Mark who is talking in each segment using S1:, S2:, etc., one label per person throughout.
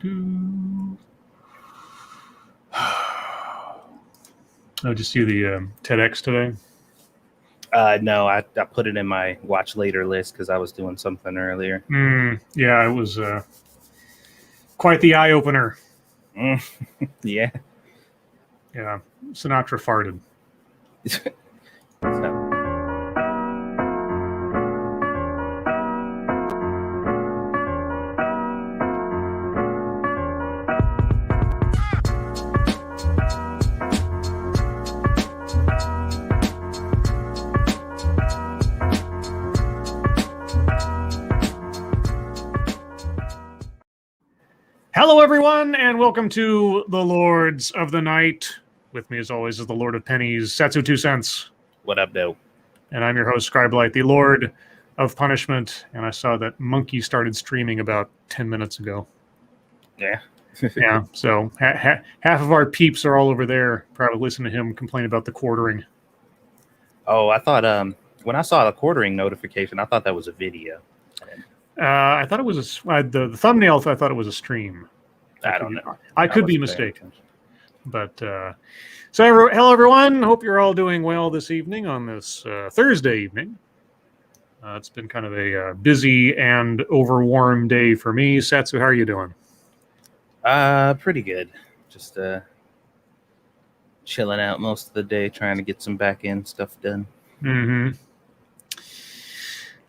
S1: Oh, did you see the TEDx today?
S2: No, I put it in my watch later list because I was doing something earlier.
S1: Yeah, it was quite the eye opener.
S2: Yeah.
S1: Yeah, Sinatra farted. Hello, everyone, and welcome to the Lords of the Night. With me, as always, is the Lord of Pennies, Satsu 2 cents.
S2: What up, though?
S1: And I'm your host, Scribe, the Lord of Punishment. And I saw that Monkey started streaming about 10 minutes ago.
S2: Yeah.
S1: Yeah, so half of our peeps are all over there, probably listening to him complain about the quartering.
S2: Oh, I thought when I saw the quartering notification, I thought that was a video.
S1: I thought it was the thumbnail. I thought it was a stream.
S2: I don't know.
S1: I could be mistaken. But hello everyone. Hope you're all doing well this evening on this Thursday evening. It's been kind of a busy and overwarm day for me. Satsu, how are you doing?
S2: Pretty good. Just chilling out most of the day, trying to get some back end stuff done.
S1: Mm-hmm.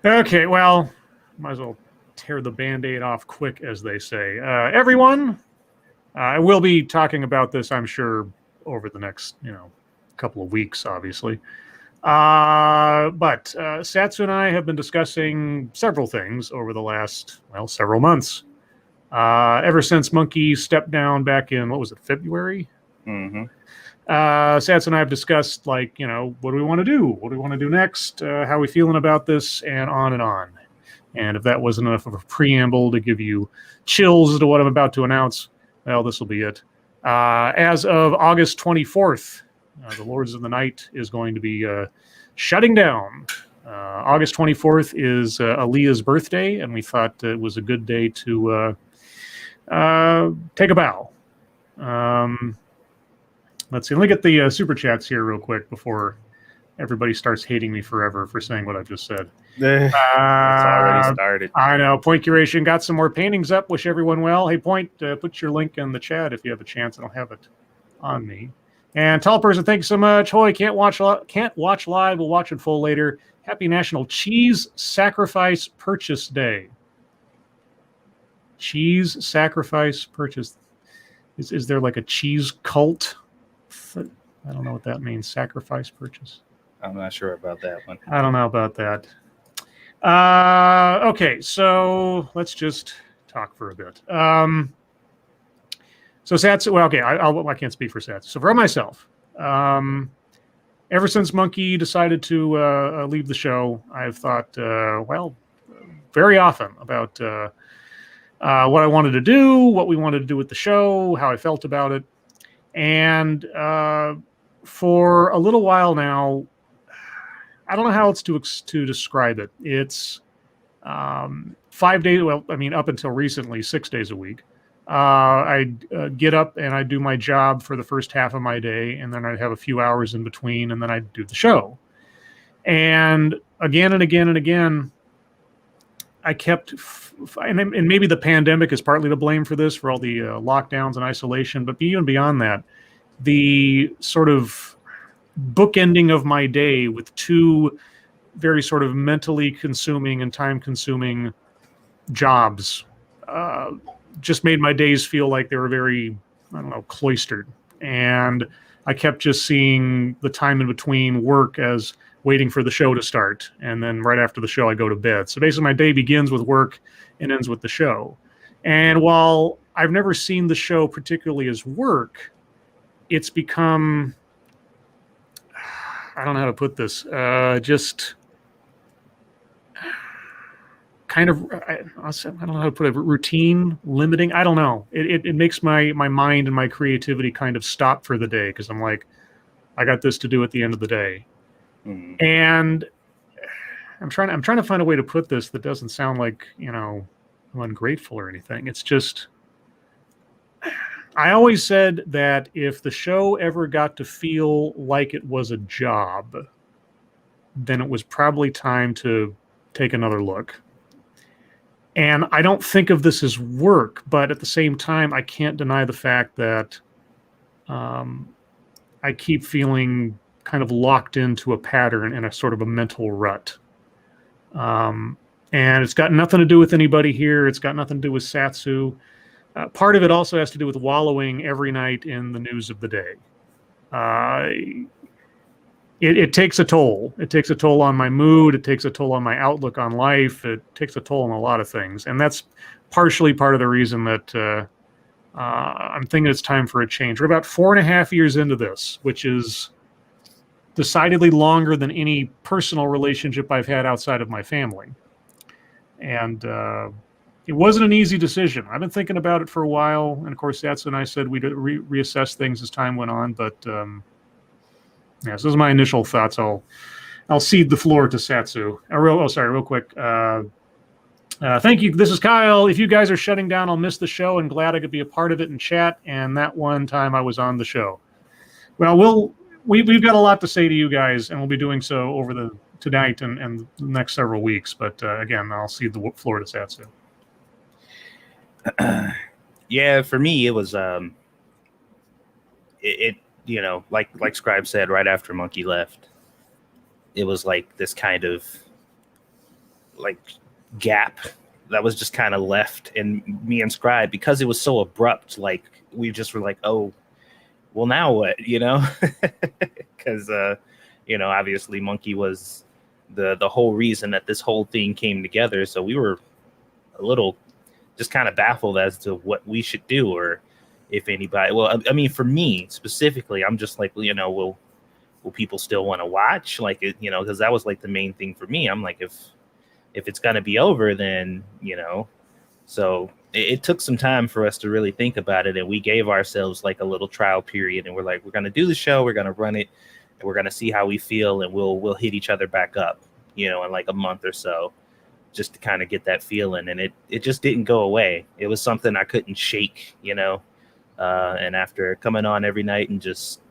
S1: Okay, well, might as well tear the Band-Aid off quick, as they say. Everyone, I will be talking about this, I'm sure, over the next, couple of weeks, obviously. But Satsu and I have been discussing several things over the last, several months. Ever since Monkey stepped down back in, what was it, February?
S2: Mm-hmm.
S1: Satsu and I have discussed, what do we want to do? What do we want to do next? How are we feeling about this? And on and on. And if that wasn't enough of a preamble to give you chills as to what I'm about to announce, well, this will be it. As of August 24th, the Lords of the Night is going to be shutting down. August 24th is Aaliyah's birthday, and we thought it was a good day to take a bow. Let's see. Let me get the super chats here real quick before everybody starts hating me forever for saying what I've just said.
S2: It's already started.
S1: I know. Point Curation got some more paintings up. Wish everyone well. Hey, Point, put your link in the chat if you have a chance. I don't have it on me. And Tall Person, thanks so much. Hoy, can't watch live. We'll watch it full later. Happy National Cheese Sacrifice Purchase Day. Cheese Sacrifice Purchase. Is there like a cheese cult? I don't know what that means. Sacrifice purchase.
S2: I'm not sure about that one.
S1: I don't know about that. Okay, so let's just talk for a bit. So Satsu, well, okay, I can't speak for Satsu. So for myself, ever since Monkey decided to leave the show, I've thought, very often about what I wanted to do, what we wanted to do with the show, how I felt about it. And for a little while now, I don't know how else to describe it. It's 5 days, up until recently, 6 days a week. I get up and I do my job for the first half of my day, and then I'd have a few hours in between, and then I'd do the show. And again and again and again, I kept, and maybe the pandemic is partly to blame for this, for all the lockdowns and isolation, but even beyond that, the sort of bookending of my day with two very sort of mentally consuming and time-consuming jobs just made my days feel like they were very, cloistered. And I kept just seeing the time in between work as waiting for the show to start. And then right after the show, I go to bed. So basically my day begins with work and ends with the show. And while I've never seen the show particularly as work, it's become, I don't know how to put this, just kind of, I don't know how to put it, routine, limiting. I don't know. It makes my mind and my creativity kind of stop for the day, because I'm like, I got this to do at the end of the day. Mm-hmm. And I'm trying to find a way to put this that doesn't sound like, I'm ungrateful or anything. It's just, I always said that if the show ever got to feel like it was a job, then it was probably time to take another look. And I don't think of this as work, but at the same time, I can't deny the fact that I keep feeling kind of locked into a pattern and a sort of a mental rut. And it's got nothing to do with anybody here. It's got nothing to do with Satsu. Part of it also has to do with wallowing every night in the news of the day. It takes a toll. It takes a toll on my mood. It takes a toll on my outlook on life. It takes a toll on a lot of things. And that's partially part of the reason that I'm thinking it's time for a change. We're about 4.5 years into this, which is decidedly longer than any personal relationship I've had outside of my family. And it wasn't an easy decision. I've been thinking about it for a while. And of course, Satsu and I said we'd reassess things as time went on. But yeah, so those are my initial thoughts. I'll cede the floor to Satsu. Real quick. Thank you. This is Kyle. If you guys are shutting down, I'll miss the show and glad I could be a part of it and chat. And that one time I was on the show. Well, we've got a lot to say to you guys, and we'll be doing so over tonight and the next several weeks. But again, I'll cede the floor to Satsu.
S2: Yeah, for me, it was you know, like Scribe said, right after Monkey left, it was like this kind of like gap that was just kind of left in me and Scribe because it was so abrupt. Like we just were like, oh, well, now what? You know, because you know, obviously Monkey was the whole reason that this whole thing came together. So we were a little just kind of baffled as to what we should do, or if anybody. Well, I mean, for me specifically, I'm just like, you know, will people still want to watch? Like, you know, because that was like the main thing for me. I'm like, if it's gonna be over, then, you know. So it took some time for us to really think about it, and we gave ourselves like a little trial period, and we're like, we're gonna do the show, we're gonna run it, and we're gonna see how we feel, and we'll hit each other back up, you know, in like a month or so, just to kind of get that feeling. And it just didn't go away. It was something I couldn't shake, you know. And after coming on every night and just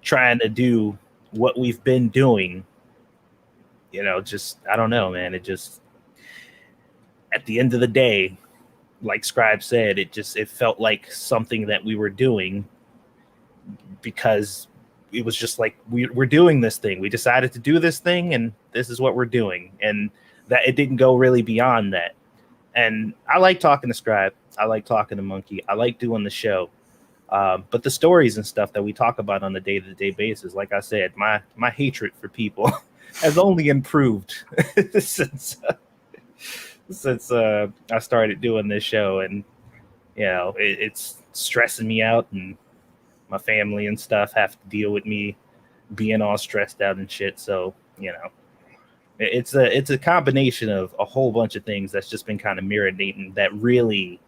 S2: trying to do what we've been doing, you know, just, I don't know, man. It just, at the end of the day, like Scribe said, it felt like something that we were doing because it was just like, we're doing this thing. We decided to do this thing, and this is what we're doing. And that it didn't go really beyond that. And I like talking to Scribe. I like talking to Monkey. I like doing the show. But the stories and stuff that we talk about on a day-to-day basis, like I said, my hatred for people has only improved since I started doing this show. And, you know, it's stressing me out, and my family and stuff have to deal with me being all stressed out and shit. So, you know, it's a combination of a whole bunch of things that's just been kind of marinating that really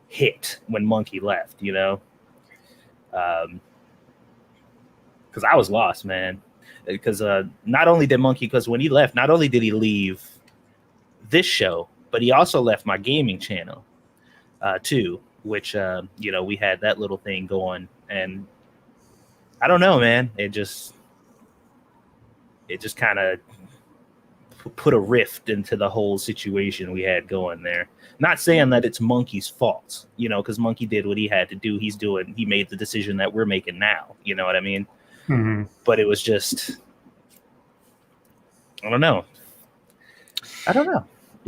S2: hit when Monkey left, you know. Because I was lost, man. Because not only did Monkey, because when he left, not only did he leave this show, but he also left my gaming channel too, which you know, we had that little thing going, and I don't know, man. It just kind of put a rift into the whole situation we had going there. Not saying that it's Monkey's fault, you know, because Monkey did what he had to do. He made the decision that we're making now. You know what I mean? Mm-hmm. But it was just, I don't know.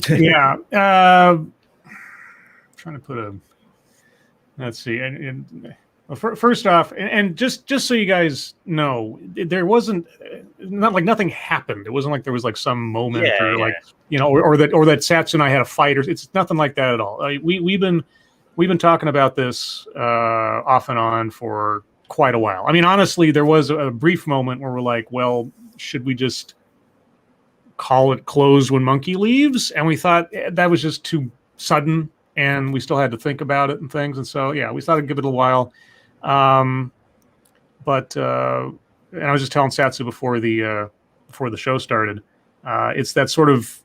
S1: Yeah. Trying to put let's see. Well, first off, and just so you guys know, there wasn't nothing happened. It wasn't like there was like some moment like, you know, or that Satsu and I had a fight, or it's nothing like that at all. We've been talking about this off and on for quite a while. I mean, honestly, there was a brief moment where we're like, well, should we just call it closed when Monkey leaves? And we thought that was just too sudden, and we still had to think about it and things. And so, yeah, we thought it'd give it a while. And I was just telling Satsu before the show started, it's that sort of,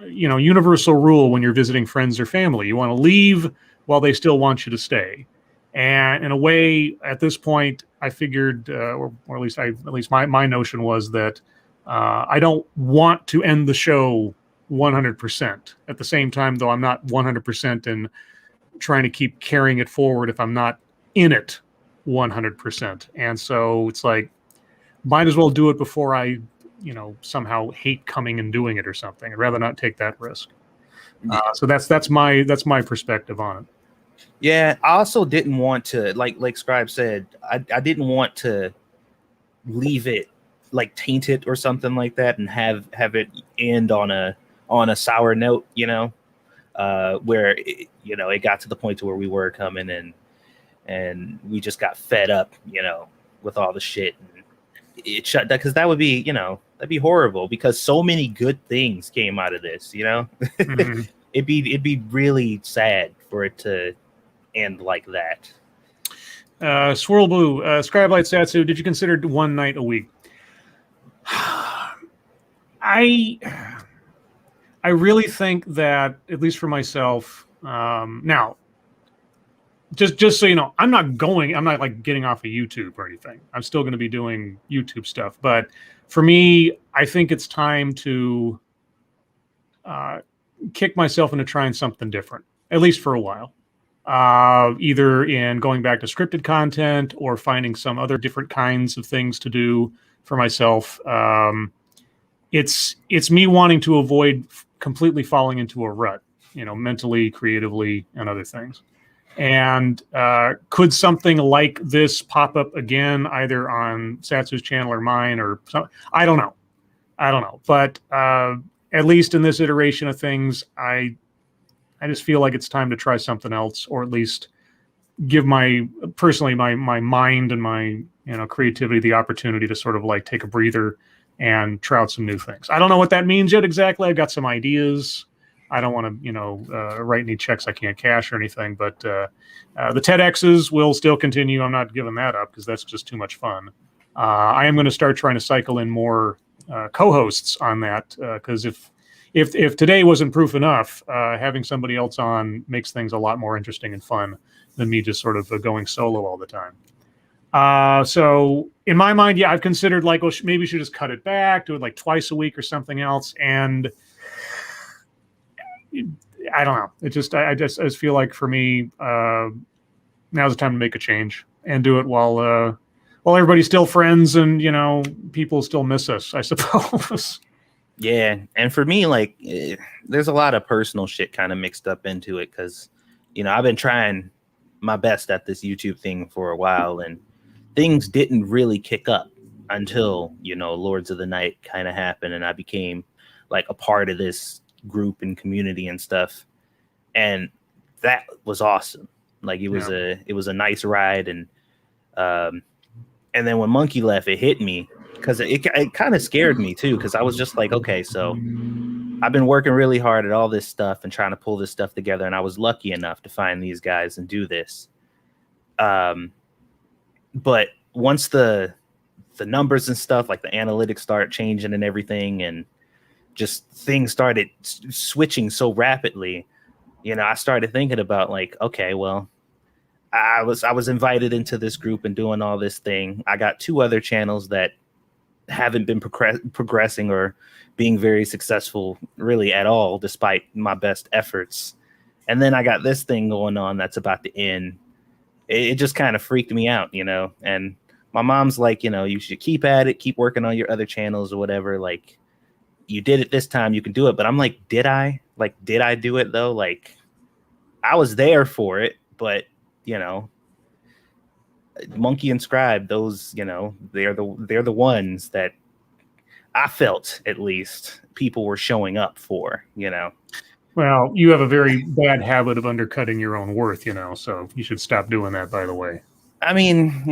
S1: you know, universal rule when you're visiting friends or family. You want to leave while they still want you to stay. And in a way, at this point, I figured, or at least my notion was that I don't want to end the show 100%. At the same time, though, I'm not 100% in trying to keep carrying it forward if I'm not in it 100%. And so it's like, might as well do it before I, somehow hate coming and doing it or something. I'd rather not take that risk. So that's my perspective on it.
S2: Yeah, I also didn't want to, like Scribe said, I didn't want to leave it like tainted or something like that and have it end on a sour note, where it got to the point to where we were coming and we just got fed up, with all the shit. And it shut down, because that would be, that'd be horrible, because so many good things came out of this,
S1: Mm-hmm.
S2: it'd be really sad for it to end like that.
S1: Swirl Blue, Scribe Light Satsu, did you consider one night a week? I really think that, at least for myself, now, just so you know, I'm not like getting off of YouTube or anything. I'm still going to be doing YouTube stuff. But for me, I think it's time to kick myself into trying something different, at least for a while. Either in going back to scripted content or finding some other different kinds of things to do for myself. It's me wanting to avoid completely falling into a rut, mentally, creatively, and other things. And could something like this pop up again, either on Satsu's channel or mine, or something? I don't know. But at least in this iteration of things, I just feel like it's time to try something else, or at least give my mind and my creativity the opportunity to sort of like take a breather and try out some new things. I don't know what that means yet exactly. I've got some ideas. I don't want to write any checks I can't cash or anything. But the TEDx's will still continue. I'm not giving that up because that's just too much fun. I am going to start trying to cycle in more co-hosts on that, because if today wasn't proof enough, having somebody else on makes things a lot more interesting and fun than me just sort of going solo all the time. So in my mind, yeah, I've considered like, well, maybe we should just cut it back, do it like twice a week or something else. And I don't know. I just feel like for me, now's the time to make a change and do it while everybody's still friends and, people still miss us, I suppose.
S2: Yeah, and for me, like, there's a lot of personal shit kind of mixed up into it, because, I've been trying my best at this YouTube thing for a while, and things didn't really kick up until, Lords of the Night kind of happened, and I became like a part of this group and community and stuff, and that was awesome. Like, it was a nice ride, and then when Monkey left, it hit me. Because it kind of scared me too, because I was just like, okay, so I've been working really hard at all this stuff and trying to pull this stuff together, and I was lucky enough to find these guys and do this. But once the numbers and stuff, like the analytics started changing and everything, and just things started switching so rapidly, I started thinking about like, okay, well, I was invited into this group and doing all this thing. I got 2 other channels that haven't been progressing or being very successful really at all, despite my best efforts. And then I got this thing going on that's about to end. It just kind of freaked me out, and my mom's like, you should keep at it, keep working on your other channels or whatever. Like, you did it this time, you can do it. But I'm like, did I do it though? Like, I was there for it, but Monkey and Scribe, those, they're the ones that I felt, at least, people were showing up for,
S1: Well, you have a very bad habit of undercutting your own worth, so you should stop doing that, by the way.
S2: I mean,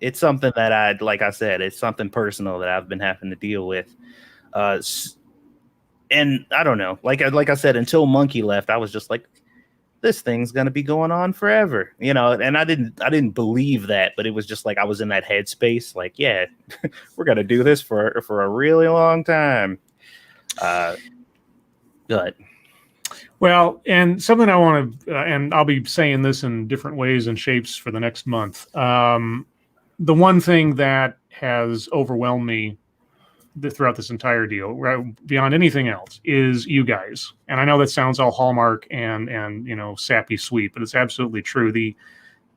S2: it's something that like I said, it's something personal that I've been having to deal with. And I don't know, like I said, until Monkey left, I was just like, this thing's going to be going on forever, and I didn't believe that, but it was just like, I was in that headspace, like, yeah, we're going to do this for a really long time. Good.
S1: Well, and something I want to, and I'll be saying this in different ways and shapes for the next month. The one thing that has overwhelmed me throughout this entire deal, right, beyond anything else, is you guys. And I know that sounds all Hallmark and sappy sweet, but it's absolutely true. The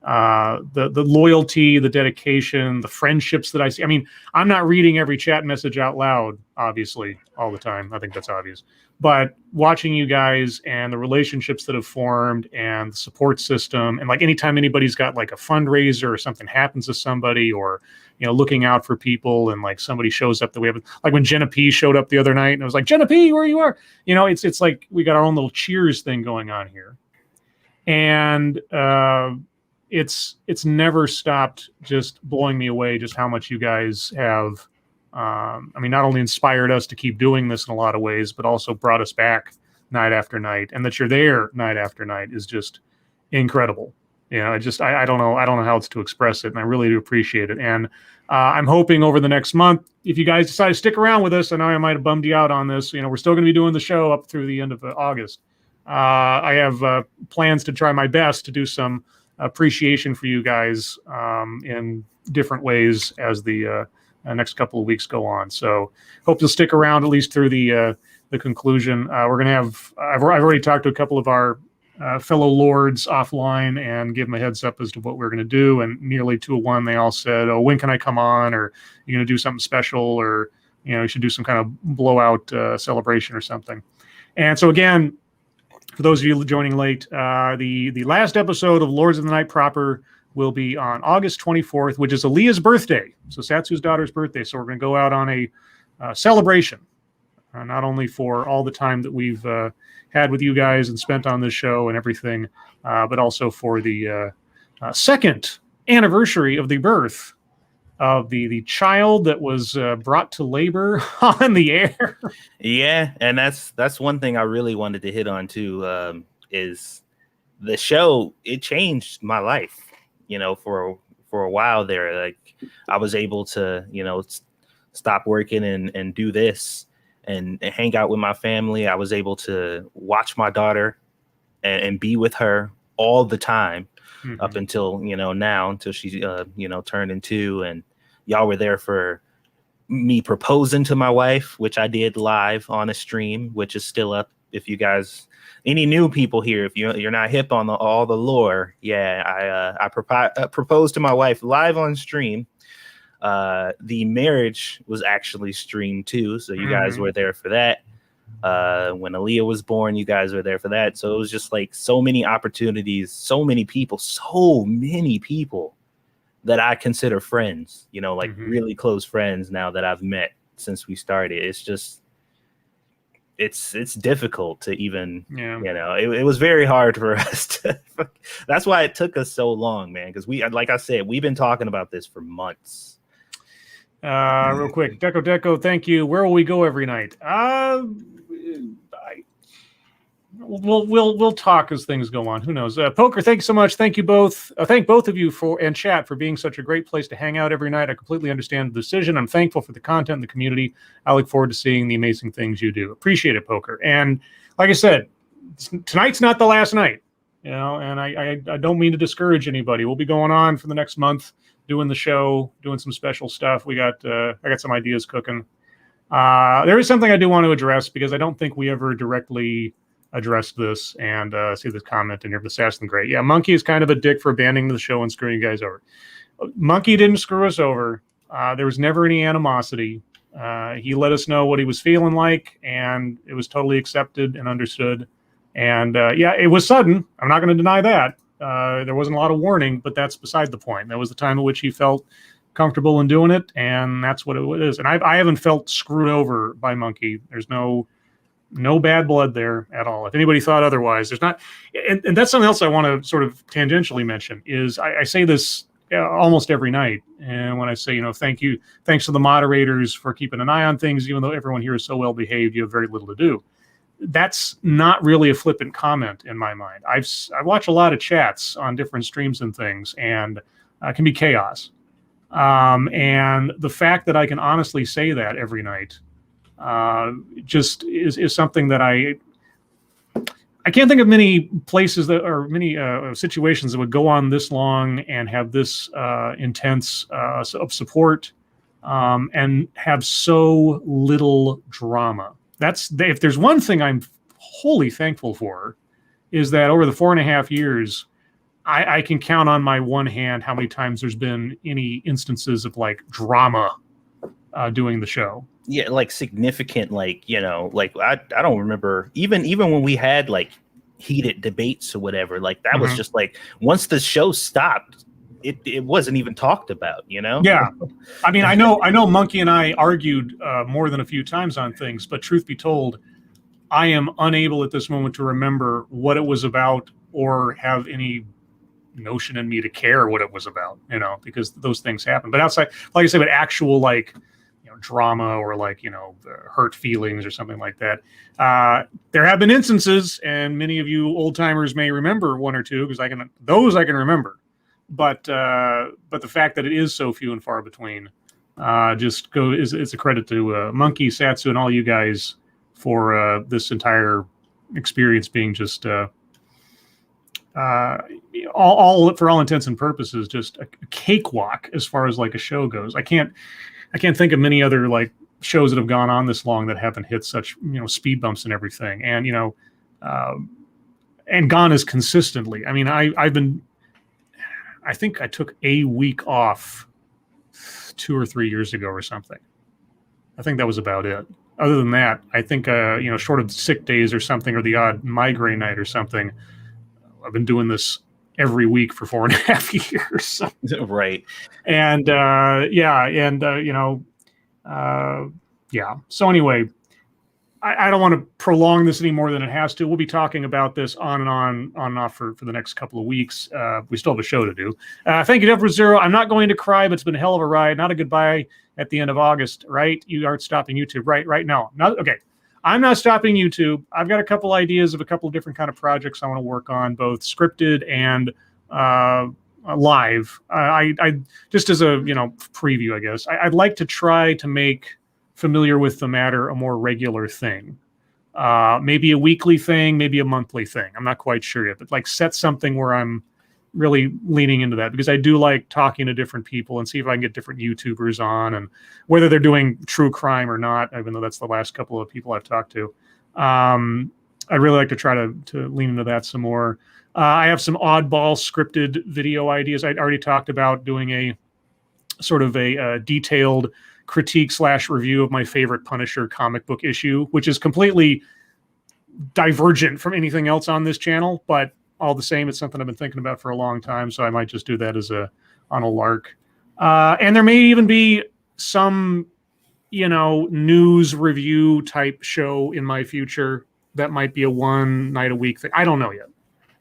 S1: loyalty, the dedication, the friendships that I see. I mean, I'm not reading every chat message out loud, obviously, all the time. I think that's obvious. But watching you guys and the relationships that have formed and the support system, and like anytime anybody's got like a fundraiser or something happens to somebody, or looking out for people, and like somebody shows up that we haven't, like when Jenna P showed up the other night, and I was like, Jenna P, where you are? It's like we got our own little cheers thing going on here, and it's never stopped just blowing me away just how much you guys have. Not only inspired us to keep doing this in a lot of ways, but also brought us back night after night, and that you're there night after night is just incredible. I don't know how else to express it, and I really do appreciate it. And I'm hoping over the next month, if you guys decide to stick around with us, I know I might have bummed you out on this. We're still going to be doing the show up through the end of August. I have plans to try my best to do some appreciation for you guys in different ways as the next couple of weeks go on. So hope you'll stick around at least through the conclusion. We're going to have, I've already talked to a couple of our fellow lords offline and give them a heads up as to what we're going to do. And nearly 2-1, they all said, oh, when can I come on? Or you're going to do something special? Or, you should do some kind of blowout celebration or something. And so again, for those of you joining late, the last episode of Lords of the Night proper will be on August 24th, which is Aaliyah's birthday. So Satsu's daughter's birthday. So we're going to go out on a celebration, not only for all the time that we've had with you guys and spent on this show and everything, but also for the second anniversary of the birth of the child that was brought to labor on the air.
S2: Yeah, and that's one thing I really wanted to hit on too, is the show. It changed my life. For a while there, like I was able to, stop working and do this and hang out with my family. I was able to watch my daughter and be with her all the time, up until, now, until she, turned 2, and y'all were there for me proposing to my wife, which I did live on a stream, which is still up. If you guys, any new people here, if you're not hip on all the lore, yeah, I proposed to my wife live on stream. The marriage was actually streamed too, so you guys were there for that. When Aaliyah was born, you guys were there for that. So it was just like so many opportunities, so many people that I consider friends, really close friends now that I've met since we started. It's just, it's difficult to even, it was very hard for us to, that's why it took us so long, man. Cause like I said, we've been talking about this for months.
S1: Real quick, Deco, thank you. Where will we go every night? We'll talk as things go on. Who knows? Poker, thank you so much. Thank you both. Thank both of you and chat for being such a great place to hang out every night. I completely understand the decision. I'm thankful for the content and the community. I look forward to seeing the amazing things you do. Appreciate it, Poker. And like I said, tonight's not the last night, and I don't mean to discourage anybody. We'll be going on for the next month, doing the show, doing some special stuff. I got some ideas cooking. There is something I do want to address, because I don't think we ever directly addressed this, and see this comment in here from Assassin Great. Yeah, Monkey is kind of a dick for abandoning the show and screwing you guys over. Monkey didn't screw us over. There was never any animosity. He let us know what he was feeling like, and it was totally accepted and understood. And yeah, it was sudden. I'm not going to deny that. There wasn't a lot of warning, but that's beside the point. That was the time at which he felt comfortable in doing it, and that's what it is. And I haven't felt screwed over by Monkey. There's no bad blood there at all. If anybody thought otherwise, there's not. And that's something else I want to sort of tangentially mention is I say this almost every night. And when I say, thank you, thanks to the moderators for keeping an eye on things, even though everyone here is so well behaved, you have very little to do. That's not really a flippant comment in my mind. I watch a lot of chats on different streams and things, and it can be chaos. And the fact that I can honestly say that every night just is something that I can't think of many places that or many situations that would go on this long and have this intense of support and have so little drama. If there's one thing I'm wholly thankful for, is that over the 4.5 years, I can count on my one hand how many times there's been any instances of like drama doing the show.
S2: Yeah, like significant, like, you know, like I don't remember even when we had like heated debates or whatever, like that was just like once the show stopped, it wasn't even talked about, you know?
S1: Yeah. I mean, I know Monkey and I argued more than a few times on things, but truth be told, I am unable at this moment to remember what it was about or have any notion in me to care what it was about, you know, because those things happen. But outside, like I said, but actual like, you know, drama or like, you know, hurt feelings or something like that. There have been instances, and many of you old timers may remember one or two because I can remember. But the fact that it is so few and far between it's a credit to Monkey, Satsu, and all you guys for this entire experience being just all for all intents and purposes just a cakewalk as far as like a show goes. I can't think of many other like shows that have gone on this long that haven't hit such, you know, speed bumps and everything, and you know, and gone as consistently. I mean, I think I took a week off 2 or 3 years ago or something. I think that was about it. Other than that, I think, you know, short of sick days or something, or the odd migraine night or something, I've been doing this every week for 4.5 years.
S2: Right.
S1: And, you know, yeah. So anyway, I don't want to prolong this any more than it has to. We'll be talking about this on and off for the next couple of weeks. We still have a show to do. Thank you, Devil Zero. I'm not going to cry, but it's been a hell of a ride. Not a goodbye at the end of August, right? You aren't stopping YouTube, right now. Not okay. I'm not stopping YouTube. I've got a couple ideas of a couple of different kind of projects I want to work on, both scripted and live. I just as a, you know, preview, I guess. I'd like to try to make Familiar with the Matter a more regular thing. Maybe a weekly thing, maybe a monthly thing. I'm not quite sure yet, but like set something where I'm really leaning into that, because I do like talking to different people and see if I can get different YouTubers on, and whether they're doing true crime or not, even though that's the last couple of people I've talked to. I'd really like to try to lean into that some more. I have some oddball scripted video ideas. I'd already talked about doing a sort of a detailed critique / review of my favorite Punisher comic book issue, which is completely divergent from anything else on this channel, but all the same, it's something I've been thinking about for a long time, so I might just do that as on a lark. And there may even be some, you know, news review type show in my future that might be a one night a week thing. I don't know yet.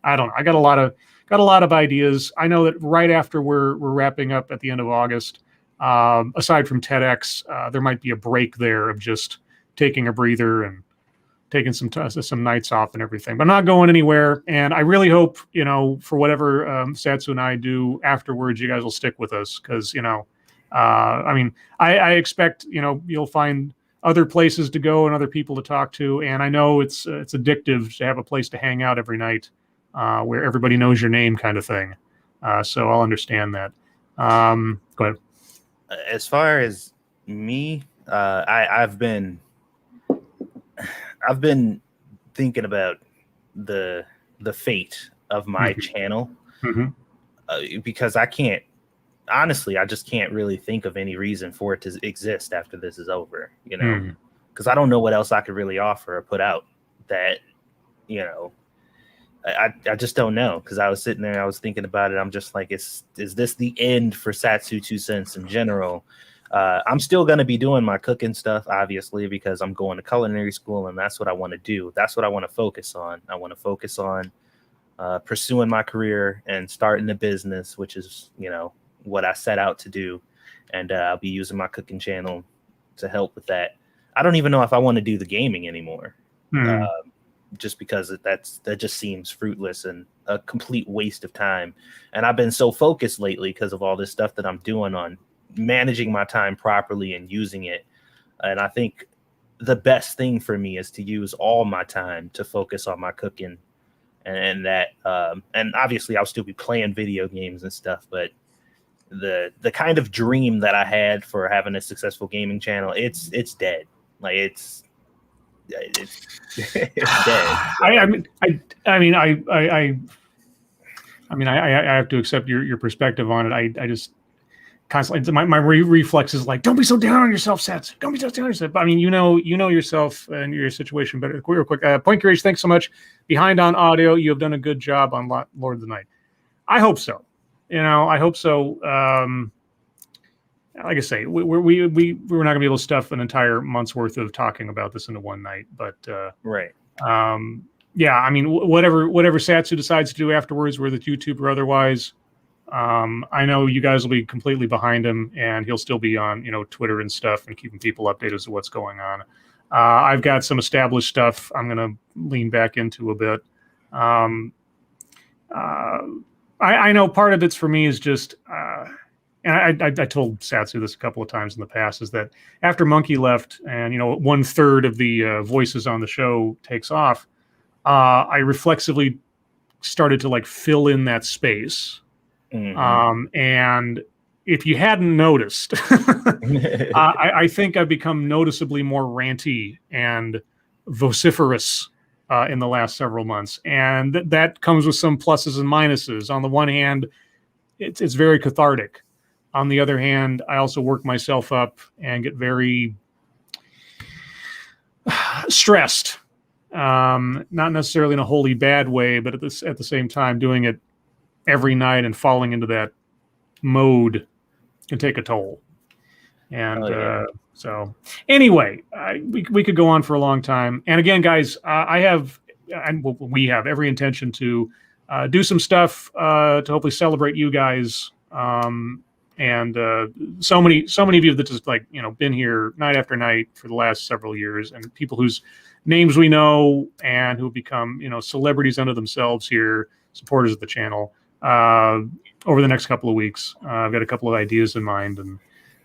S1: I don't know. I got a lot of ideas. I know that right after we're wrapping up at the end of August, aside from TEDx, there might be a break there of just taking a breather and taking some nights off and everything, but I'm not going anywhere. And I really hope, you know, for whatever Satsu and I do afterwards, you guys will stick with us, because, you know, I mean, I expect, you know, you'll find other places to go and other people to talk to, and I know it's addictive to have a place to hang out every night where everybody knows your name, kind of thing. So I'll understand that. Go ahead.
S2: As far as me, I've been thinking about the fate of my channel, because I just can't really think of any reason for it to exist after this is over, you know, because I don't know what else I could really offer or put out that, you know, I just don't know, because I was sitting there, I was thinking about it. I'm just like, is this the end for Satsu 2 Cents in general? I'm still going to be doing my cooking stuff, obviously, because I'm going to culinary school, and that's what I want to do. That's what I want to focus on. I want to focus on pursuing my career and starting a business, which is, you know, what I set out to do. And I'll be using my cooking channel to help with that. I don't even know if I want to do the gaming anymore. Just because that just seems fruitless and a complete waste of time. And I've been so focused lately because of all this stuff that I'm doing on managing my time properly and using it. And I think the best thing for me is to use all my time to focus on my cooking and that and obviously I'll still be playing video games and stuff, but the kind of dream that I had for having a successful gaming channel, it's dead. Like it's it's dead.
S1: I have to accept your perspective on it. I just constantly my reflex is like, don't be so down on yourself, Sats. Don't be so down on yourself. I mean, you know yourself and your situation better. Real quick, Point Courage, thanks so much. Behind on audio, you have done a good job on Lord of the Night. I hope so. I hope so. Like I say, we're not going to be able to stuff an entire month's worth of talking about this into one night, but
S2: right.
S1: Yeah, I mean, whatever Satsu decides to do afterwards, whether it's YouTube or otherwise, I know you guys will be completely behind him, and he'll still be on, Twitter and stuff, and keeping people updated as to what's going on. I've got some established stuff I'm going to lean back into a bit. I know part of it's for me is just, and I told Satsu this a couple of times in the past, is that after Monkey left, and 1/3 of the voices on the show takes off, I reflexively started to like fill in that space.
S2: Mm-hmm.
S1: And if you hadn't noticed, I think I've become noticeably more ranty and vociferous in the last several months. And that comes with some pluses and minuses. On the one hand, it's very cathartic. On the other hand, I also work myself up and get very stressed. Not necessarily in a wholly bad way, but at the same time, doing it every night and falling into that mode can take a toll. And so anyway, we could go on for a long time. And again, guys, we have every intention to do some stuff to hopefully celebrate you guys. And so many of you that just been here night after night for the last several years, and people whose names we know and who have become celebrities unto themselves here, supporters of the channel. Over the next couple of weeks, I've got a couple of ideas in mind,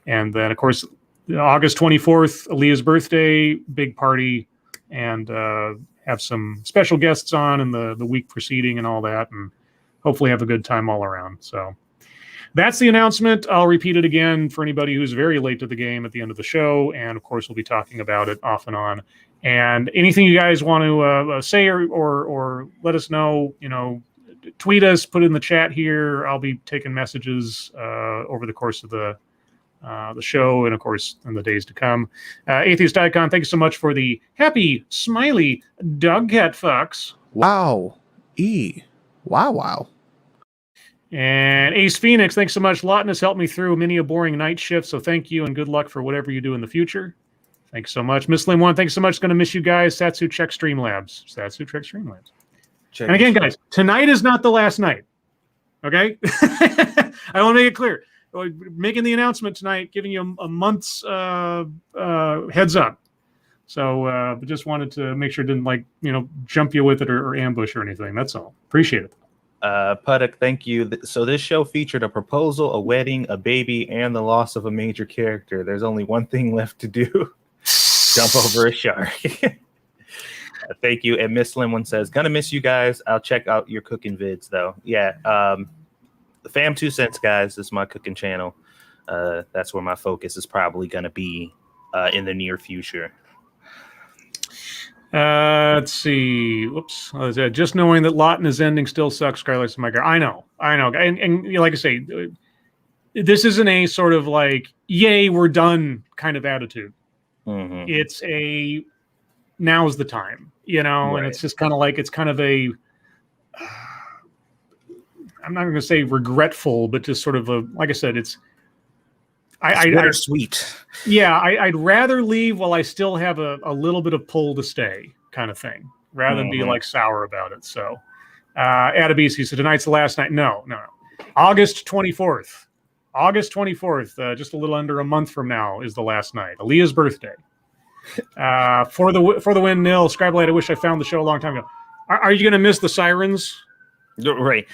S1: and then of course August 24th, Aaliyah's birthday, big party, and have some special guests on in the week preceding and all that, and hopefully have a good time all around. So that's the announcement. I'll repeat it again for anybody who's very late to the game at the end of the show, and of course we'll be talking about it off and on. And anything you guys want to say or let us know, tweet us, put it in the chat here. I'll be taking messages over the course of the show, and of course in the days to come. Atheist Icon, thank you so much for the happy, smiley dog cat fox.
S3: Wow. Wow.
S1: And Ace Phoenix, thanks so much. Lawton has helped me through many a boring night shift, so thank you and good luck for whatever you do in the future. Thanks so much. Miss Lim One, thanks so much. Going to miss you guys. Satsu, check Streamlabs. And again, guys, tonight is not the last night. Okay? I want to make it clear. We're making the announcement tonight, giving you a month's heads up. So, but just wanted to make sure it didn't jump you with it or ambush or anything. That's all. Appreciate it.
S2: Puddock, thank you. So this show featured a proposal, a wedding, a baby, and the loss of a major character. There's only one thing left to do. Jump over a shark. Thank you. And Miss Lim One says, gonna miss you guys. I'll check out your cooking vids though. Yeah. The Fam 2 Cents, guys, is my cooking channel. That's where my focus is probably gonna be in the near future.
S1: Let's see. Whoops. Just knowing that Lawton is ending still sucks, Skylar's my guy. I know. And like I say, this isn't a sort of like, yay, we're done kind of attitude.
S2: Mm-hmm.
S1: It's a now's the time, right. And it's just kind of like, it's kind of a, I'm not going to say regretful, but just sort of a, like I said, it's,
S2: bittersweet.
S1: Yeah, I'd rather leave while I still have a little bit of pull to stay kind of thing, rather than be like sour about it. So, Adabisi, so tonight's the last night. No. August 24th. Just a little under a month from now is the last night. Aaliyah's birthday. For the win, nil. Scribe Light, I wish I found the show a long time ago. Are you going to miss the sirens?
S2: Right.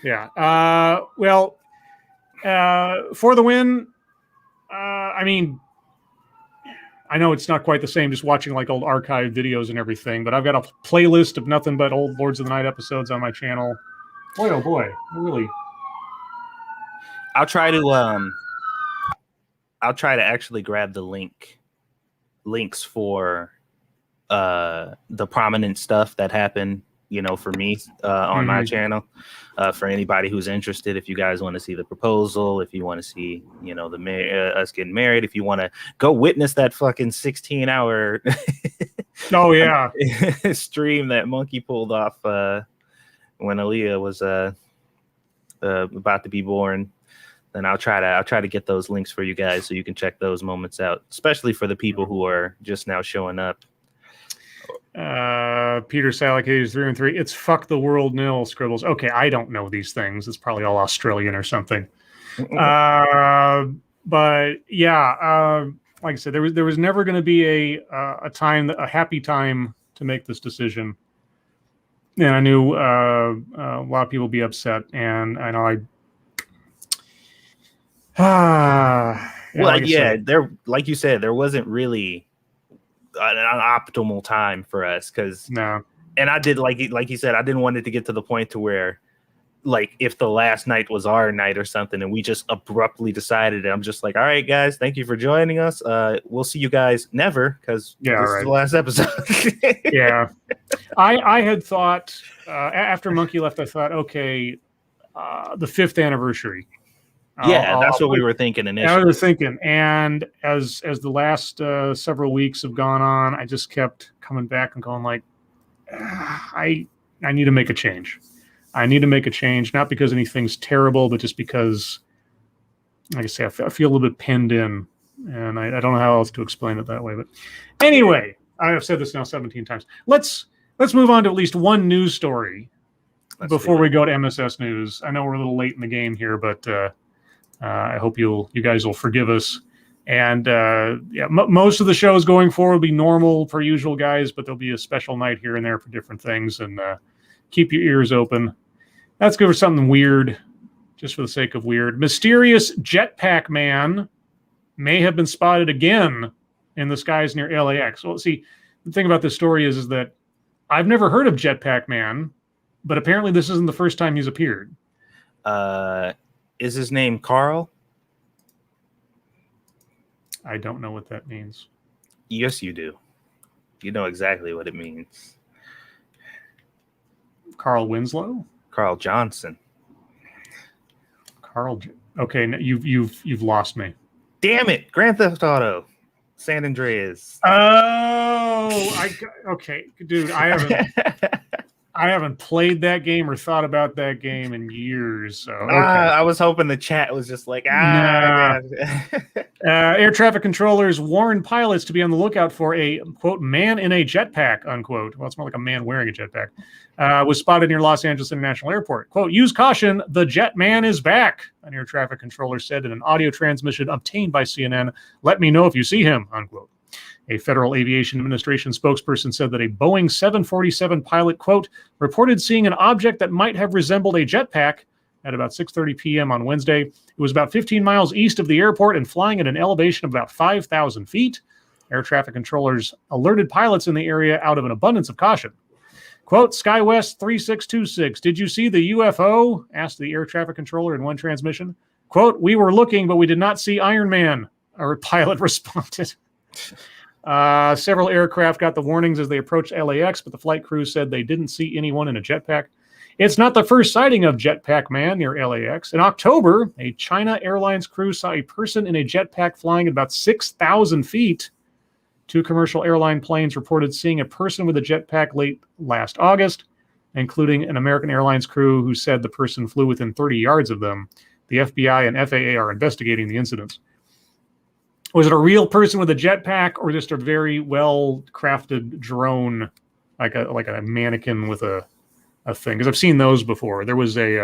S1: Yeah. Well, for the win, I mean, I know it's not quite the same just watching like old archive videos and everything, but I've got a playlist of nothing but old Lords of the Night episodes on my channel. Boy, oh boy, really.
S2: I'll try to actually grab the links for the prominent stuff that happened, for me on my channel. For anybody who's interested, if you guys want to see the proposal, if you want to see, us getting married, if you want to go witness that fucking 16-hour
S1: oh yeah
S2: stream that Monkey pulled off when Aaliyah was about to be born, then I'll try to get those links for you guys so you can check those moments out, especially for the people who are just now showing up.
S1: Peter Salick is 3 and 3. It's fuck the world nil scribbles. Okay, I don't know these things. It's probably all Australian or something. But yeah, like I said, there was never going to be a happy time to make this decision, and I knew a lot of people would be upset, and I know
S2: like you said, there wasn't really an optimal time for us
S1: no.
S2: And I did like you said, I didn't want it to get to the point to where, like, if the last night was our night or something and we just abruptly decided, I'm just like, all right, guys, thank you for joining us. We'll see you guys never, because this is the last episode.
S1: Yeah. I had thought after Monkey left, I thought, okay, the 5th anniversary.
S2: That's what we were thinking initially.
S1: I was thinking, and as the last several weeks have gone on, I just kept coming back and going like, I need to make a change. I need to make a change, not because anything's terrible, but just because, like I say, I feel a little bit pinned in, and I don't know how else to explain it that way. But anyway, I've said this now 17 times. Let's move on to at least one news story before we go to MSS News. I know we're a little late in the game here, but I hope you guys will forgive us. And most of the shows going forward will be normal per usual, guys, but there'll be a special night here and there for different things. And keep your ears open. Let's go for something weird, just for the sake of weird. Mysterious Jetpack man may have been spotted again in the skies near LAX. Well, see, the thing about this story is that I've never heard of Jetpack man, but apparently this isn't the first time he's appeared.
S2: Is his name Carl?
S1: I don't know what that means.
S2: Yes, you do. You know exactly what it means.
S1: Carl Winslow?
S2: Carl Johnson.
S1: Okay, you've lost me.
S2: Damn it! Grand Theft Auto, San Andreas.
S1: Oh, okay, dude. I haven't played that game or thought about that game in years. So okay.
S2: I was hoping the chat was just like,
S1: nah. Air traffic controllers warn pilots to be on the lookout for a, quote, man in a jetpack, unquote. Well, it's more like a man wearing a jetpack. Was spotted near Los Angeles International Airport. Quote, use caution, the jet man is back, an air traffic controller said in an audio transmission obtained by CNN. Let me know if you see him, unquote. A Federal Aviation Administration spokesperson said that a Boeing 747 pilot, quote, reported seeing an object that might have resembled a jetpack at about 6:30 p.m. on Wednesday. It was about 15 miles east of the airport and flying at an elevation of about 5,000 feet. Air traffic controllers alerted pilots in the area out of an abundance of caution. Quote, SkyWest 3626, did you see the UFO? Asked the air traffic controller in one transmission. Quote, we were looking, but we did not see Iron Man, a pilot responded. Several aircraft got the warnings as they approached LAX, but the flight crew said they didn't see anyone in a jetpack. It's not the first sighting of Jetpack Man near LAX. In October, a China Airlines crew saw a person in a jetpack flying at about 6,000 feet. 2 commercial airline planes reported seeing a person with a jetpack late last August, including an American Airlines crew who said the person flew within 30 yards of them. The FBI and FAA are investigating the incidents. Was it a real person with a jetpack or just a very well-crafted drone, like a mannequin with a thing? Because I've seen those before. There was a,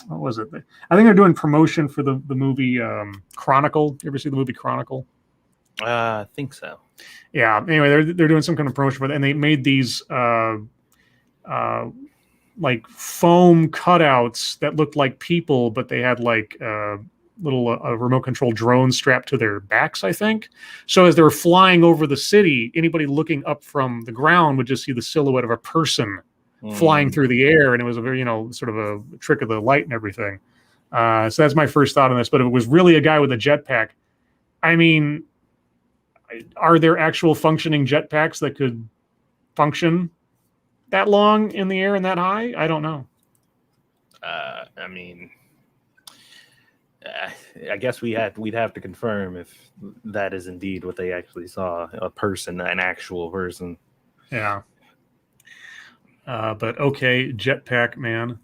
S1: what was it? I think they're doing promotion for the movie Chronicle. You ever see the movie Chronicle?
S2: I think so.
S1: Yeah. Anyway, they're doing some kind of promotion for it, and they made these like foam cutouts that looked like people, but they had like little remote control drones strapped to their backs, I think. So as they were flying over the city, anybody looking up from the ground would just see the silhouette of a person flying through the air, and it was a very, sort of a trick of the light and everything. So that's my first thought on this. But if it was really a guy with a jetpack, I mean, are there actual functioning jetpacks that could function that long in the air and that high? I don't know.
S2: I mean, I guess we'd have to confirm if that is indeed what they actually saw, a person, an actual person.
S1: Yeah. But okay, Jetpack man.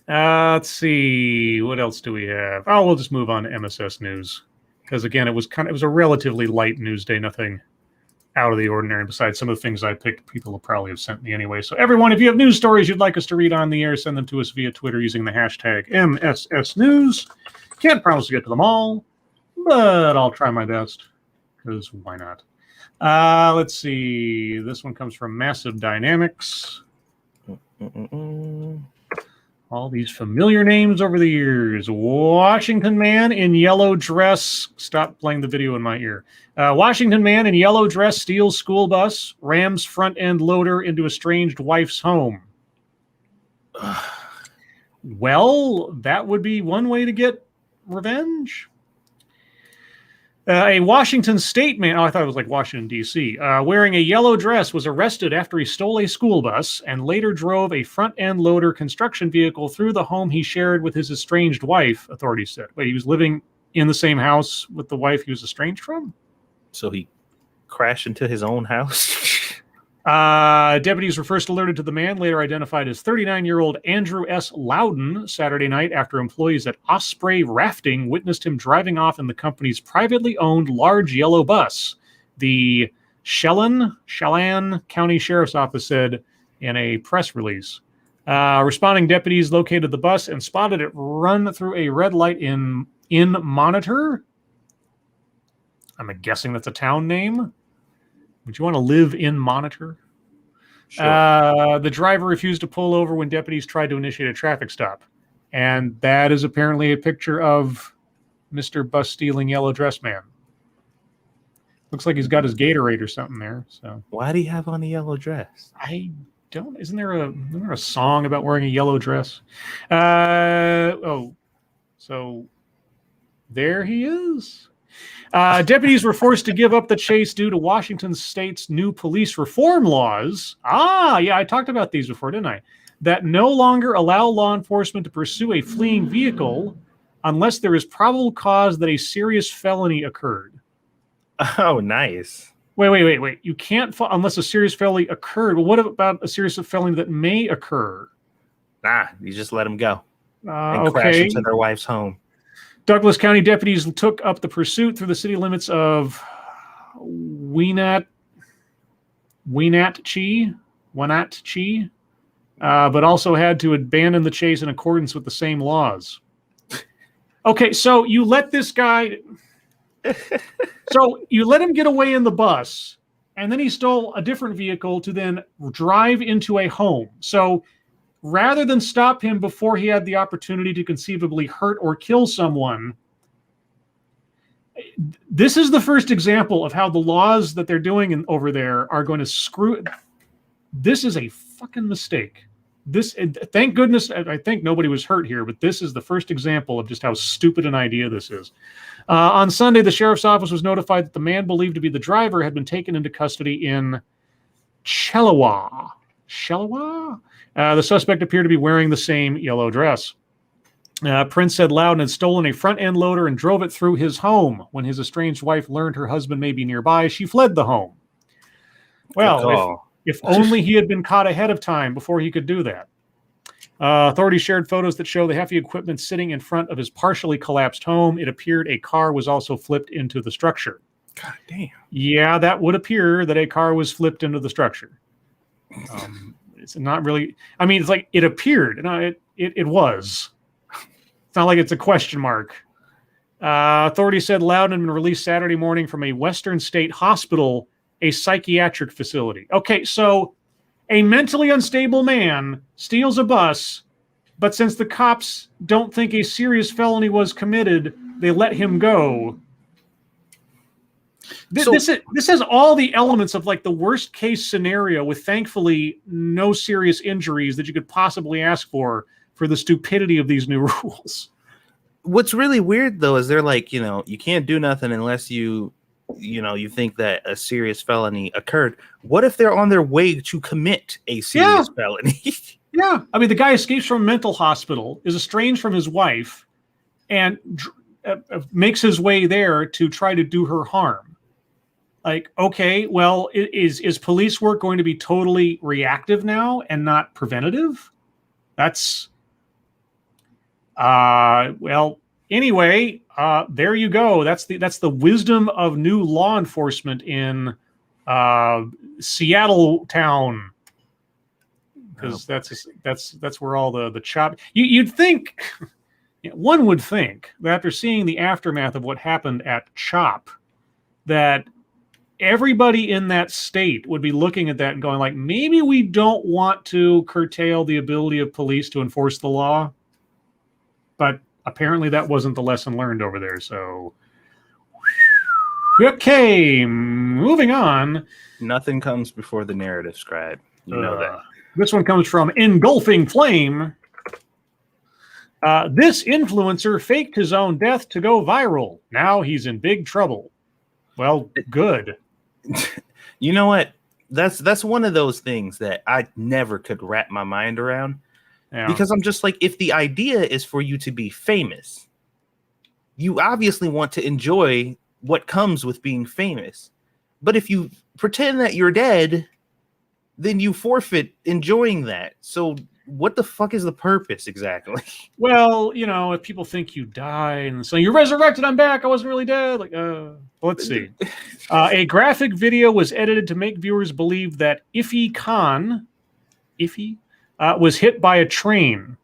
S1: Let's see, what else do we have? Oh, we'll just move on to MSS news, because again, it was a relatively light news day, nothing out of the ordinary. Besides some of the things I picked, people will probably have sent me anyway. So everyone, if you have news stories you'd like us to read on the air, send them to us via Twitter using the hashtag MSSNews. Can't promise to get to them all, but I'll try my best, because why not? Let's see. This one comes from Massive Dynamics. All these familiar names over the years. Washington man in yellow dress. Stop playing the video in my ear. Washington man in yellow dress steals school bus, rams front end loader into estranged wife's home. Well, that would be one way to get revenge. A Washington state man, I thought it was like Washington, D.C., wearing a yellow dress was arrested after he stole a school bus and later drove a front-end loader construction vehicle through the home he shared with his estranged wife, authorities said. Wait, he was living in the same house with the wife he was estranged from?
S2: So he crashed into his own house?
S1: Deputies were first alerted to the man, later identified as 39-year-old Andrew S. Loudon, Saturday night after employees at Osprey Rafting witnessed him driving off in the company's privately owned large yellow bus. The Chelan County Sheriff's Office said in a press release. Responding deputies located the bus and spotted it run through a red light in Monitor. I'm guessing that's a town name. Would you want to live in Monitor? Sure. The driver refused to pull over when deputies tried to initiate a traffic stop. And that is apparently a picture of Mr. Bus Stealing Yellow Dress Man. Looks like he's got his Gatorade or something there. So
S2: why do you have on a yellow dress?
S1: I don't. Isn't there a song about wearing a yellow dress? So there he is. Deputies were forced to give up the chase due to Washington state's new police reform laws. Yeah, I talked about these before, didn't I? That no longer allow law enforcement to pursue a fleeing vehicle unless there is probable cause that a serious felony occurred.
S2: Oh, nice.
S1: Wait. You can't unless a serious felony occurred. Well, what about a serious felony that may occur?
S2: Nah, you just let them go and
S1: okay.
S2: crash into their wife's home.
S1: Douglas County deputies took up the pursuit through the city limits of Wenatchee, but also had to abandon the chase in accordance with the same laws. Okay, so you let this guy... So you let him get away in the bus, and then he stole a different vehicle to then drive into a home. So rather than stop him before he had the opportunity to conceivably hurt or kill someone, this is the first example of how the laws that they're doing over there are going to screw. This is a fucking mistake. Thank goodness, I think nobody was hurt here, but this is the first example of just how stupid an idea this is. On Sunday, the sheriff's office was notified that the man believed to be the driver had been taken into custody in Chelawa. The suspect appeared to be wearing the same yellow dress. Prince said Loudon had stolen a front-end loader and drove it through his home. When his estranged wife learned her husband may be nearby, she fled the home. Well, if only he had been caught ahead of time before he could do that. Authorities shared photos that show the heavy equipment sitting in front of his partially collapsed home. It appeared a car was also flipped into the structure.
S3: God damn.
S1: Yeah, that would appear that a car was flipped into the structure. It's not really... I mean, it's like it appeared. No, it was. It's not like it's a question mark. Authorities said Loudon had been released Saturday morning from a Western State hospital, a psychiatric facility. Okay, so a mentally unstable man steals a bus But since the cops don't think a serious felony was committed, they let him go. This has all the elements of like the worst case scenario with thankfully no serious injuries that you could possibly ask for the stupidity of these new rules.
S2: What's really weird though is they're like, you can't do nothing unless you think that a serious felony occurred. What if they're on their way to commit a serious felony?
S1: Yeah. I mean, the guy escapes from a mental hospital, is estranged from his wife, and makes his way there to try to do her harm. Like, okay, well, is police work going to be totally reactive now and not preventative? That's, well, anyway, there you go. That's the wisdom of new law enforcement in Seattle town. Because that's where all the chop. You'd think, one would think that after seeing the aftermath of what happened at CHOP, that everybody in that state would be looking at that and going like, maybe we don't want to curtail the ability of police to enforce the law. But apparently that wasn't the lesson learned over there. So, okay, moving on.
S2: Nothing comes before the narrative, Scribe. You know that.
S1: This one comes from Engulfing Flame. This influencer faked his own death to go viral. Now he's in big trouble. Well, good.
S2: You know what? That's one of those things that I never could wrap my mind around. Yeah. Because I'm just like, if the idea is for you to be famous, you obviously want to enjoy what comes with being famous. But if you pretend that you're dead, then you forfeit enjoying that. So what the fuck is the purpose exactly?
S1: Well, if people think you died and so you're resurrected, I'm back, I wasn't really dead. Like, let's see. A graphic video was edited to make viewers believe that Iffy Khan, was hit by a train.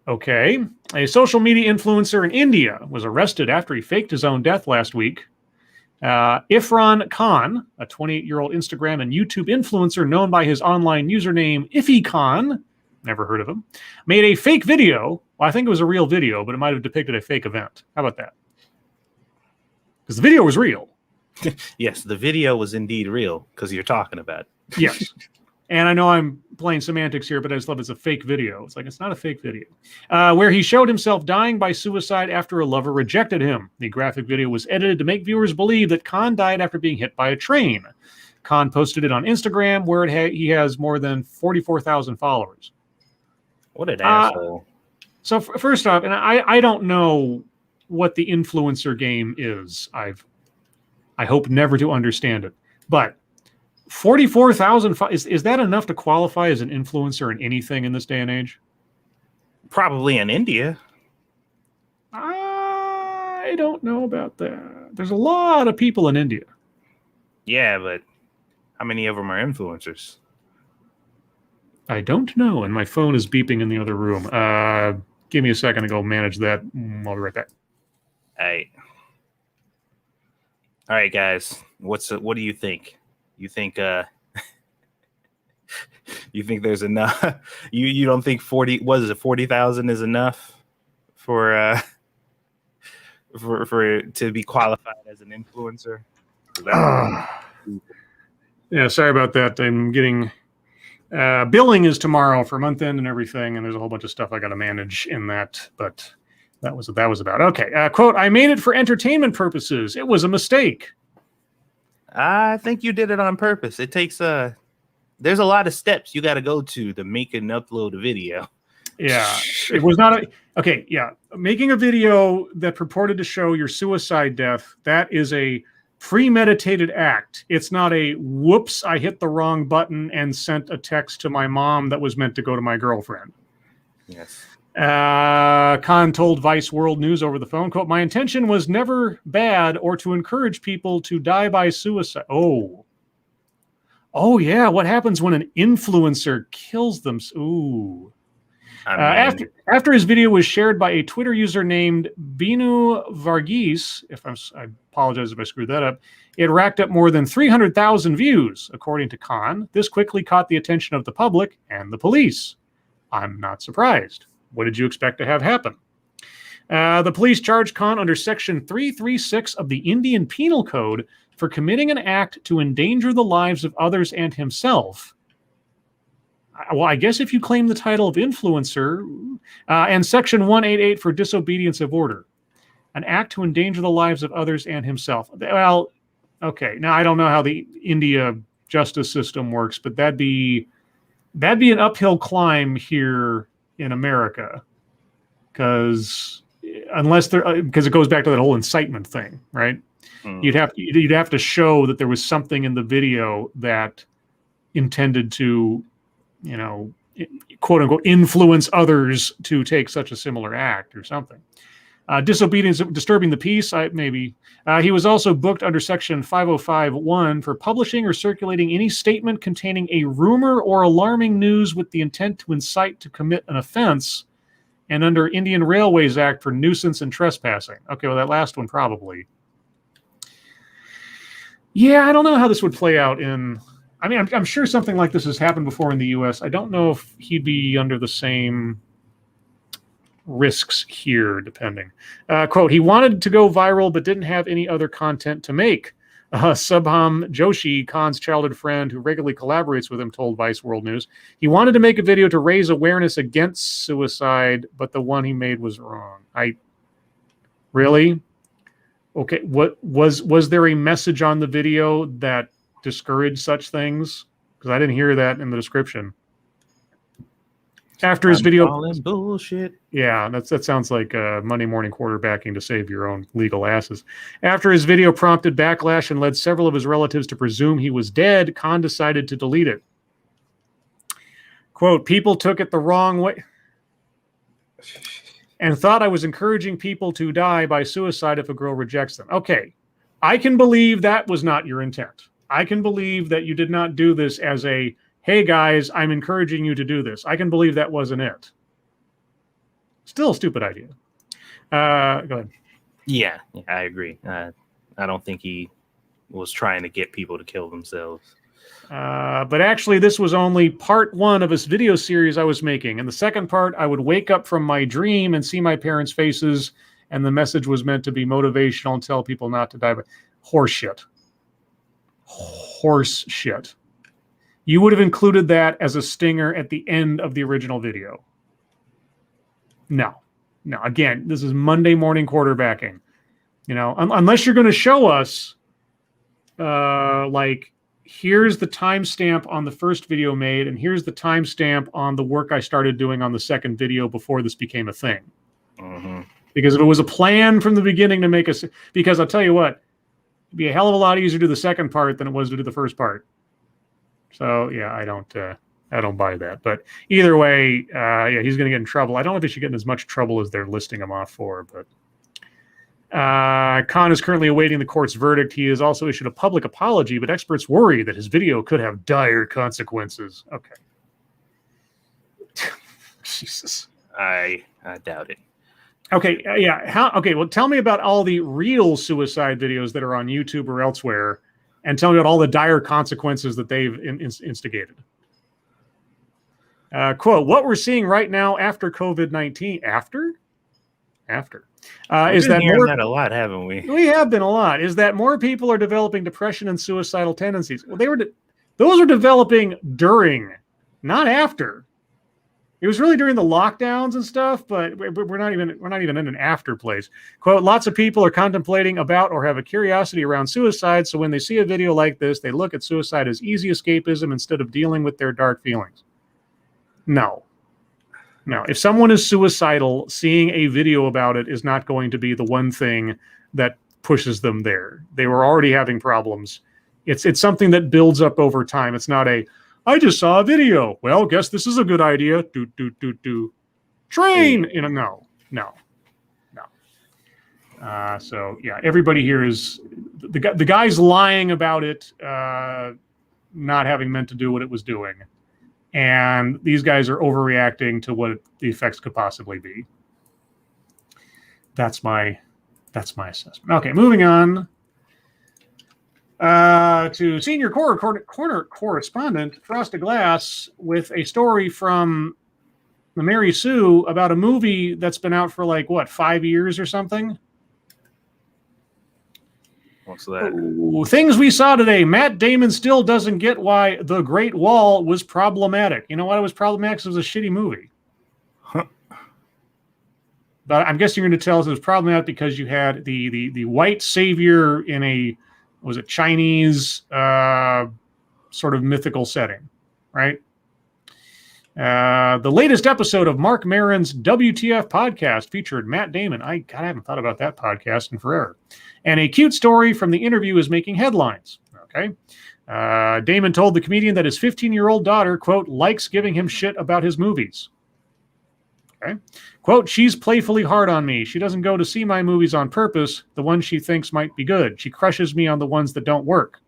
S1: Okay. A social media influencer in India was arrested after he faked his own death last week. Ifran Khan, a 28-year-old Instagram and YouTube influencer known by his online username Iffy Khan, never heard of him, made a fake video. Well, I think it was a real video, but it might have depicted a fake event. How about that? Because the video was real.
S2: Yes, the video was indeed real because you're talking about it.
S1: Yes. And I know I'm playing semantics here, but I just love it's a fake video. It's like, it's not a fake video. Where he showed himself dying by suicide after a lover rejected him. The graphic video was edited to make viewers believe that Khan died after being hit by a train. Khan posted it on Instagram, where he has more than 44,000 followers.
S2: What an asshole.
S1: So first off, and I don't know what the influencer game is. I hope never to understand it. But 44,000 is that enough to qualify as an influencer in anything in this day and age?
S2: Probably in India.
S1: I don't know about that. There's a lot of people in India.
S2: Yeah, but how many of them are influencers?
S1: I don't know, and my phone is beeping in the other room. Give me a second to go manage that. I'll be right back.
S2: All right, guys. What do you think? You think you think there's enough? You don't think 40,000 is enough for to be qualified as an influencer?
S1: Yeah, sorry about that. I'm getting billing is tomorrow for month end and everything, and there's a whole bunch of stuff I got to manage in that. But that was about. Okay, quote: "I made it for entertainment purposes. It was a mistake."
S2: I think you did it on purpose. It takes there's a lot of steps you got to go to make and upload a video.
S1: Yeah, it was not okay. Yeah, making a video that purported to show your suicide death, that is a premeditated act. It's not a whoops, I hit the wrong button and sent a text to my mom that was meant to go to my girlfriend.
S2: Yes.
S1: Khan told Vice World News over the phone, quote, "My intention was never bad or to encourage people to die by suicide." Oh, yeah. What happens when an influencer kills them? Ooh. After his video was shared by a Twitter user named Binu Varghese, I apologize if I screwed that up, it racked up more than 300,000 views, according to Khan. This quickly caught the attention of the public and the police. I'm not surprised. What did you expect to have happen? The police charged Khan under Section 336 of the Indian Penal Code for committing an act to endanger the lives of others and himself. Well, I guess if you claim the title of influencer, and Section 188 for disobedience of order, an act to endanger the lives of others and himself. Well, okay. Now I don't know how the India justice system works, but that'd be an uphill climb here in America, because it goes back to that whole incitement thing, right? You'd have to show that there was something in the video that intended to, quote unquote, influence others to take such a similar act or something. Disobedience, disturbing the peace, maybe. He was also booked under Section 505(1) for publishing or circulating any statement containing a rumor or alarming news with the intent to incite to commit an offense, and under Indian Railways Act for nuisance and trespassing. Okay, well, that last one probably. Yeah, I don't know how this would play out in... I mean, I'm sure something like this has happened before in the U.S. I don't know if he'd be under the same risks here, depending. Quote, he wanted to go viral but didn't have any other content to make. Subham Joshi, Khan's childhood friend who regularly collaborates with him, told Vice World News. He wanted to make a video to raise awareness against suicide, but the one he made was wrong. Really? Okay, what was there a message on the video that discouraged such things? Because I didn't hear that in the description. After his video,
S2: bullshit.
S1: Yeah, that sounds like Monday morning quarterbacking to save your own legal asses. After his video prompted backlash and led several of his relatives to presume he was dead, Khan decided to delete it. Quote, people took it the wrong way and thought I was encouraging people to die by suicide if a girl rejects them. Okay, I can believe that was not your intent. I can believe that you did not do this as a, hey guys, I'm encouraging you to do this. I can believe that wasn't it. Still a stupid idea. Go ahead.
S2: Yeah, I agree. I don't think he was trying to get people to kill themselves.
S1: But actually, this was only part one of this video series I was making. In the second part, I would wake up from my dream and see my parents' faces, and the message was meant to be motivational and tell people not to die. But horse shit. You would have included that as a stinger at the end of the original video. No. Again, this is Monday morning quarterbacking. Unless you're going to show us, here's the timestamp on the first video made, and here's the timestamp on the work I started doing on the second video before this became a thing.
S2: Mm-hmm.
S1: Because if it was a plan from the beginning to make us, because I'll tell you what, it'd be a hell of a lot easier to do the second part than it was to do the first part. So yeah, I don't buy that. But either way, he's going to get in trouble. I don't know if he should get in as much trouble as they're listing him off for. But Khan is currently awaiting the court's verdict. He has also issued a public apology, but experts worry that his video could have dire consequences. Okay. Jesus.
S2: I doubt it.
S1: Okay, well, tell me about all the real suicide videos that are on YouTube or elsewhere, and tell me about all the dire consequences that they've instigated. Quote, what we're seeing right now after COVID-19, after? Is that more?
S2: That a lot, haven't we?
S1: We have been a lot. Is that more people are developing depression and suicidal tendencies? Well, those were developing during, not after. It was really during the lockdowns and stuff, but we're not even in an after place. Quote, lots of people are contemplating about or have a curiosity around suicide, so when they see a video like this, they look at suicide as easy escapism instead of dealing with their dark feelings. No. If someone is suicidal, seeing a video about it is not going to be the one thing that pushes them there. They were already having problems. It's something that builds up over time. It's not I just saw a video. Well, guess this is a good idea. Train. No. So yeah, everybody here is the guy's lying about it, not having meant to do what it was doing, and these guys are overreacting to what the effects could possibly be. That's my assessment. Okay, moving on. To senior corner correspondent Frosted Glass with a story from the Mary Sue about a movie that's been out for like, what, 5 years or something?
S2: What's that?
S1: Ooh, things we saw today. Matt Damon still doesn't get why The Great Wall was problematic. You know why it was problematic? 'Cause it was a shitty movie.
S2: Huh.
S1: But I'm guessing you're going to tell us it was problematic because you had the white savior in a, was it Chinese sort of mythical setting, right? The latest episode of Mark Maron's WTF podcast featured Matt Damon. I haven't thought about that podcast in forever. And a cute story from the interview is making headlines. Okay. Damon told the comedian that his 15-year-old daughter, quote, likes giving him shit about his movies. Okay. Quote, she's playfully hard on me. She doesn't go to see my movies on purpose, the ones she thinks might be good. She crushes me on the ones that don't work.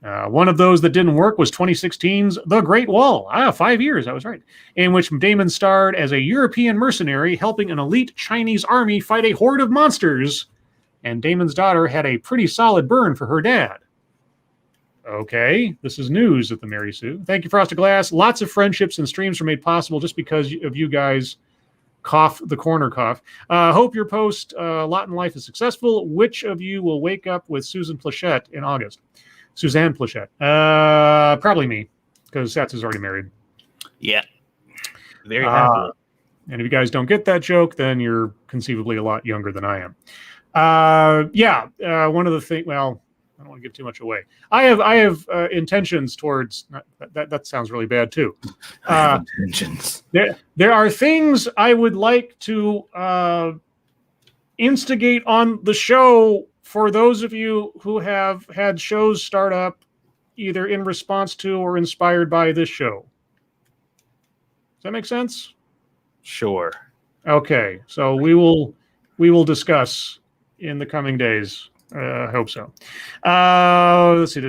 S1: One of those that didn't work was 2016's The Great Wall. 5 years, I was right. In which Damon starred as a European mercenary helping an elite Chinese army fight a horde of monsters. And Damon's daughter had a pretty solid burn for her dad. Okay, this is news at the Mary Sue. Thank you, Frosted Glass. Lots of friendships and streams were made possible just because of you guys. Cough the corner cough. Hope your post, Lot in Life, is successful. Which of you will wake up with Susan Plachette in August? Suzanne Plachette. Probably me, because Satsu's already married.
S2: Yeah. Very happy.
S1: And if you guys don't get that joke, then you're conceivably a lot younger than I am. One of the things, well, I don't want to give too much away. I have intentions towards, that sounds really bad too.
S2: Intentions.
S1: There are things I would like to instigate on the show for those of you who have had shows start up either in response to or inspired by this show. Does that make sense?
S2: Sure.
S1: Okay, so we will discuss in the coming days. I hope so. Let's see.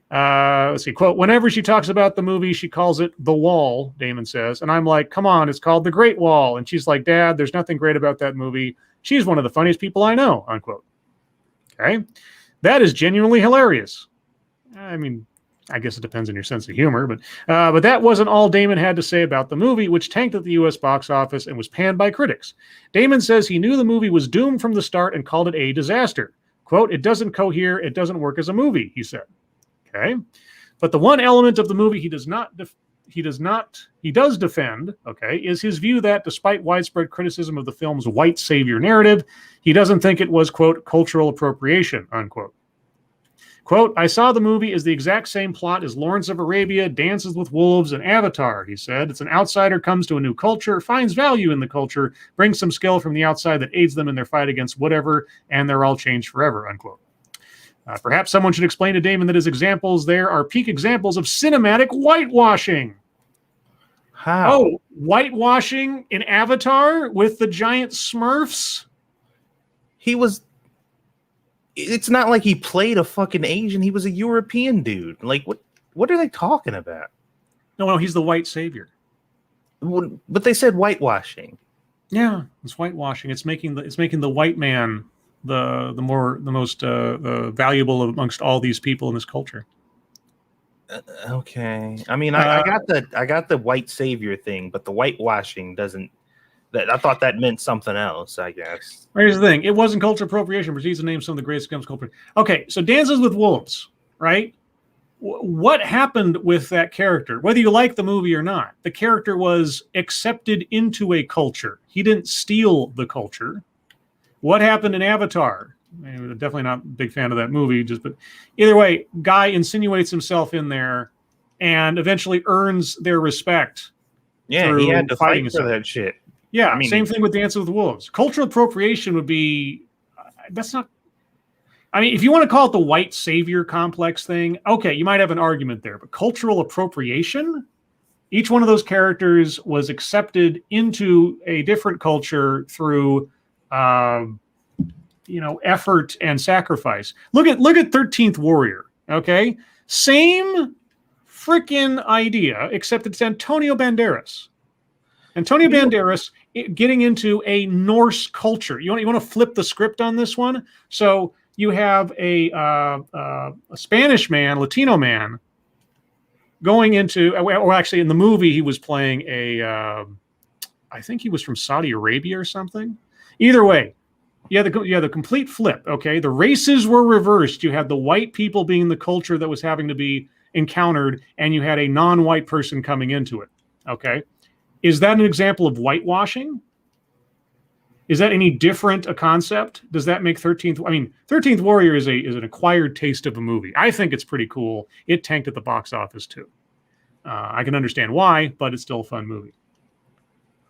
S1: Let's see. Quote, whenever she talks about the movie, she calls it The Wall, Damon says. And I'm like, come on, it's called The Great Wall. And she's like, Dad, there's nothing great about that movie. She's one of the funniest people I know, unquote. Okay. That is genuinely hilarious. I mean, I guess it depends on your sense of humor, but that wasn't all Damon had to say about the movie, which tanked at the U.S. box office and was panned by critics. Damon says he knew the movie was doomed from the start and called it a disaster. Quote, it doesn't cohere, it doesn't work as a movie, he said. Okay. But the one element of the movie he does defend, okay, is his view that despite widespread criticism of the film's white savior narrative, he doesn't think it was, quote, cultural appropriation, unquote. Quote, I saw the movie as the exact same plot as Lawrence of Arabia, Dances with Wolves, and Avatar, he said. It's an outsider comes to a new culture, finds value in the culture, brings some skill from the outside that aids them in their fight against whatever, and they're all changed forever, unquote. Perhaps someone should explain to Damon that his examples there are peak examples of cinematic whitewashing.
S2: How?
S1: Oh, whitewashing in Avatar with the giant Smurfs?
S2: It's not like he played a fucking Asian. He was a European dude. Like, what are they talking about?
S1: No, he's the white savior.
S2: But they said whitewashing.
S1: Yeah, it's whitewashing. It's making the white man the most valuable amongst all these people in this culture.
S2: Okay. I mean, I got the white savior thing, but the whitewashing doesn't. I thought that meant something else, I guess.
S1: Here's the thing. It wasn't culture appropriation. Proceeds to name some of the greatest films culture. Okay, so Dances with Wolves, right? What happened with that character? Whether you like the movie or not, the character was accepted into a culture. He didn't steal the culture. What happened in Avatar? I'm definitely not a big fan of that movie. But either way, guy insinuates himself in there and eventually earns their respect.
S2: Yeah, he had to fight for that shit.
S1: Yeah, I mean, same thing with Dances with Wolves. Cultural appropriation would be, that's not, I mean, if you want to call it the white savior complex thing, okay, you might have an argument there. But cultural appropriation, each one of those characters was accepted into a different culture through, effort and sacrifice. Look at 13th Warrior, okay? Same freaking idea, except it's Antonio Banderas. Antonio Banderas getting into a Norse culture. You want to flip the script on this one? So you have a Spanish man, Latino man, going into, or actually in the movie, he was playing I think he was from Saudi Arabia or something. Either way, you had the complete flip. Okay, the races were reversed. You had the white people being the culture that was having to be encountered, and you had a non-white person coming into it. Okay, is that an example of whitewashing? Is that any different a concept? Does that make 13th? I mean, 13th Warrior is an acquired taste of a movie. I think it's pretty cool. It tanked at the box office too. I can understand why, but it's still a fun movie.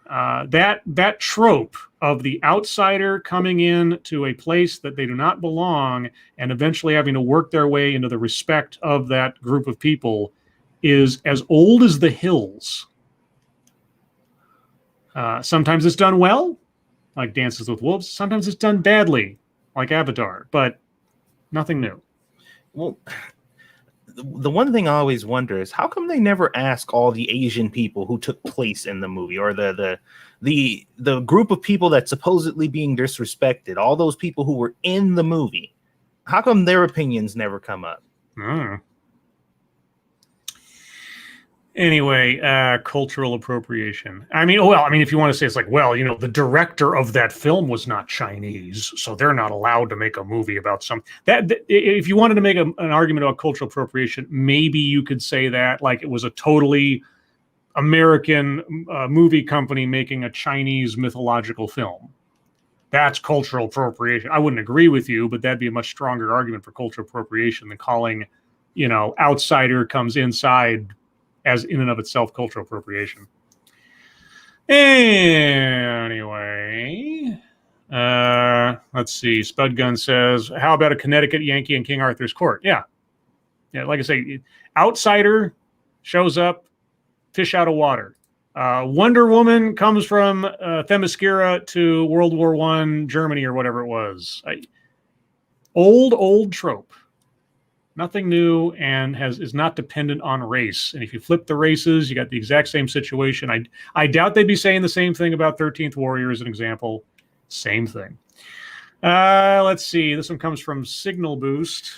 S1: That trope of the outsider coming in to a place that they do not belong and eventually having to work their way into the respect of that group of people is as old as the hills. Sometimes it's done well, like Dances with Wolves. Sometimes it's done badly, like Avatar, but nothing new.
S2: Well, the one thing I always wonder is how come they never ask all the Asian people who took place in the movie, or the group of people that's supposedly being disrespected, all those people who were in the movie, how come their opinions never come up?
S1: Anyway, cultural appropriation. I mean, if you want to say it's like, the director of that film was not Chinese, so they're not allowed to make a movie about that. If you wanted to make an argument about cultural appropriation, maybe you could say that, like, it was a totally American movie company making a Chinese mythological film. That's cultural appropriation. I wouldn't agree with you, but that'd be a much stronger argument for cultural appropriation than calling, outsider comes inside as in and of itself cultural appropriation. Anyway, let's see. Spudgun says, how about a Connecticut Yankee in King Arthur's Court? Yeah, like I say, outsider shows up, fish out of water. Wonder Woman comes from Themyscira to World War I Germany or whatever it was. Old trope. Nothing new, and is not dependent on race. And if you flip the races, you got the exact same situation. I doubt they'd be saying the same thing about 13th Warrior as an example. Same thing. Let's see. This one comes from Signal Boost.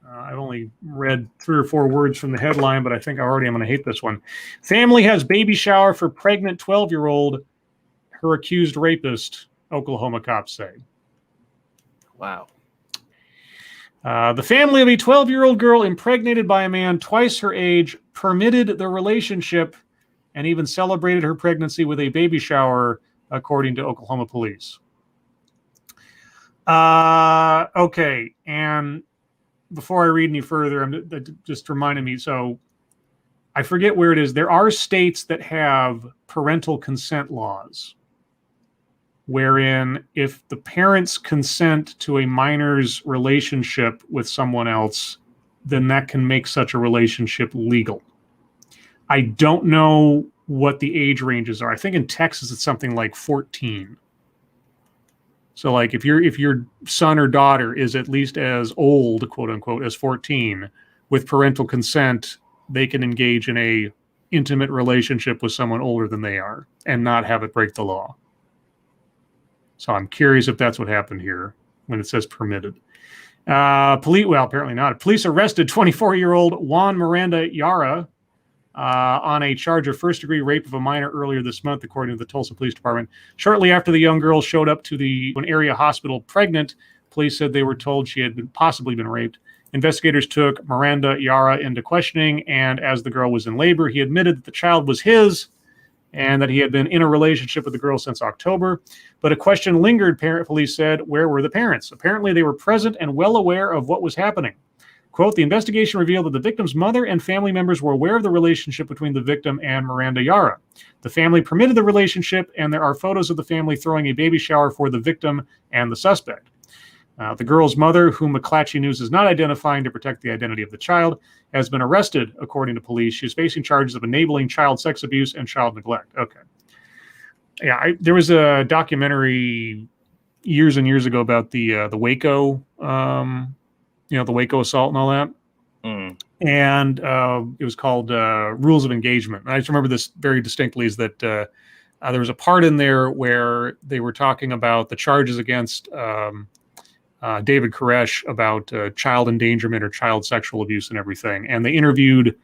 S1: I've only read 3 or 4 words from the headline, but I think I'm going to hate this one. Family has baby shower for pregnant 12-year-old, her accused rapist, Oklahoma cops say.
S2: Wow.
S1: The family of a 12-year-old girl impregnated by a man twice her age permitted the relationship and even celebrated her pregnancy with a baby shower, according to Oklahoma police. Okay, and before I read any further, I'm just reminding me, so I forget where it is. There are states that have parental consent laws, wherein if the parents consent to a minor's relationship with someone else, then that can make such a relationship legal. I don't know what the age ranges are. I think in Texas it's something like 14. So like if your son or daughter is at least as old, quote unquote, as 14, with parental consent, they can engage in a intimate relationship with someone older than they are and not have it break the law. So I'm curious if that's what happened here when it says permitted. Apparently not. Police arrested 24-year-old Juan Miranda Yara on a charge of first-degree rape of a minor earlier this month, according to the Tulsa Police Department. Shortly after the young girl showed up to an area hospital pregnant, police said they were told she had possibly been raped. Investigators took Miranda Yara into questioning, and as the girl was in labor, he admitted that the child was his and that he had been in a relationship with the girl since October. But a question lingered, police said. Where were the parents? Apparently, they were present and well aware of what was happening. Quote, the investigation revealed that the victim's mother and family members were aware of the relationship between the victim and Miranda Yara. The family permitted the relationship, and there are photos of the family throwing a baby shower for the victim and the suspect. The girl's mother, whom McClatchy News is not identifying to protect the identity of the child, has been arrested, according to police. She is facing charges of enabling child sex abuse and child neglect. Okay. Yeah, there was a documentary years and years ago about the Waco, the Waco assault and all that.
S2: Mm.
S1: And it was called Rules of Engagement. And I just remember this very distinctly, is that there was a part in there where they were talking about the charges against David Koresh about child endangerment or child sexual abuse and everything. And they interviewed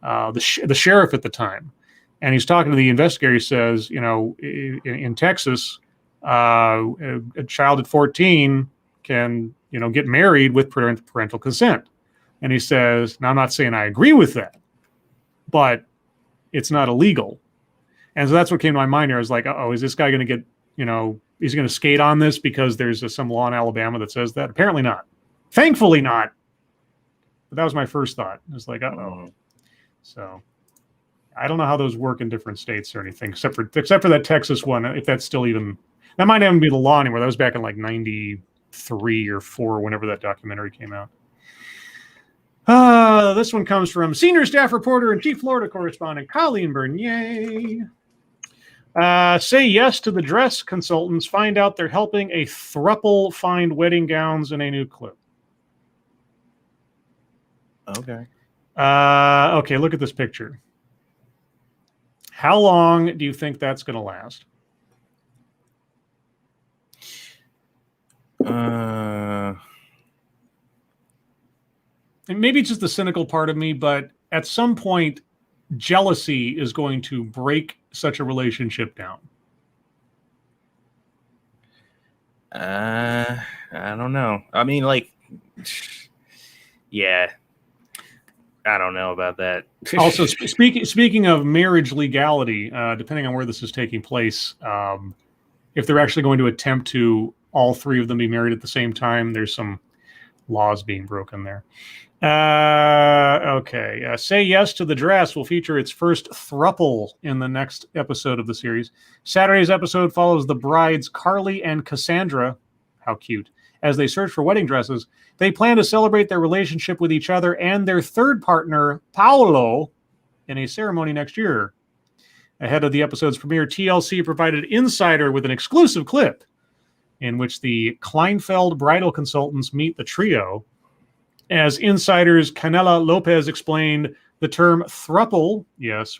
S1: the sheriff at the time, and he's talking to the investigator. He says, in Texas, a child at 14 can, get married with parental consent. And he says, now I'm not saying I agree with that, but it's not illegal. And so that's what came to my mind here. I was like, is this guy going to get, he's going to skate on this because there's some law in Alabama that says that? Apparently not. Thankfully not. But that was my first thought. It was like, So I don't know how those work in different states or anything, except for that Texas one, if that's still even, that might even be the law anymore. That was back in like 93 or 4, whenever that documentary came out. This one comes from senior staff reporter and chief Florida correspondent Colleen Bernier. Say yes to the dress consultants. Find out they're helping a throuple find wedding gowns in a new clip.
S2: Okay.
S1: Okay, look at this picture. How long do you think that's going to last? And maybe it's just the cynical part of me, but at some point, jealousy is going to break such a relationship down.
S2: I don't know. I mean, yeah. I don't know about that.
S1: Also, speaking of marriage legality, depending on where this is taking place, if they're actually going to attempt to all 3 of them be married at the same time, there's some laws being broken there. Okay. Say Yes to the Dress will feature its first throuple in the next episode of the series. Saturday's episode follows the brides Carly and Cassandra. How cute. As they search for wedding dresses, they plan to celebrate their relationship with each other and their third partner, Paolo, in a ceremony next year. Ahead of the episode's premiere, TLC provided Insider with an exclusive clip in which the Kleinfeld bridal consultants meet the trio. As Insider's Canela Lopez explained, the term throuple,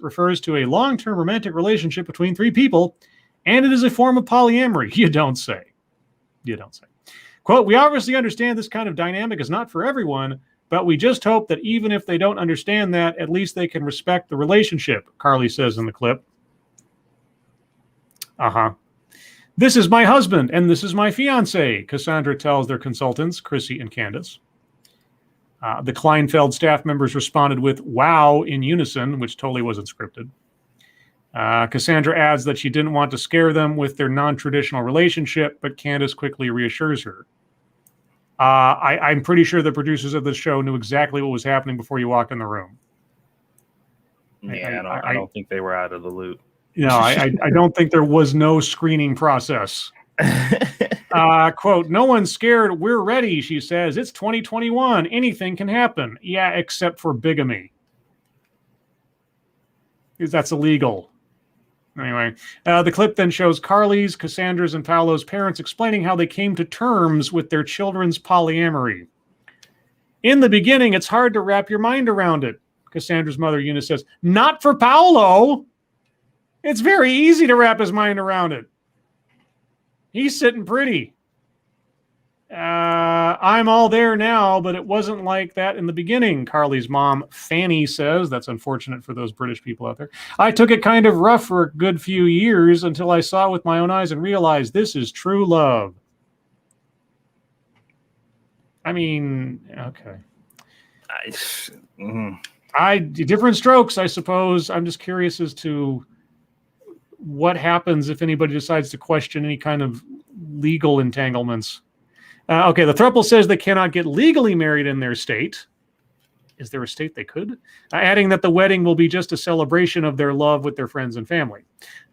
S1: refers to a long-term romantic relationship between 3 people, and it is a form of polyamory. You don't say. Quote, we obviously understand this kind of dynamic is not for everyone, but we just hope that even if they don't understand that, at least they can respect the relationship, Carly says in the clip. This is my husband, and this is my fiancé, Cassandra tells their consultants, Chrissy and Candace. The Kleinfeld staff members responded with wow in unison, which totally wasn't scripted. Cassandra adds that she didn't want to scare them with their non-traditional relationship, but Candace quickly reassures her. I'm pretty sure the producers of the show knew exactly what was happening before you walked in the room.
S2: Yeah, I don't think they were out of the loop.
S1: No, I don't think there was no screening process. Quote, no one's scared. We're ready, she says. It's 2021. Anything can happen. Yeah, except for bigamy. Because that's illegal. Anyway, the clip then shows Carly's, Cassandra's, and Paolo's parents explaining how they came to terms with their children's polyamory. In the beginning, it's hard to wrap your mind around it, Cassandra's mother, Eunice, says. Not for Paolo. It's very easy to wrap his mind around it. He's sitting pretty. I'm all there now, but it wasn't like that in the beginning, Carly's mom, Fanny, says. That's unfortunate for those British people out there. I took it kind of rough for a good few years until I saw with my own eyes and realized this is true love. I mean, okay. Different strokes, I suppose. I'm just curious as to what happens if anybody decides to question any kind of legal entanglements. Okay, the throuple says they cannot get legally married in their state. Is there a state they could? Adding that the wedding will be just a celebration of their love with their friends and family.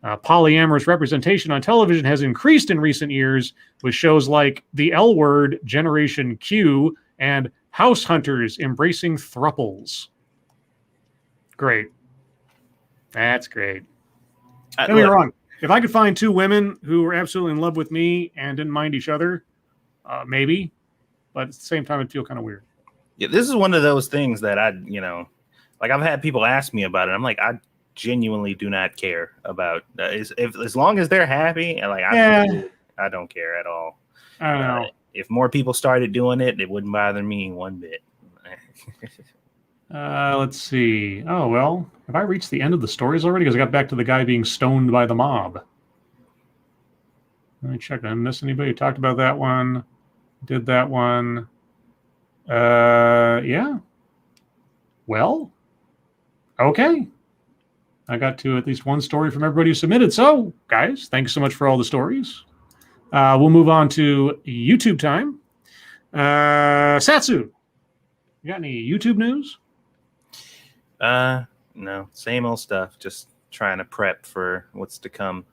S1: Polyamorous representation on television has increased in recent years with shows like The L Word, Generation Q, and House Hunters embracing throuples. Great. That's great. Don't get me wrong. If I could find 2 women who were absolutely in love with me and didn't mind each other, maybe. But at the same time, it'd feel kind of weird.
S2: Yeah, this is one of those things that I've had people ask me about it. I'm like, I genuinely do not care about as long as they're happy. And I don't care at all.
S1: I don't know.
S2: If more people started doing it, it wouldn't bother me one bit.
S1: Let's see. Oh, well, have I reached the end of the stories already? Because I got back to the guy being stoned by the mob. Let me check. Did I miss anybody? Talked about that one. Did that one. Yeah. Well, okay. I got to at least one story from everybody who submitted. So, guys, thanks so much for all the stories. We'll move on to YouTube time. Satsu, you got any YouTube news?
S2: No, same old stuff. Just trying to prep for what's to come.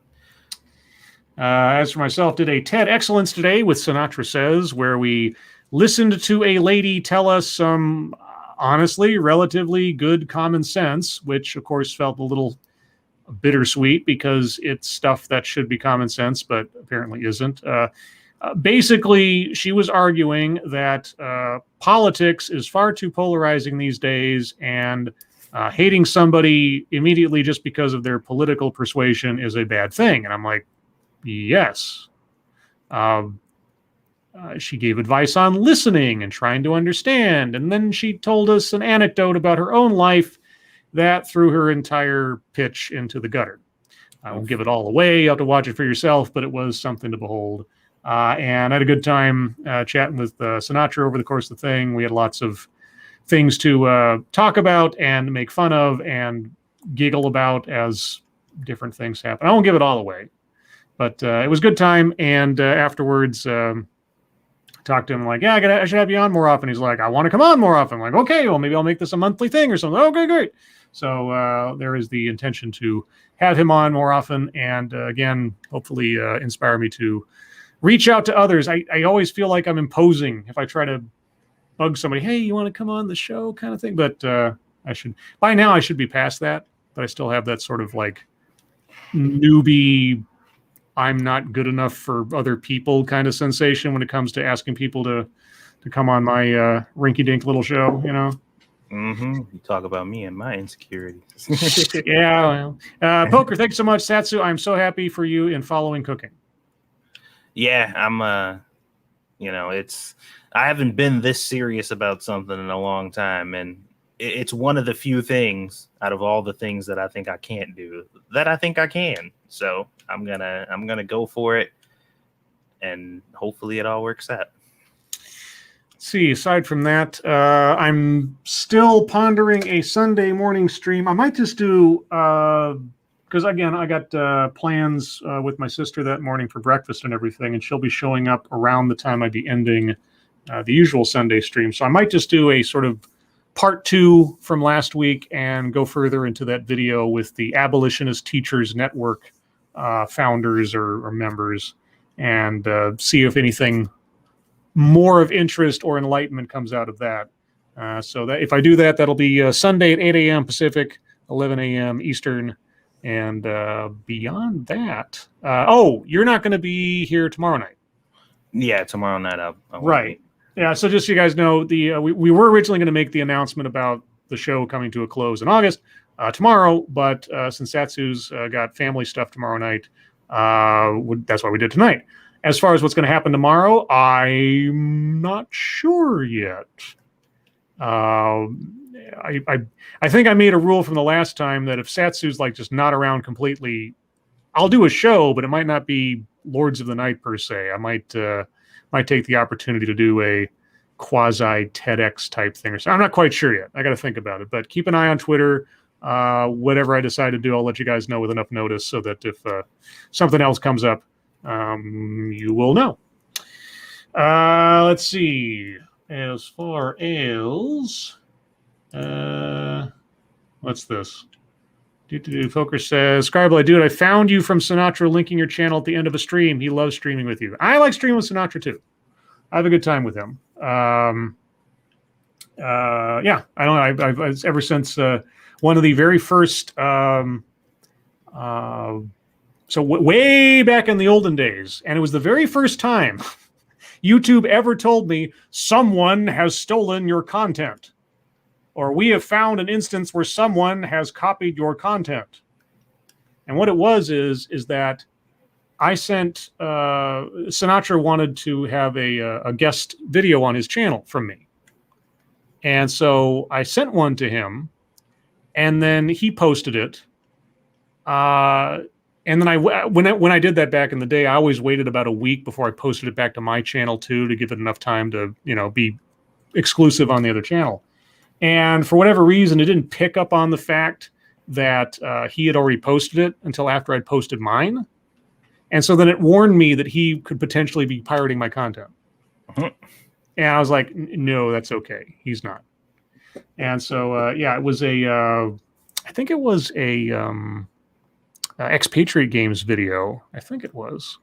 S1: As for myself, did a TED Excellence today with Sinatra Says, where we listened to a lady tell us some, honestly, relatively good common sense, which, of course, felt a little bittersweet because it's stuff that should be common sense, but apparently isn't. Basically, she was arguing that politics is far too polarizing these days, and hating somebody immediately just because of their political persuasion is a bad thing. And I'm like, yes. She gave advice on listening and trying to understand. And then she told us an anecdote about her own life that threw her entire pitch into the gutter. I won't give it all away. You have to watch it for yourself, but it was something to behold. And I had a good time chatting with Sinatra over the course of the thing. We had lots of things to talk about and make fun of and giggle about as different things happen. I won't give it all away, but it was a good time. And afterwards, talked to him like, yeah, I should have you on more often. He's like, I want to come on more often. I'm like, okay, well, maybe I'll make this a monthly thing or something. Okay, great. So there is the intention to have him on more often. And again, hopefully inspire me to reach out to others. I always feel like I'm imposing if I try to bug somebody, hey, you want to come on the show kind of thing. But by now I should be past that, but I still have that sort of like newbie, I'm not good enough for other people kind of sensation when it comes to asking people to come on my rinky-dink little show, you know?
S2: Mm-hmm. You talk about me and my insecurities.
S1: Yeah. Well. Poker, thanks so much, Satsu. I'm so happy for you in following cooking.
S2: Yeah, I'm, I haven't been this serious about something in a long time. And it's one of the few things out of all the things that I think I can't do that I think I can. So I'm gonna go for it, and hopefully it all works out.
S1: Let's see, aside from that, I'm still pondering a Sunday morning stream. I might just do because again, I got plans with my sister that morning for breakfast and everything, and she'll be showing up around the time I'd be ending the usual Sunday stream. So I might just do a sort of part 2 from last week and go further into that video with the Abolitionist Teachers Network founders or members, and see if anything more of interest or enlightenment comes out of that. So that if I do that, that'll be Sunday at 8 a.m. Pacific, 11 a.m. Eastern. And beyond that, you're not going to be here tomorrow night.
S2: Yeah, tomorrow night. I'll
S1: right. Yeah, so just so you guys know, we were originally going to make the announcement about the show coming to a close in August tomorrow, but since Satsu's got family stuff tomorrow night, that's why we did tonight. As far as what's going to happen tomorrow, I'm not sure yet. I think I made a rule from the last time that if Satsu's like just not around completely, I'll do a show, but it might not be Lords of the Night per se. I might take the opportunity to do a quasi TEDx type thing or something. I'm not quite sure yet. I got to think about it, but keep an eye on Twitter. Whatever I decide to do, I'll let you guys know with enough notice so that if something else comes up, you will know. Let's see. As far as what's this? Poker says, Scribe, dude, I found you from Sinatra linking your channel at the end of a stream. He loves streaming with you. I like streaming with Sinatra too. I have a good time with him. Yeah, I don't know. I've ever since one of the very first, way back in the olden days, and it was the very first time YouTube ever told me someone has stolen your content, or we have found an instance where someone has copied your content. And what it was is that I sent Sinatra wanted to have a guest video on his channel from me. And so I sent one to him, and then he posted it. And then when I did that back in the day, I always waited about a week before I posted it back to my channel too, to give it enough time to, be exclusive on the other channel. And for whatever reason, it didn't pick up on the fact that he had already posted it until after I'd posted mine. And so then it warned me that he could potentially be pirating my content. And I was like, no, that's okay. He's not. And so, it was I think it was a Expatriate Games video. I think it was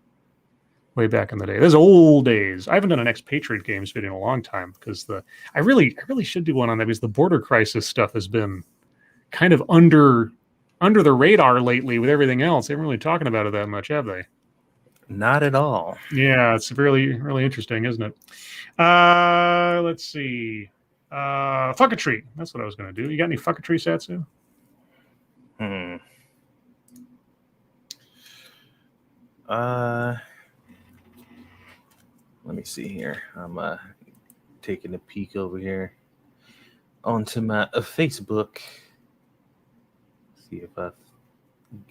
S1: way back in the day. Those old days. I haven't done an Expatriate Games video in a long time because I really should do one on that, because the border crisis stuff has been kind of under the radar lately with everything else. They haven't really talking about it that much, have they?
S2: Not at all.
S1: Yeah, it's really, really interesting, isn't it? Let's see. Fuckatry. That's what I was going to do. You got any fuckatry, Satsu?
S2: Let me see here. I'm taking a peek over here onto my Facebook. See if I've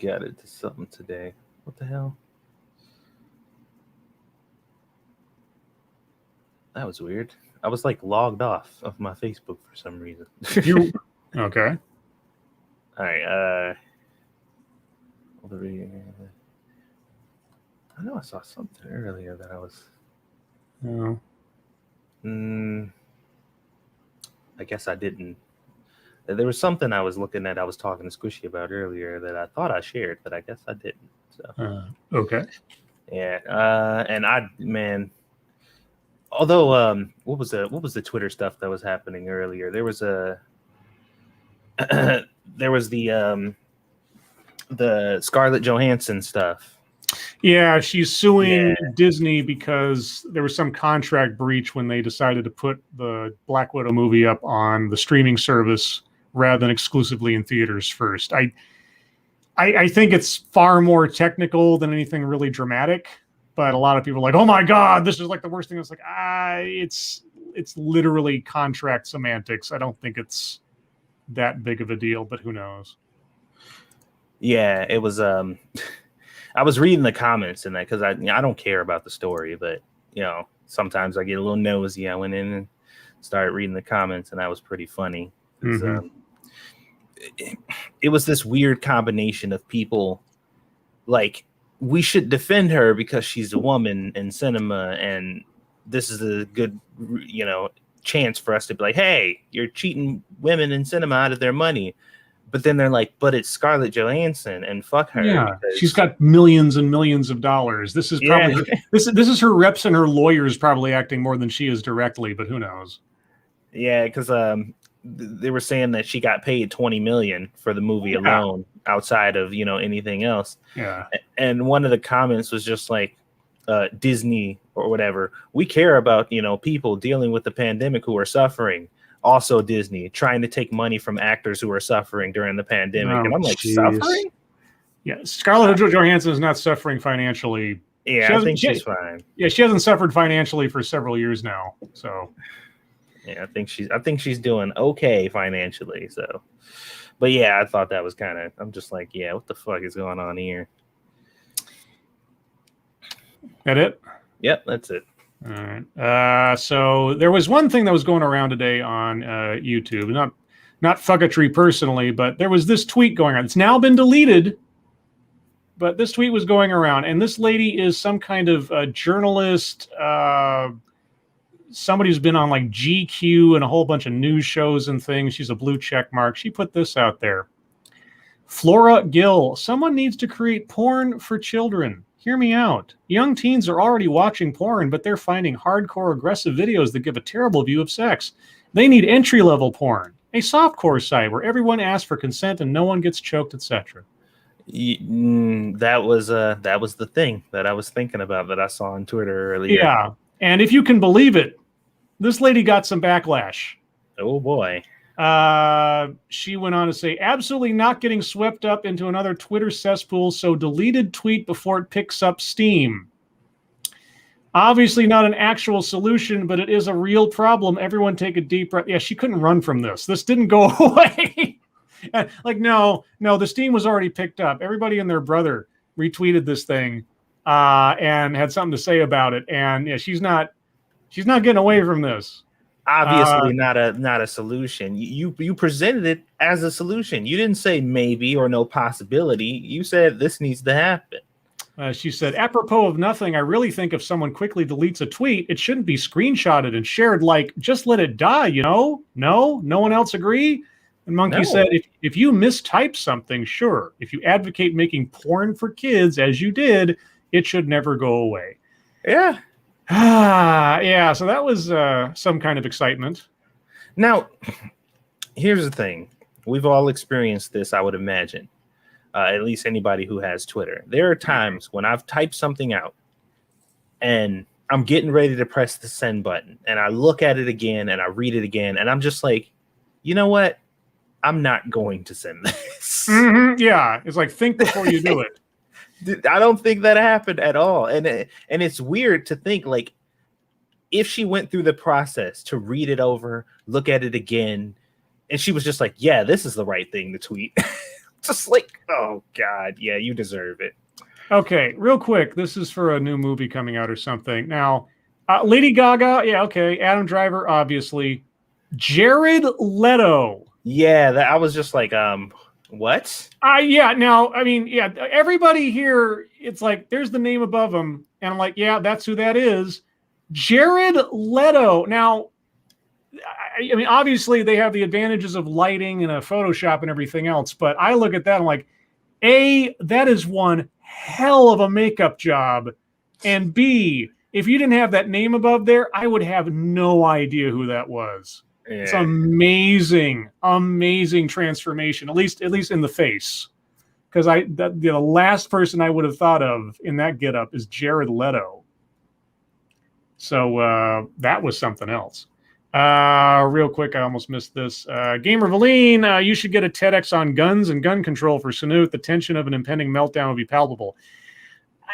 S2: got it to something today. What the hell? That was weird. I was like logged off of my Facebook for some reason.
S1: Okay.
S2: All right. I know I saw something earlier that I was.
S1: Oh.
S2: I guess I didn't. There was something I was looking at. I was talking to Squishy about earlier that I thought I shared, but I guess I didn't. So.
S1: Okay.
S2: Yeah. And although what was the Twitter stuff that was happening earlier? There was the Scarlett Johansson stuff.
S1: Yeah, she's suing Disney because there was some contract breach when they decided to put the Black Widow movie up on the streaming service rather than exclusively in theaters first. I think it's far more technical than anything really dramatic, but a lot of people are like, oh my God, this is like the worst thing. It's like, it's literally contract semantics. I don't think it's that big of a deal, but who knows?
S2: Yeah, it was. I was reading the comments in that because I don't care about the story, but sometimes I get a little nosy. I went in and started reading the comments, and that was pretty funny. It was this weird combination of people like, we should defend her because she's a woman in cinema, and this is a good chance for us to be like, hey, you're cheating women in cinema out of their money. But then they're like, but it's Scarlett Johansson, and fuck her.
S1: Yeah, she's got millions and millions of dollars. This is probably this is her reps and her lawyers probably acting more than she is directly, but who knows?
S2: Yeah, because they were saying that she got paid $20 million for the movie alone, outside of anything else.
S1: Yeah,
S2: and one of the comments was just like, Disney or whatever, we care about people dealing with the pandemic who are suffering. Also Disney trying to take money from actors who are suffering during the pandemic. And I'm like, suffering?
S1: Yeah, Scarlett Johansson is not suffering financially.
S2: Yeah, I think she's fine.
S1: Yeah, she hasn't suffered financially for several years now. So
S2: yeah, I think she's doing okay financially. So, but yeah, I thought that was I'm just like, yeah, what the fuck is going on here? That
S1: it?
S2: Yep, that's it.
S1: All right. So there was one thing that was going around today on YouTube, not fuckatry personally, but there was this tweet going on. It's now been deleted, but this tweet was going around, and this lady is some kind of journalist, somebody who's been on like GQ and a whole bunch of news shows and things. She's a blue check mark. She put this out there. Flora Gill, someone needs to create porn for children. Hear me out. Young teens are already watching porn, but they're finding hardcore aggressive videos that give a terrible view of sex. They need entry-level porn, a softcore site where everyone asks for consent and no one gets choked, etc.
S2: That was the thing that I was thinking about that I saw on Twitter earlier.
S1: Yeah, and if you can believe it, this lady got some backlash.
S2: Oh boy.
S1: She went on to say, absolutely not getting swept up into another Twitter cesspool, so deleted tweet before it picks up steam. Obviously not an actual solution, but it is a real problem. Everyone take a deep breath. Yeah, she couldn't run from this. This didn't go away. Like, no, the steam was already picked up. Everybody and their brother retweeted this thing and had something to say about it. And yeah, she's not getting away from this.
S2: Obviously not a solution. You presented it as a solution. You didn't say maybe or no possibility. You said this needs to happen.
S1: She said, apropos of nothing, I really think if someone quickly deletes a tweet, it shouldn't be screenshotted and shared like, just let it die, you know? No one else agree? And Monkey said, if you mistype something, sure. If you advocate making porn for kids, as you did, it should never go away.
S2: Yeah.
S1: Yeah, so that was some kind of excitement.
S2: Now, here's the thing. We've all experienced this, I would imagine. At least anybody who has Twitter. There are times when I've typed something out and I'm getting ready to press the send button and I look at it again and I read it again and I'm just like, you know what? I'm not going to send this.
S1: Mm-hmm. Yeah, it's like, think before you do it.
S2: I don't think that happened at all. And it's weird to think, like, if she went through the process to read it over, look at it again, and she was just like, yeah, this is the right thing to tweet. Just like, oh, God, yeah, you deserve it.
S1: Okay, real quick. This is for a new movie coming out or something. Now, Lady Gaga, yeah, okay. Adam Driver, obviously. Jared Leto.
S2: Yeah, I was just like, what?
S1: Yeah, now, I mean, yeah, everybody here, it's like, there's the name above him. And I'm like, yeah, that's who that is. Jared Leto. Now, I mean, obviously they have the advantages of lighting and a Photoshop and everything else, but I look at that and I'm like, A, that is one hell of a makeup job. And B, if you didn't have that name above there, I would have no idea who that was. Yeah. It's amazing transformation, at least in the face. Because the last person I would have thought of in that getup is Jared Leto. So that was something else. Real quick, I almost missed this. Gamer Valine, you should get a TEDx on guns and gun control for Sanu. The tension of an impending meltdown would be palpable.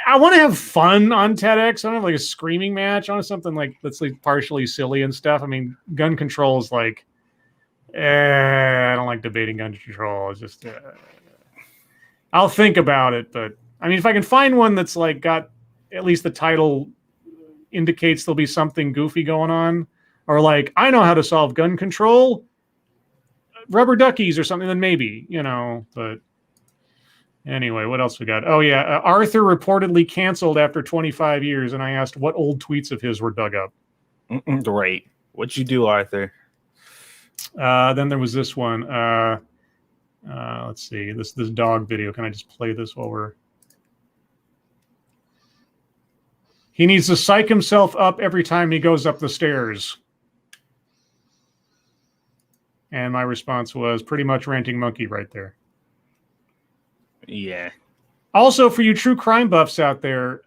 S1: I want to have fun on TEDx. I don't have like a screaming match. I want something like that's like partially silly and stuff. I mean, gun control is like, I don't like debating gun control. It's just, I'll think about it. But I mean, if I can find one that's like got at least the title indicates there'll be something goofy going on, or like, I know how to solve gun control, rubber duckies or something, then maybe, you know, but anyway, what else we got? Oh, yeah. Arthur reportedly canceled after 25 years, and I asked what old tweets of his were dug up.
S2: Right. What'd you do, Arthur?
S1: Then there was this one. Let's see. This dog video. Can I just play this while we're... He needs to psych himself up every time he goes up the stairs. And my response was pretty much ranting monkey right there.
S2: Yeah.
S1: Also, for you true crime buffs out there,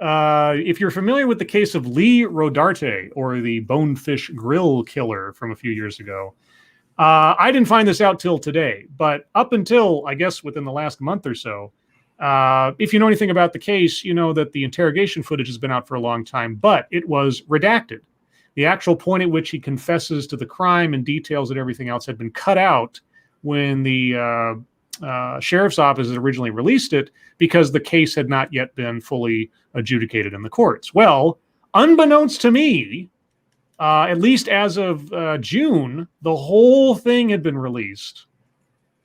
S1: if you're familiar with the case of Lee Rodarte, or the Bonefish Grill killer from a few years ago, I didn't find this out till today, but up until, I guess, within the last month or so, if you know anything about the case, you know that the interrogation footage has been out for a long time, but it was redacted. The actual point at which he confesses to the crime and details and everything else had been cut out when the sheriff's office had originally released it, because the case had not yet been fully adjudicated in the courts. Well, unbeknownst to me, at least as of June, the whole thing had been released.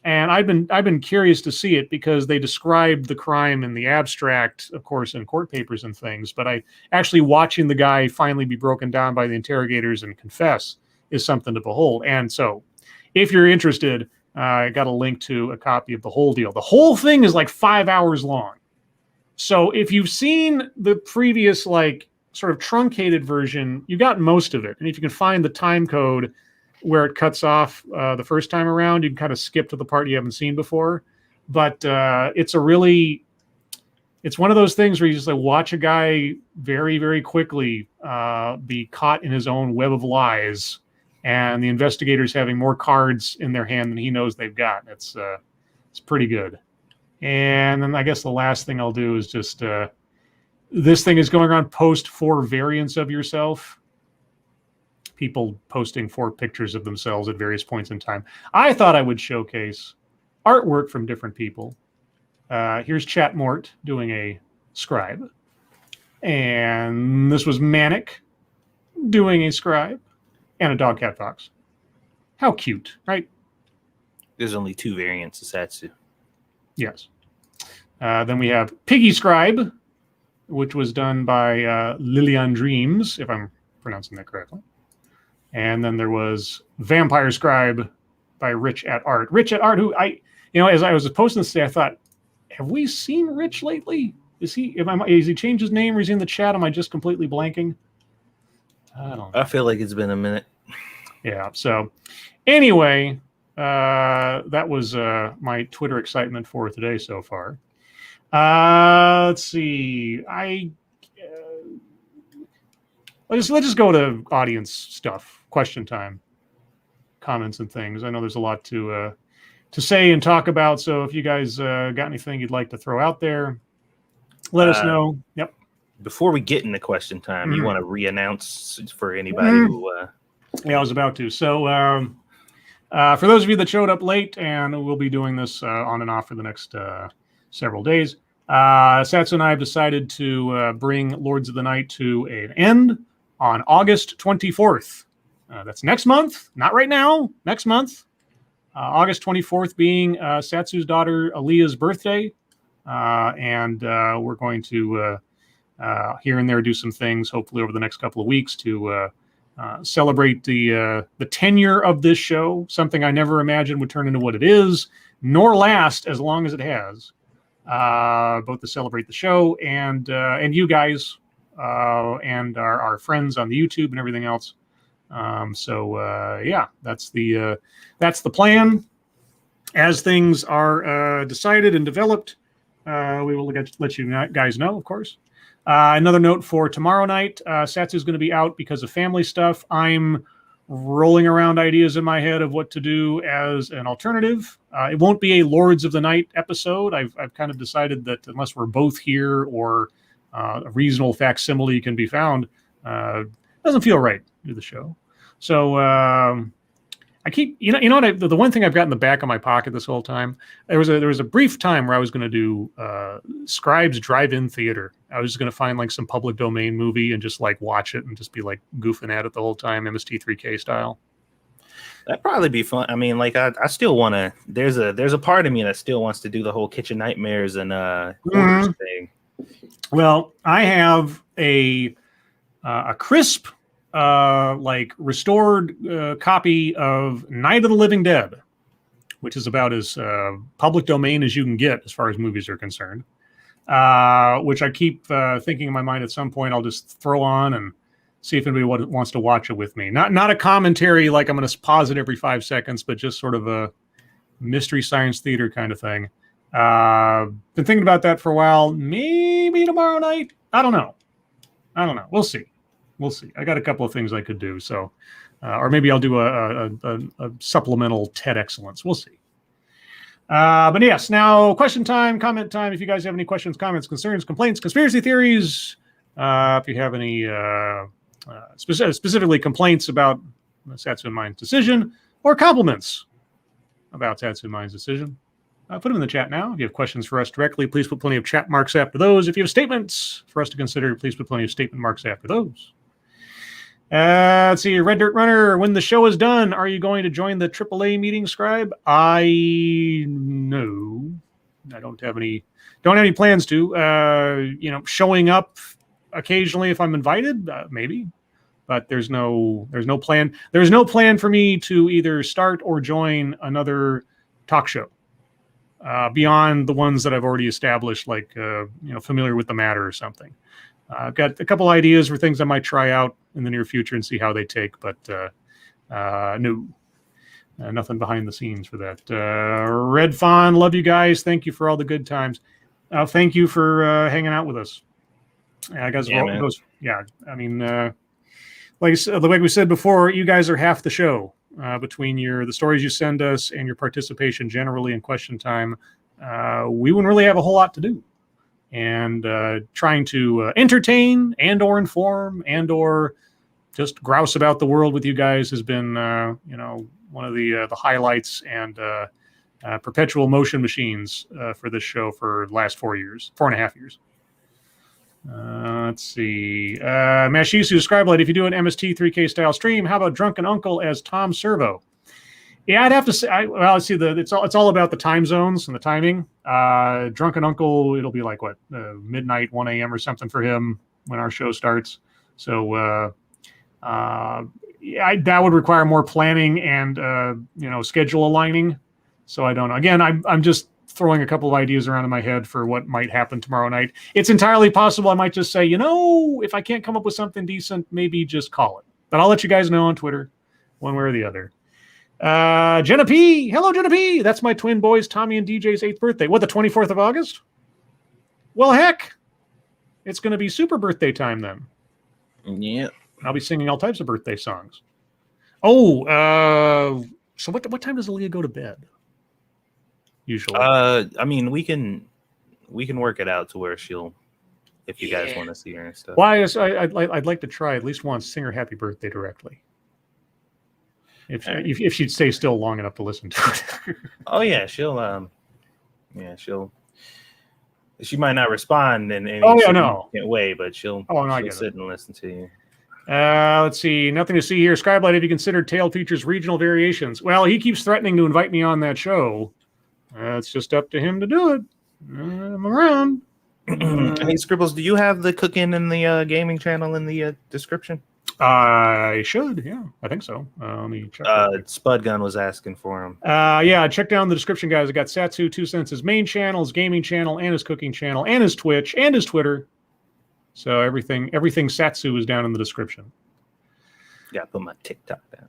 S1: And I've been curious to see it, because they described the crime in the abstract, of course, in court papers and things. But actually watching the guy finally be broken down by the interrogators and confess is something to behold. And so if you're interested, I got a link to a copy of the whole deal. The whole thing is like 5 hours long. So if you've seen the previous, like, sort of truncated version, you got most of it. And if you can find the time code where it cuts off the first time around, you can kind of skip to the part you haven't seen before. But it's one of those things where you just like watch a guy very, very quickly be caught in his own web of lies, and the investigators having more cards in their hand than he knows they've got. It's pretty good. And then I guess the last thing I'll do is just this thing is going around, post 4 variants of yourself. People posting 4 pictures of themselves at various points in time. I thought I would showcase artwork from different people. Here's Chat Mort doing a Scribe. And this was Manic doing a Scribe. And a Dog Cat Fox. How cute, right?
S2: There's only 2 variants of Satsu.
S1: Yes. Then we have Piggy Scribe, which was done by Lillian Dreams, if I'm pronouncing that correctly. And then there was Vampire Scribe by Rich at Art. Rich at Art, who as I was posting this today, I thought, have we seen Rich lately? Is he changed his name or is he in the chat? Am I just completely blanking? I don't know.
S2: I feel like it's been a minute.
S1: Yeah. So anyway, that was my Twitter excitement for today so far. Let's see. Let's just go to audience stuff, question time, comments and things. I know there's a lot to say and talk about. So if you guys got anything you'd like to throw out there, let us know. Yep.
S2: Before we get into question time, you want to re-announce for anybody who...
S1: Yeah, I was about to. So for those of you that showed up late, and we'll be doing this on and off for the next several days, Satsu and I have decided to bring Lords of the Night to an end on August 24th. That's next month, not right now, next month. August 24th being Satsu's daughter Aaliyah's birthday. And we're going to here and there do some things, hopefully over the next couple of weeks, to celebrate the tenure of this show, something I never imagined would turn into what it is, nor last as long as it has. Both to celebrate the show and you guys and our friends on the YouTube and everything else. Yeah, that's the plan. As things are decided and developed, we will let you guys know, of course. Another note for tomorrow night, Satsu is going to be out because of family stuff. I'm rolling around ideas in my head of what to do as an alternative. It won't be a Lords of the Night episode. I've kind of decided that unless we're both here or a reasonable facsimile can be found, it doesn't feel right to do the show. So I keep, the one thing I've got in the back of my pocket this whole time, there was a brief time where I was going to do Scribe's drive-in theater. I was just going to find like some public domain movie and just like watch it and just be like goofing at it the whole time, MST3K style.
S2: That'd probably be fun. I mean, like I still want to. There's a part of me that still wants to do the whole Kitchen Nightmares and Hoarders thing.
S1: Well, I have a crisp, like restored copy of Night of the Living Dead, which is about as public domain as you can get as far as movies are concerned. Which I keep thinking in my mind at some point I'll just throw on and see if anybody wants to watch it with me. Not a commentary like I'm going to pause it every 5 seconds, but just sort of a mystery science theater kind of thing. Been thinking about that for a while. Maybe tomorrow night. I don't know. We'll see. I got a couple of things I could do. So, or maybe I'll do a supplemental TED Excellence. We'll see. But yes, now question time, comment time. If you guys have any questions, comments, concerns, complaints, conspiracy theories, if you have any specifically complaints about Satsu and Mine's decision or compliments about Satsu and Mine's decision, put them in the chat now. If you have questions for us directly, please put plenty of chat marks after those. If you have statements for us to consider, please put plenty of statement marks after those. Let's see, Red Dirt Runner, when the show is done, are you going to join the AAA meeting, Scribe? No. I don't have any plans to. Showing up occasionally if I'm invited, maybe. But there's no plan. There's no plan for me to either start or join another talk show beyond the ones that I've already established, like Familiar with the Matter or something. I've got a couple ideas for things I might try out in the near future and see how they take, but no, nothing behind the scenes for that. Red Fawn, love you guys. Thank you for all the good times. Thank you for hanging out with us. I guess like we said before, you guys are half the show. Between the stories you send us and your participation generally in question time, we wouldn't really have a whole lot to do. and trying to entertain and or inform and or just grouse about the world with you guys has been, one of the highlights and perpetual motion machines for this show for the last 4.5 years. Let's see. Mashisu Scribe, if you do an MST 3K style stream, how about Drunken Uncle as Tom Servo? Yeah, I'd have to say. It's all about the time zones and the timing. Drunken Uncle, it'll be like what midnight, 1 a.m. or something for him when our show starts. So that would require more planning and schedule aligning. So I don't know. Again, I'm just throwing a couple of ideas around in my head for what might happen tomorrow night. It's entirely possible I might just say, if I can't come up with something decent, maybe just call it. But I'll let you guys know on Twitter, one way or the other. Jenna P. Hello, Jenna P. That's my twin boys, Tommy and DJ's 8th birthday. What, the 24th of August? Well, heck, it's going to be super birthday time then.
S2: Yeah.
S1: I'll be singing all types of birthday songs. Oh, so what time does Aaliyah go to bed? Usually.
S2: I mean, we can work it out to where she'll, if you guys want to see her and stuff.
S1: Why? I'd like to try at least once, sing her happy birthday directly. If she'd stay still long enough to listen to it.
S2: Oh yeah, she might not respond in any way, but she'll sit and listen to you.
S1: Let's see. Nothing to see here. Scribe, have you considered Tail features regional variations? Well, he keeps threatening to invite me on that show. It's just up to him to do it. I'm around.
S2: Hey, Scribbles, do you have the cooking and the gaming channel in the description?
S1: I should, yeah. I think so. Let me check.
S2: Spud Gun was asking for him.
S1: Yeah, check down the description, guys. I got Satsu 2 cents, his main channel, his gaming channel, and his cooking channel, and his Twitch, and his Twitter. So everything Satsu is down in the description.
S2: Yeah, put my TikTok down.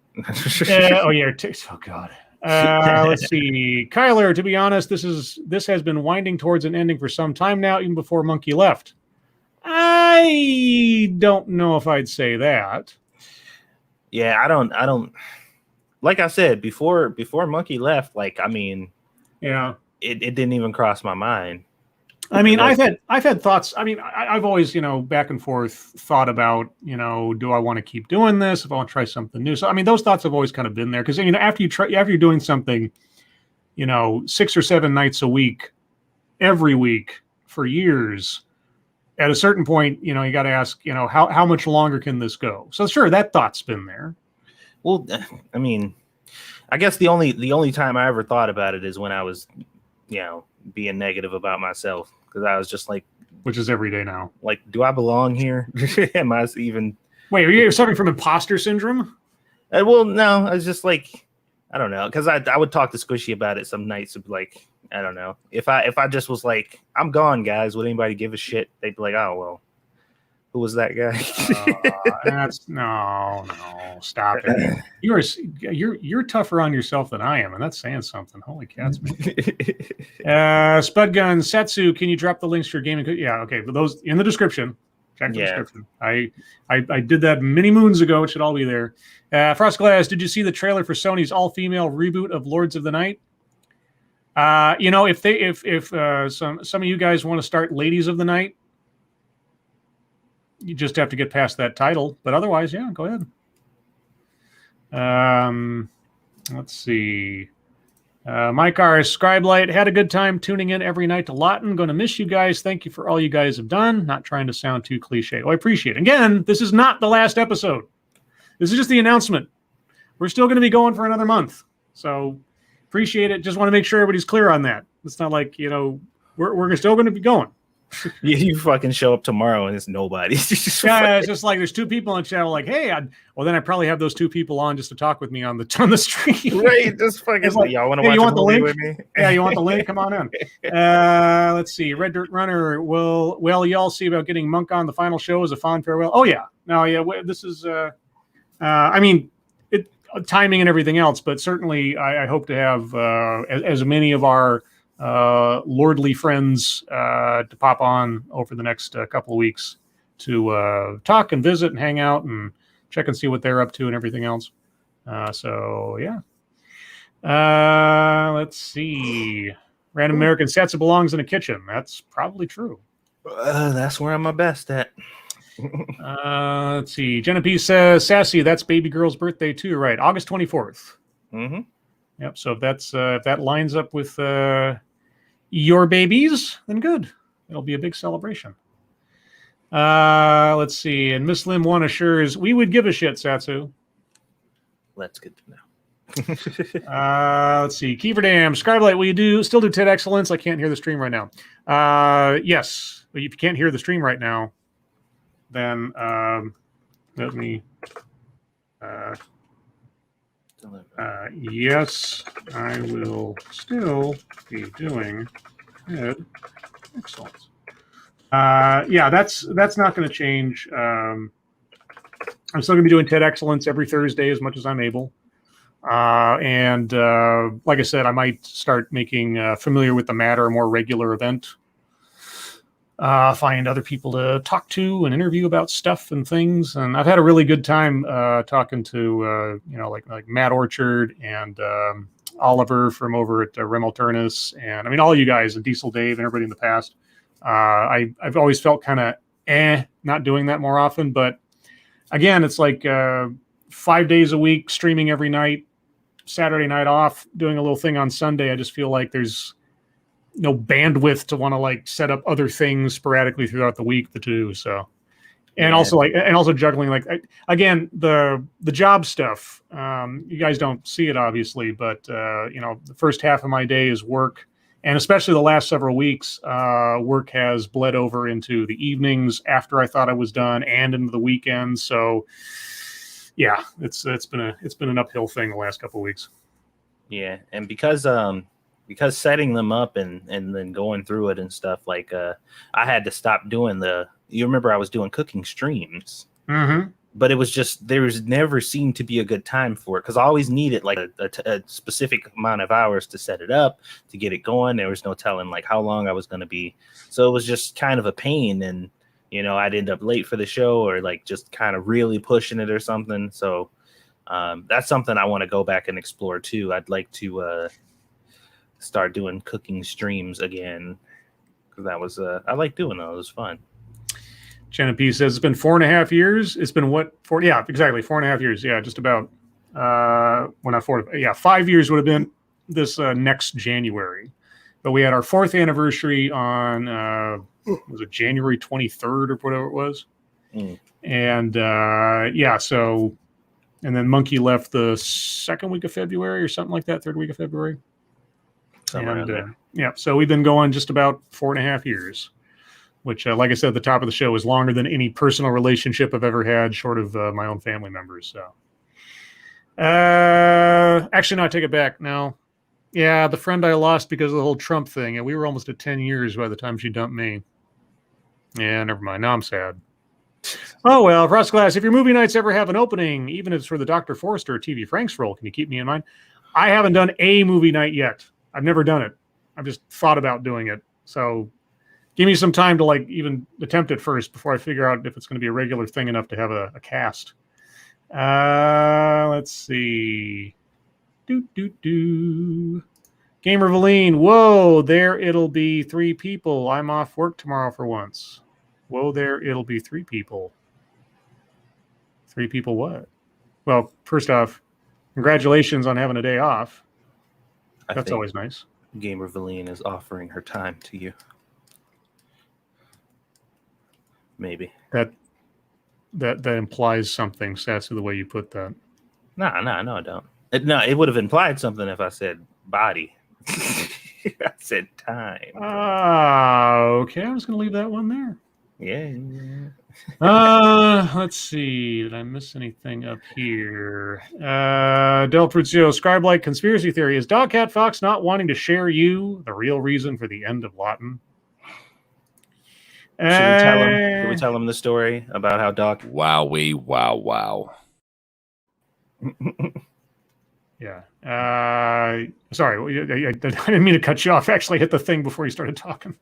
S1: Oh God. Let's see. Kyler, to be honest, this has been winding towards an ending for some time now, even before Monkey left. I don't know if I'd say that.
S2: Yeah, I don't like I said, before Monkey left, it didn't even cross my mind.
S1: I mean, I've had thoughts. I mean, I've always, back and forth thought about, do I want to keep doing this? If I want to try something new. So, I mean, those thoughts have always kind of been there because, after you're doing something, 6 or 7 nights a week, every week for years, at a certain point, you got to ask, how much longer can this go? So sure, that thought's been there.
S2: Well, I mean, I guess the only time I ever thought about it is when I was, being negative about myself. Because I was just like,
S1: which is every day now.
S2: Like, do I belong here? Am I even?
S1: Wait, are you suffering from imposter syndrome?
S2: Well, no, I was just like, I don't know, because I would talk to Squishy about it some nights. Like, I don't know, if I just was like, I'm gone, guys. Would anybody give a shit? They'd be like, oh well, who was that guy?
S1: No, stop it. You're tougher on yourself than I am, and that's saying something. Holy cats, man. Spud Gun, Satsu, can you drop the links to your gaming? Yeah, okay. But those in the description. Check the description. I did that many moons ago. It should all be there. Frost Glass, did you see the trailer for Sony's all-female reboot of Lords of the Night? If some of you guys want to start Ladies of the Night, you just have to get past that title. But otherwise, yeah, go ahead. Let's see. Mike R. Scribelight, had a good time tuning in every night to Lawton. Going to miss you guys. Thank you for all you guys have done. Not trying to sound too cliche. Oh, I appreciate it. Again, this is not the last episode. This is just the announcement. We're still going to be going for another month. So appreciate it. Just want to make sure everybody's clear on that. It's not like, we're still going to be going.
S2: You fucking show up tomorrow and it's nobody.
S1: It's just like there's 2 people on the channel. Like, hey, then I probably have those 2 people on just to talk with me on the stream.
S2: Right, just fucking. Like, y'all want to watch the link with me?
S1: Yeah, you want the link? Come on in. Let's see. Red Dirt Runner. Y'all see about getting Monk on the final show as a fond farewell? Oh yeah. No, yeah. This is. I mean, timing and everything else, but certainly I hope to have as many of our lordly friends to pop on over the next couple of weeks to talk and visit and hang out and check and see what they're up to and everything else. So yeah. Let's see. Random American Satsu belongs in a kitchen. That's probably true.
S2: That's where I'm my best at.
S1: Let's see. Jenna P says, Sassy, that's baby girl's birthday too, right? August 24th.
S2: Mm-hmm.
S1: Yep. So if that lines up with your babies, then good. It'll be a big celebration. Let's see. And Miss Lim One assures we would give a shit, Satsu.
S2: That's good to know.
S1: Let's see. Kiefer Dam, Scribe Light, will you still do TED Excellence? I can't hear the stream right now. Yes. But if you can't hear the stream right now, then let me. Yes, I will still be doing TED Excellence. Yeah, that's not going to change. I'm still going to be doing TED Excellence every Thursday as much as I'm able. And like I said, I might start making Familiar with the Matter a more regular event. Find other people to talk to and interview about stuff and things. And I've had a really good time talking to, like Matt Orchard and Oliver from over at Rem Alternus. And I mean, all you guys and Diesel Dave and everybody in the past. I've always felt kind of not doing that more often. But again, it's like 5 days a week, streaming every night, Saturday night off, doing a little thing on Sunday. I just feel like there's no bandwidth to want to like set up other things sporadically throughout the week to do. So, and also juggling, like, again, the job stuff. You guys don't see it obviously, but the first half of my day is work. And especially the last several weeks, work has bled over into the evenings after I thought I was done and into the weekends. So yeah, it's been an uphill thing the last couple of weeks.
S2: Yeah, and because setting them up and then going through it and stuff, like I had to stop doing you remember I was doing cooking streams, but it was just there was never seemed to be a good time for it because I always needed like a specific amount of hours to set it up to get it going. There was no telling like how long I was going to be, so it was just kind of a pain. And I'd end up late for the show or like just kind of really pushing it or something. So that's something I want to go back and explore too. I'd like to start doing cooking streams again because that was I like doing those. It was fun.
S1: Jenna P says it's been 4.5 years. It's been what? 4? Yeah, exactly 4.5 years. Yeah, just about. Well, not 4. Yeah, 5 years would have been this next January. But we had our 4th anniversary on was it January 23rd or whatever it was? And so, and then Monkey left the 2nd week of February or something like that, 3rd week of February. So we've been going just about 4.5 years, which, like I said at the top of the show, is longer than any personal relationship I've ever had, short of my own family members. So, actually, no, I take it back. No, yeah, the friend I lost because of the whole Trump thing, and we were almost at 10 years by the time she dumped me. Yeah, never mind. Now I'm sad. Oh, well, Frost Glass, if your movie nights ever have an opening, even if it's for the Dr. Forrester or TV Franks role, can you keep me in mind? I haven't done a movie night yet. I've never done it. I've just thought about doing it. So give me some time to like even attempt it first before I figure out if it's going to be a regular thing enough to have a cast. Let's see. Gamer Valine. Whoa, there it'll be 3 people. I'm off work tomorrow for once. Whoa, there it'll be 3 people. 3 people what? Well, first off, congratulations on having a day off. That's always nice.
S2: Gamer Valine is offering her time to you. Maybe.
S1: That implies something, Sassy, the way you put that.
S2: No, I don't. It would have implied something if I said body. I said time.
S1: Okay. I was going to leave that one there.
S2: Yeah.
S1: Let's see. Did I miss anything up here? Del Pruzio, Scribe like conspiracy theory. Is Dog Cat Fox not wanting to share you the real reason for the end of Lawton?
S2: Should we tell him the story about how Doc?
S3: Wowee, wow.
S1: Yeah. Sorry, I didn't mean to cut you off. I actually hit the thing before you started talking.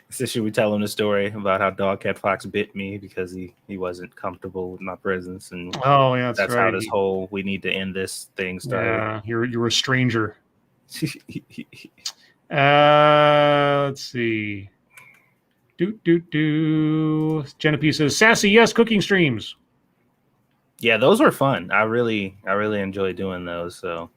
S2: So should we tell him the story about how Dog Cat Fox bit me because he wasn't comfortable with my presence, and
S1: yeah, that's right.
S2: How this whole we need to end this thing started.
S1: Yeah, you're a stranger. Let's see. Genevieve says, "Sassy, yes, cooking streams."
S2: Yeah, those were fun. I really enjoy doing those. So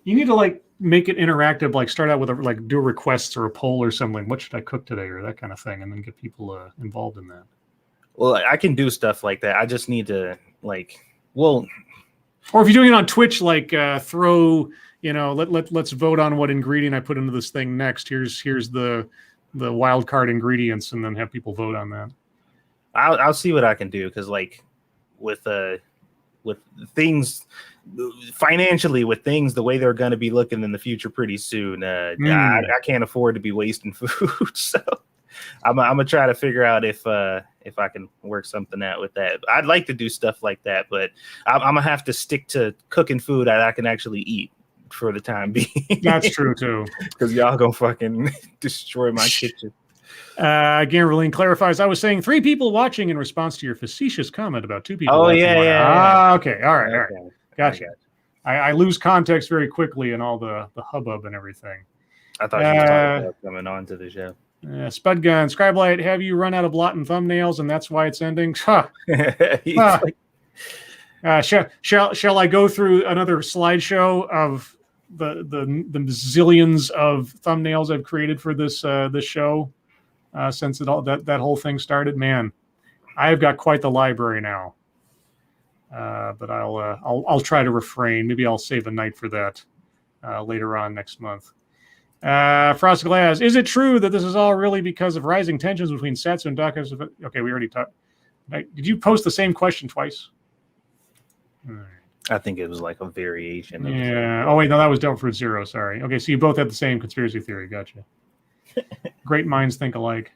S1: you need to like make it interactive, like start out with like do requests or a poll or something. What should I cook today, or that kind of thing, and then get people involved in that.
S2: Well, I can do stuff like that. I just need to or
S1: if you're doing it on Twitch, like throw, let's vote on what ingredient I put into this thing next. Here's the wild card ingredients, and then have people vote on that.
S2: I'll see what I can do, because with things financially, with things the way they're going to be looking in the future pretty soon, I can't afford to be wasting food. So I'm gonna try to figure out if I can work something out with that. I'd like to do stuff like that, but I'm gonna have to stick to cooking food that I can actually eat for the time being.
S1: That's true too,
S2: because y'all gonna fucking destroy my kitchen.
S1: Gamerline clarifies, I was saying 3 people watching in response to your facetious comment about 2 people.
S2: Oh, yeah.
S1: Okay. All right. Gotcha. I lose context very quickly in all the hubbub and everything.
S2: I thought you were talking about coming on to the show.
S1: Spud Gun, Scribe Light, have you run out of blot and thumbnails and that's why it's ending? Shall I go through another slideshow of the zillions of thumbnails I've created for this show since that whole thing started? Man, I've got quite the library now. But I'll try to refrain. Maybe I'll save a night for that later on next month. Frosted Glass, is it true that this is all really because of rising tensions between Satsu and Daka? Okay, we already talked. Did you post the same question twice?
S2: I think it was like a variation.
S1: Yeah. Oh, wait, no, that was Devil Fruit Zero. Sorry. Okay, so you both had the same conspiracy theory. Gotcha. Great minds think alike.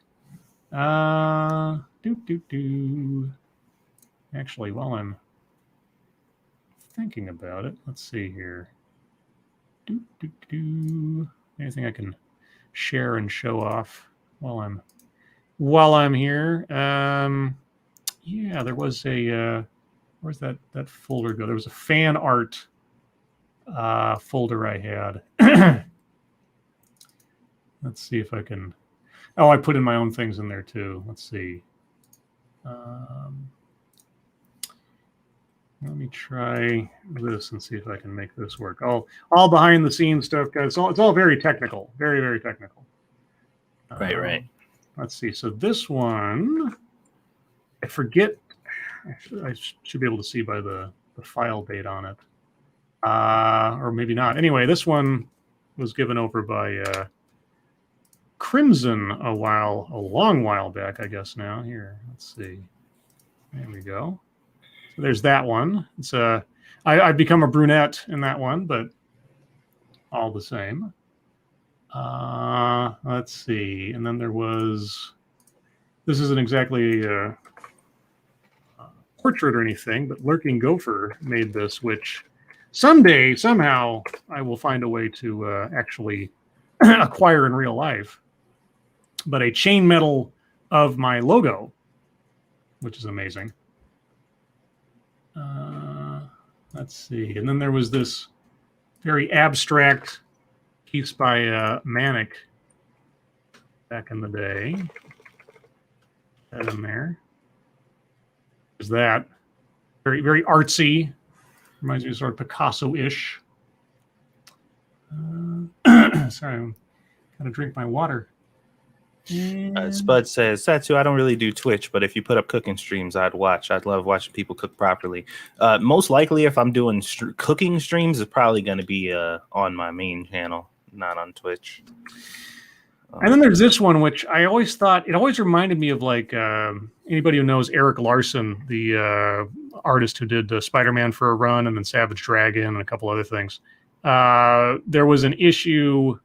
S1: Actually, while I'm thinking about it, let's see here. Anything I can share and show off while I'm here? Yeah, there was a where's that folder go? There was a fan art folder I had. Let's see if I can. Oh, I put in my own things in there too. Let's see. Let me try this and see if I can make this work. All behind the scenes stuff, guys. It's all very technical, very, very technical.
S2: Right.
S1: Let's see. So this one, I forget. I should be able to see by the file date on it, or maybe not. Anyway, this one was given over by Crimson a long while back, I guess. Now here, let's see. There we go. So there's that one. It's I've become a brunette in that one, but all the same. Let's see. And then there was. This isn't exactly a portrait or anything, but Lurking Gopher made this, which someday, somehow, I will find a way to actually acquire in real life. But a chain metal of my logo, which is amazing. Let's see. And then there was this very abstract piece by Manic back in the day. That in there. There's that. Very, very artsy. Reminds me of sort of Picasso-ish. Sorry, I'm gotta drink my water.
S2: Spud says, Satsu, I don't really do Twitch, but if you put up cooking streams, I'd watch. I'd love watching people cook properly. Most likely, if I'm doing cooking streams, it's probably going to be on my main channel, not on Twitch.
S1: And then there's this one, which I always thought, it always reminded me of like anybody who knows Eric Larson, the artist who did Spider-Man for a run and then Savage Dragon and a couple other things. There was an issue,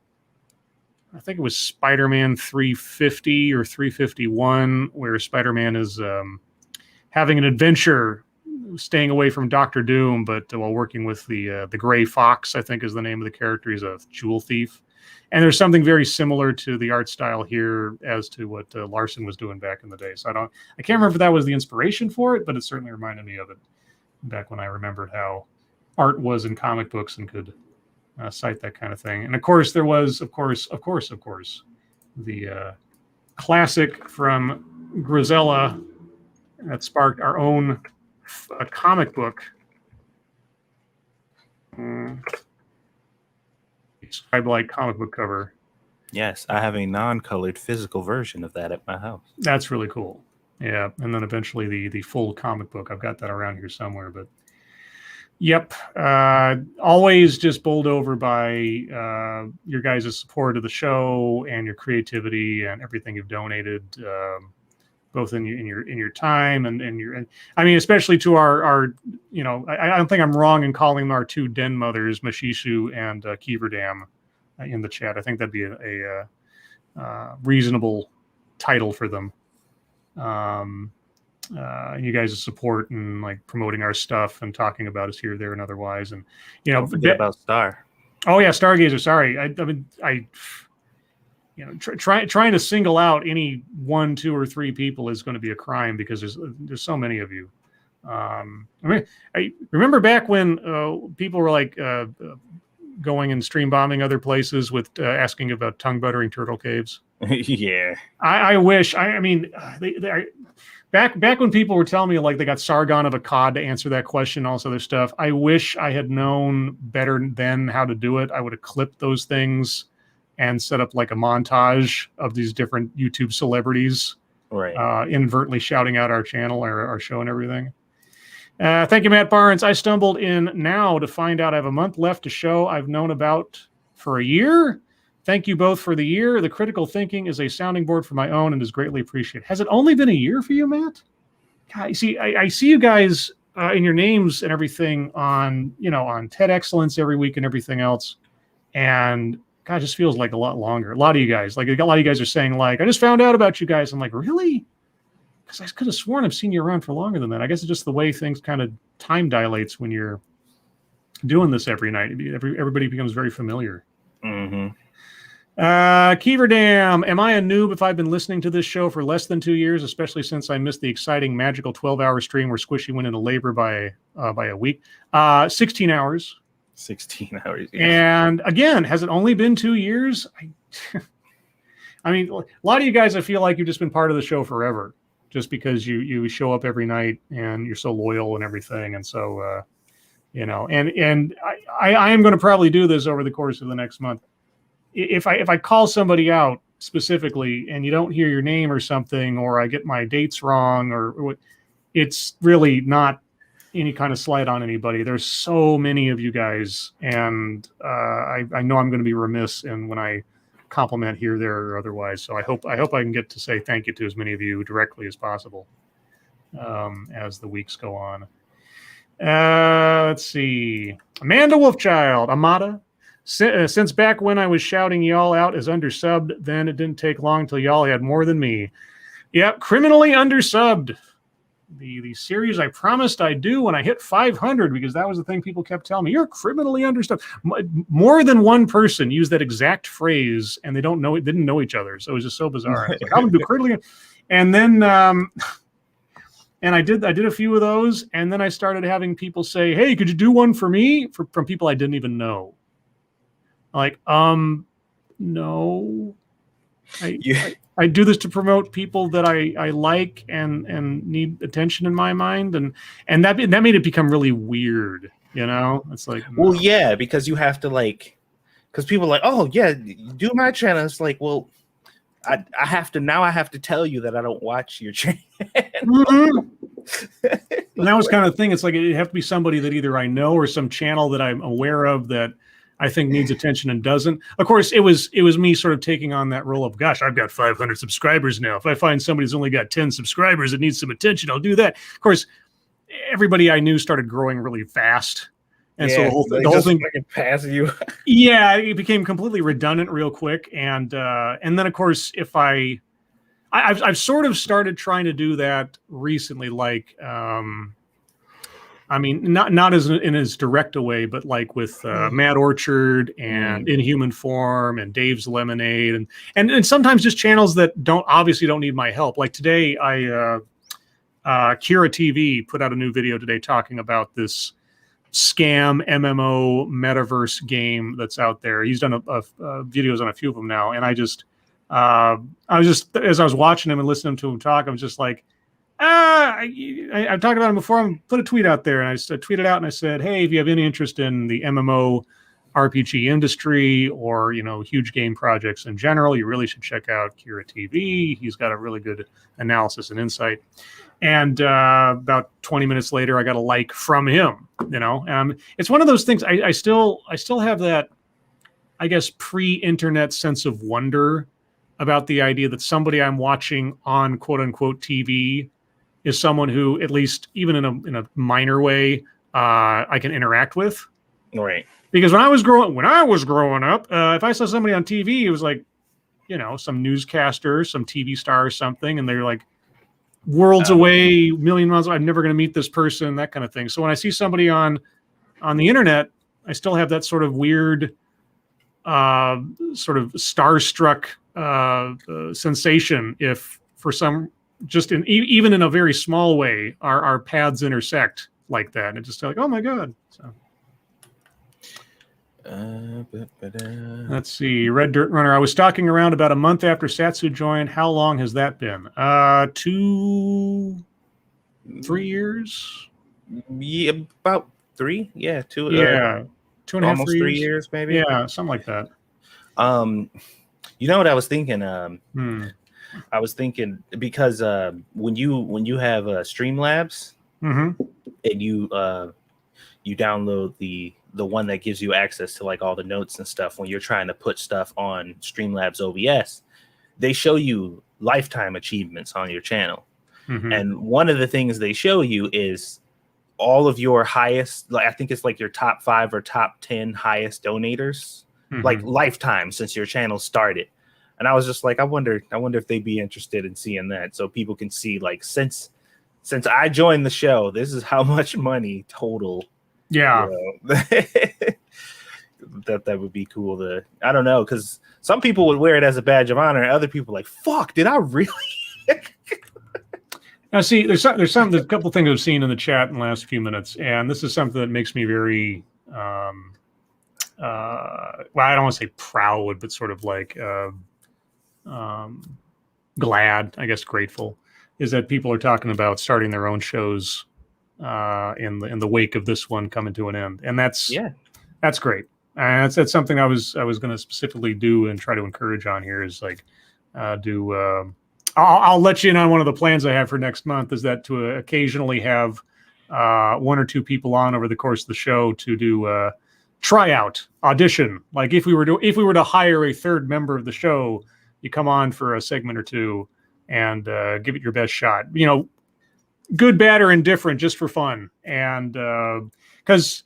S1: I think it was Spider-Man 350 or 351, where Spider-Man is having an adventure, staying away from Doctor Doom, but while working with the Gray Fox, I think is the name of the character. He's a jewel thief. And there's something very similar to the art style here as to what Larson was doing back in the day. So I can't remember if that was the inspiration for it, but it certainly reminded me of it back when I remembered how art was in comic books and could cite that kind of thing. And of course, there was, of course, the classic from Grisella that sparked our own comic book. Scribe-like comic book cover.
S2: Yes, I have a non-colored physical version of that at my house.
S1: That's really cool. Yeah, and then eventually the full comic book. I've got that around here somewhere, but yep. Always just bowled over by your guys' support of the show and your creativity and everything you've donated, both in your time and I mean, especially to our you know, I don't think I'm wrong in calling them our two den mothers, Mashishu and Keeverdam, in the chat. I think that'd be a reasonable title for them. You guys' support and like promoting our stuff and talking about us here, there, and otherwise, and you know,
S2: Don't forget about Star.
S1: Oh yeah, Stargazer. Sorry, I mean, you know, trying to single out any 1, 2, or 3 people is going to be a crime because there's so many of you. I mean, I remember back when people were like going and stream bombing other places with asking about tongue buttering turtle caves.
S2: Yeah.
S1: I wish. I mean, back when people were telling me like they got Sargon of Akkad to answer that question, and all this other stuff. I wish I had known better then how to do it. I would have clipped those things and set up like a montage of these different YouTube celebrities,
S2: Right.
S1: Inadvertently shouting out our channel or our show and everything. Thank you, Matt Barnes. I stumbled in now to find out I have a month left to show I've known about for a year. Thank you both for the year. The critical thinking is a sounding board for my own and is greatly appreciated. Has it only been a year for you, Matt? God, I see you guys in your names and everything on TED Excellence every week and everything else. And God, it just feels like a lot longer. A lot of you guys are saying like, I just found out about you guys. I'm like, really? Because I could have sworn I've seen you around for longer than that. I guess it's just the way things kind of time dilates when you're doing this every night. Everybody becomes very familiar.
S2: Mm-hmm.
S1: Keeverdam, am I a noob if I've been listening to this show for less than 2 years, especially since I missed the exciting magical 12-hour stream where Squishy went into labor by a week? 16 hours.
S2: 16 hours. Yeah.
S1: And again, has it only been 2 years? I mean, a lot of you guys, I feel like you've just been part of the show forever, just because you show up every night and you're so loyal and everything. And so, and I am going to probably do this over the course of the next month. If I call somebody out specifically and you don't hear your name or something, or I get my dates wrong, or it's really not any kind of slight on anybody. There's so many of you guys, and I know I'm going to be remiss when I compliment here, there, or otherwise. So I hope I can get to say thank you to as many of you directly as possible as the weeks go on. Let's see. Amanda Wolfchild, Amada. Since back when I was shouting y'all out as undersubbed, then it didn't take long till y'all had more than me. Yep, criminally undersubbed. The series I promised I'd do when I hit 500, because that was the thing people kept telling me. You're criminally undersubbed. More than one person used that exact phrase, and they didn't know each other. So it was just so bizarre. I was like, I'm gonna do criminally. And then and I did a few of those, and then I started having people say, "Hey, could you do one for me?" From people I didn't even know. Like, no, I do this to promote people that I like and need attention in my mind, and that made it become really weird. It's like,
S2: well, yeah, because you have to because people are like, oh yeah, do my channel. It's like, well, I have to tell you that I don't watch your channel.
S1: Mm-hmm. And that was kind of the thing. It's like it'd have to be somebody that either I know or some channel that I'm aware of that I think needs attention and doesn't. Of course, it was me sort of taking on that role of, gosh, I've got 500 subscribers now. If I find somebody who's only got 10 subscribers that needs some attention, I'll do that. Of course, everybody I knew started growing really fast. And so the whole thing
S2: pass you.
S1: Yeah, it became completely redundant real quick. And then, of course, if I've sort of started trying to do that recently, like, I mean, not in as direct a way, but like with Mad Orchard and Inhuman Form and Dave's Lemonade, and sometimes just channels that don't need my help. Like today, Kira TV put out a new video today talking about this scam MMO metaverse game that's out there. He's done videos on a few of them now, and I just I was just, as I was watching him and listening to him talk, I was just like, I've talked about him before. I put a tweet out there, and I tweeted out and I said, hey, if you have any interest in the MMO RPG industry or, huge game projects in general, you really should check out Kira TV. He's got a really good analysis and insight. And about 20 minutes later, I got a like from him, it's one of those things. I still have that, I guess, pre-internet sense of wonder about the idea that somebody I'm watching on quote unquote TV is someone who, at least even in a minor way, I can interact with.
S2: Right.
S1: Because when I was growing up, if I saw somebody on TV, it was like, some newscaster, some TV star or something, and they're like worlds away, million miles away. I'm never going to meet this person, that kind of thing. So when I see somebody on the internet, I still have that sort of weird, sort of starstruck sensation if for some, just even in a very small way, our paths intersect like that. And it's just like, oh my God. So. Let's see. Red Dirt Runner. I was stalking around about a month after Satsu joined. How long has that been? 2-3 years?
S2: Yeah, about 3. Yeah, 2.
S1: Yeah, 2.5,
S2: almost 3 years, maybe.
S1: Yeah, something like that.
S2: You know what I was thinking? I was thinking because when you have Streamlabs and you download the one that gives you access to like all the notes and stuff, when you're trying to put stuff on Streamlabs OBS, they show you lifetime achievements on your channel. And one of the things they show you is all of your highest, like I think it's like your top 5 or top 10 highest donators, like lifetime since your channel started. And I was just like, I wonder if they'd be interested in seeing that, so people can see like since I joined the show, this is how much money total. Yeah, that would be cool to. I don't know, because some people would wear it as a badge of honor, and other people are like, fuck, did I really?
S1: Now, see, there's a couple things I've seen in the chat in the last few minutes, and this is something that makes me very, well, I don't want to say proud, but sort of like glad, I guess, grateful, is that people are talking about starting their own shows in the wake of this one coming to an end, and that's great. And that's something I was going to specifically do and try to encourage on here is like I'll let you in on one of the plans I have for next month is that to occasionally have 1 or 2 people on over the course of the show to do tryout audition. Like if we were to hire a third member of the show, you come on for a segment or 2 and give it your best shot. Good, bad, or indifferent, just for fun. And because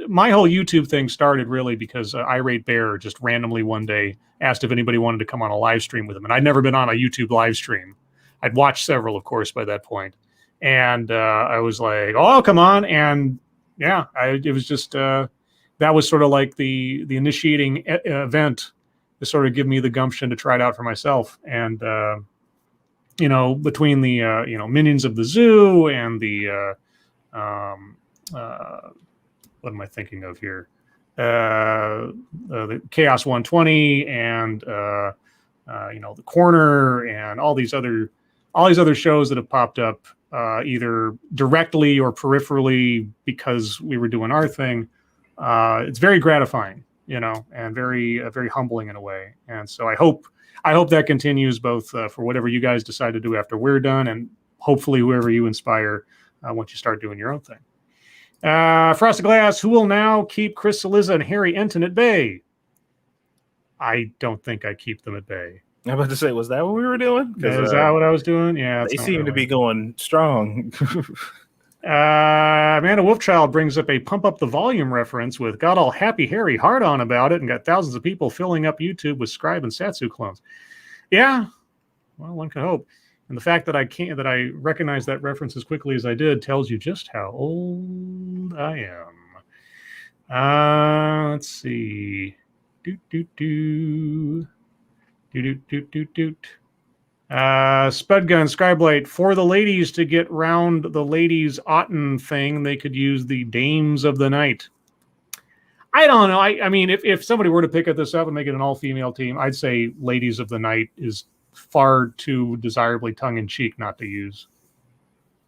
S1: my whole YouTube thing started really because Irate Bear just randomly one day asked if anybody wanted to come on a live stream with him. And I'd never been on a YouTube live stream. I'd watched several, of course, by that point. And I was like, oh, I'll come on. And yeah, it was just, that was sort of like the initiating event to sort of give me the gumption to try it out for myself. And, between the, Minions of the Zoo and the, what am I thinking of here? The Chaos 120 and, the Corner and all these other shows that have popped up, either directly or peripherally because we were doing our thing. It's very gratifying, and very, very humbling in a way. And so I hope that continues both for whatever you guys decide to do after we're done, and hopefully whoever you inspire once you start doing your own thing. Frosted Glass, who will now keep Chris Saliza and Harry Enton at bay? I don't think I keep them at bay.
S2: I'm about to say, was that what we were doing?
S1: Is that what I was doing? Yeah.
S2: They seem to be going strong.
S1: Amanda Wolfchild brings up a Pump Up the Volume reference with got all happy Harry hard on about it and got thousands of people filling up YouTube with Scribe and Satsu clones. Yeah, well, one can hope. And the fact that I recognize that reference as quickly as I did tells you just how old I am. Let's see. Spudgun, Scriblight, for the ladies to get round the ladies' Otten thing, they could use the Dames of the Night. I don't know. I mean, if somebody were to pick this up and make it an all-female team, I'd say Ladies of the Night is far too desirably tongue-in-cheek not to use.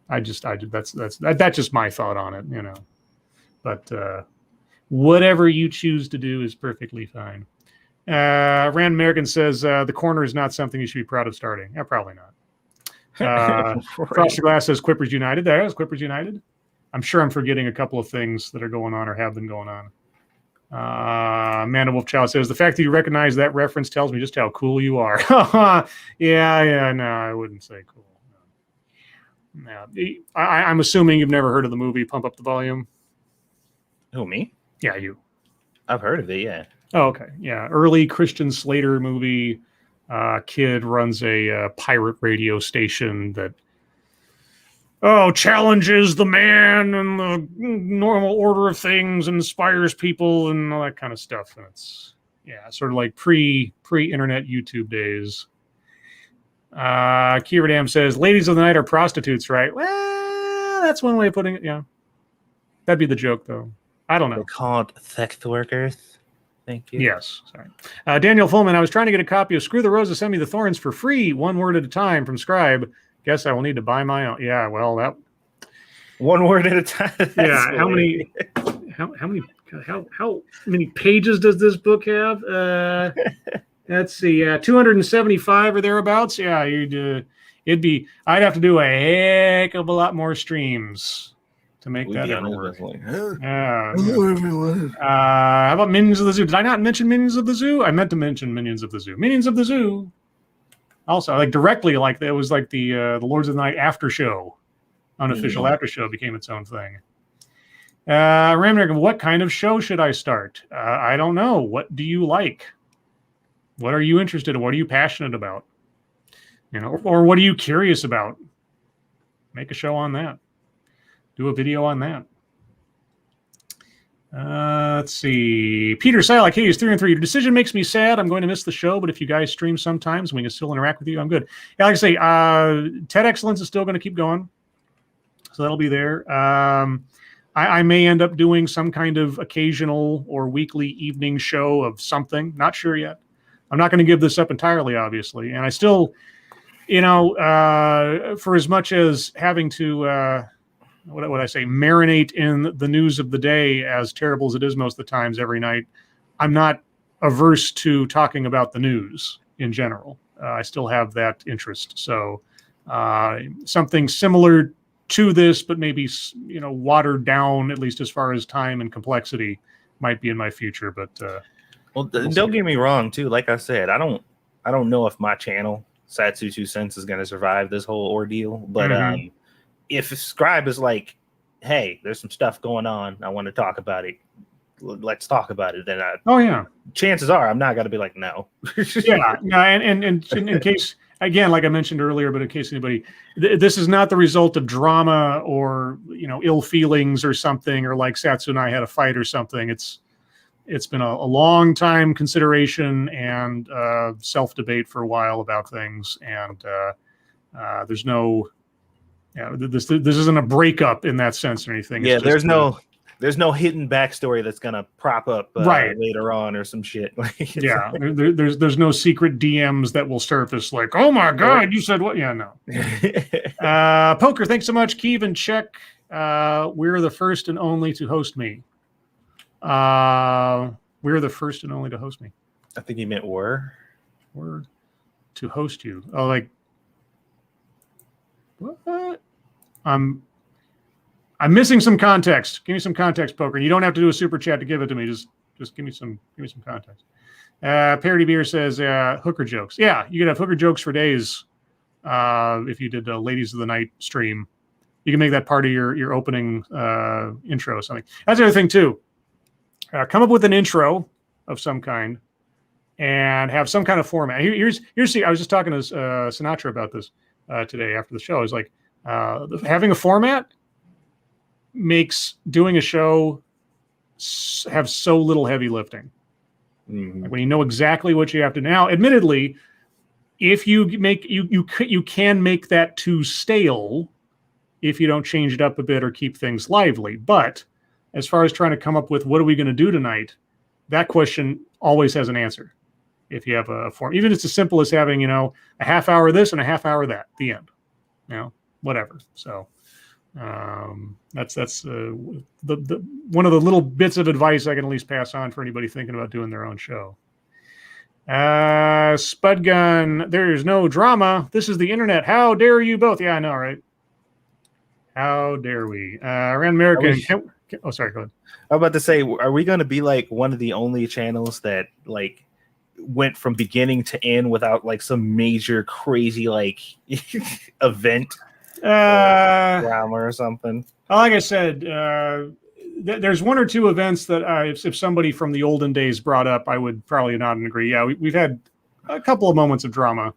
S1: That's just my thought on it, you know. But whatever you choose to do is perfectly fine. Rand American says the corner is not something you should be proud of starting. Yeah, probably not. Frosty Glass says Quippers United. There's Quippers United. I'm sure I'm forgetting a couple of things that are going on or have been going on. Amanda Wolfchild says the fact that you recognize that reference tells me just how cool you are. Yeah, no, I wouldn't say cool. No. I'm assuming you've never heard of the movie Pump Up the Volume.
S2: Who, me?
S1: Yeah, you.
S2: I've heard of it, yeah.
S1: Oh, okay. Yeah, early Christian Slater movie. Kid runs a pirate radio station that challenges the man and the normal order of things, and inspires people and all that kind of stuff. And it's sort of like pre-internet YouTube days. Kieradam says Ladies of the Night are prostitutes, right? Well, that's one way of putting it. Yeah, that'd be the joke, though. I don't know.
S2: They're called sex workers. Thank you.
S1: Yes. Sorry. Daniel Fullman, I was trying to get a copy of Screw the Roses, Send Me the Thorns for free, one word at a time from Scribe. Guess I will need to buy my own. Yeah, well, that
S2: one word at a time.
S1: Yeah. How many pages does this book have? Let's see. 275 or thereabouts. Yeah, I'd have to do a heck of a lot more streams to make that ever work. How about Minions of the Zoo? Did I not mention Minions of the Zoo? I meant to mention Minions of the Zoo. Minions of the Zoo. Also, like directly, like it was like the Lords of the Night after show, unofficial after show became its own thing. Ramnark, what kind of show should I start? I don't know. What do you like? What are you interested in? What are you passionate about? You know, or what are you curious about? Make a show on that. Do a video on that. Let's see. Peter Silak, hey, 3 and 3. Your decision makes me sad. I'm going to miss the show, but if you guys stream sometimes and we can still interact with you, I'm good. Yeah, like I say, TED Excellence is still going to keep going. So that'll be there. I may end up doing some kind of occasional or weekly evening show of something. Not sure yet. I'm not going to give this up entirely, obviously. And I still, for as much as having to... what would I say, marinate in the news of the day, as terrible as it is most of the times every night, I'm not averse to talking about the news in general. I still have that interest. So something similar to this, but maybe, watered down, at least as far as time and complexity, might be in my future. But
S2: don't get me wrong, too. Like I said, I don't know if my channel, Satsu 2 Cents, is going to survive this whole ordeal. But if Scribe is like, hey, there's some stuff going on, I want to talk about it, let's talk about it, then chances are I'm not going to be like, no.
S1: And in case, again, like I mentioned earlier, but in case anybody, this is not the result of drama or, ill feelings or something, or like Satsu and I had a fight or something. It's been a long time consideration and self-debate for a while about things. And there's no... Yeah, this isn't a breakup in that sense or anything.
S2: Yeah, there's no hidden backstory that's gonna prop up later on or some shit.
S1: Yeah, there's no secret DMs that will surface like, oh my god, you said what? Yeah, no. Poker, thanks so much. Kevin, check. We're the first and only to host me. We're the first and only to host me.
S2: I think he meant were
S1: to host you. Oh, like. What? I'm missing some context. Give me some context, Poker. You don't have to do a super chat to give it to me. Just give me some context. Parody Beer says hooker jokes. Yeah, you could have hooker jokes for days. If you did a Ladies of the Night stream, you can make that part of your opening intro or something. That's the other thing too. Come up with an intro of some kind and have some kind of format. Here's I was just talking to Sinatra about this. Today after the show. I was like, having a format makes doing a show have so little heavy lifting. Like when you know exactly what you have to. Now, admittedly, if you make you can make that too stale if you don't change it up a bit or keep things lively. But as far as trying to come up with what are we going to do tonight, that question always has an answer. If you have a form, even if it's as simple as having, a half hour of this and a half hour of that, the end, whatever. So that's the one of the little bits of advice I can at least pass on for anybody thinking about doing their own show. Spudgun, there's no drama. This is the internet. How dare you both? Yeah, I know, right? How dare we? Rand American. Oh, sorry, go ahead.
S2: I was about to say, are we going to be like one of the only channels that like went from beginning to end without like some major crazy like event drama or something?
S1: Like I said, there's one or two events that if somebody from the olden days brought up, I would probably not agree. Yeah, we've had a couple of moments of drama,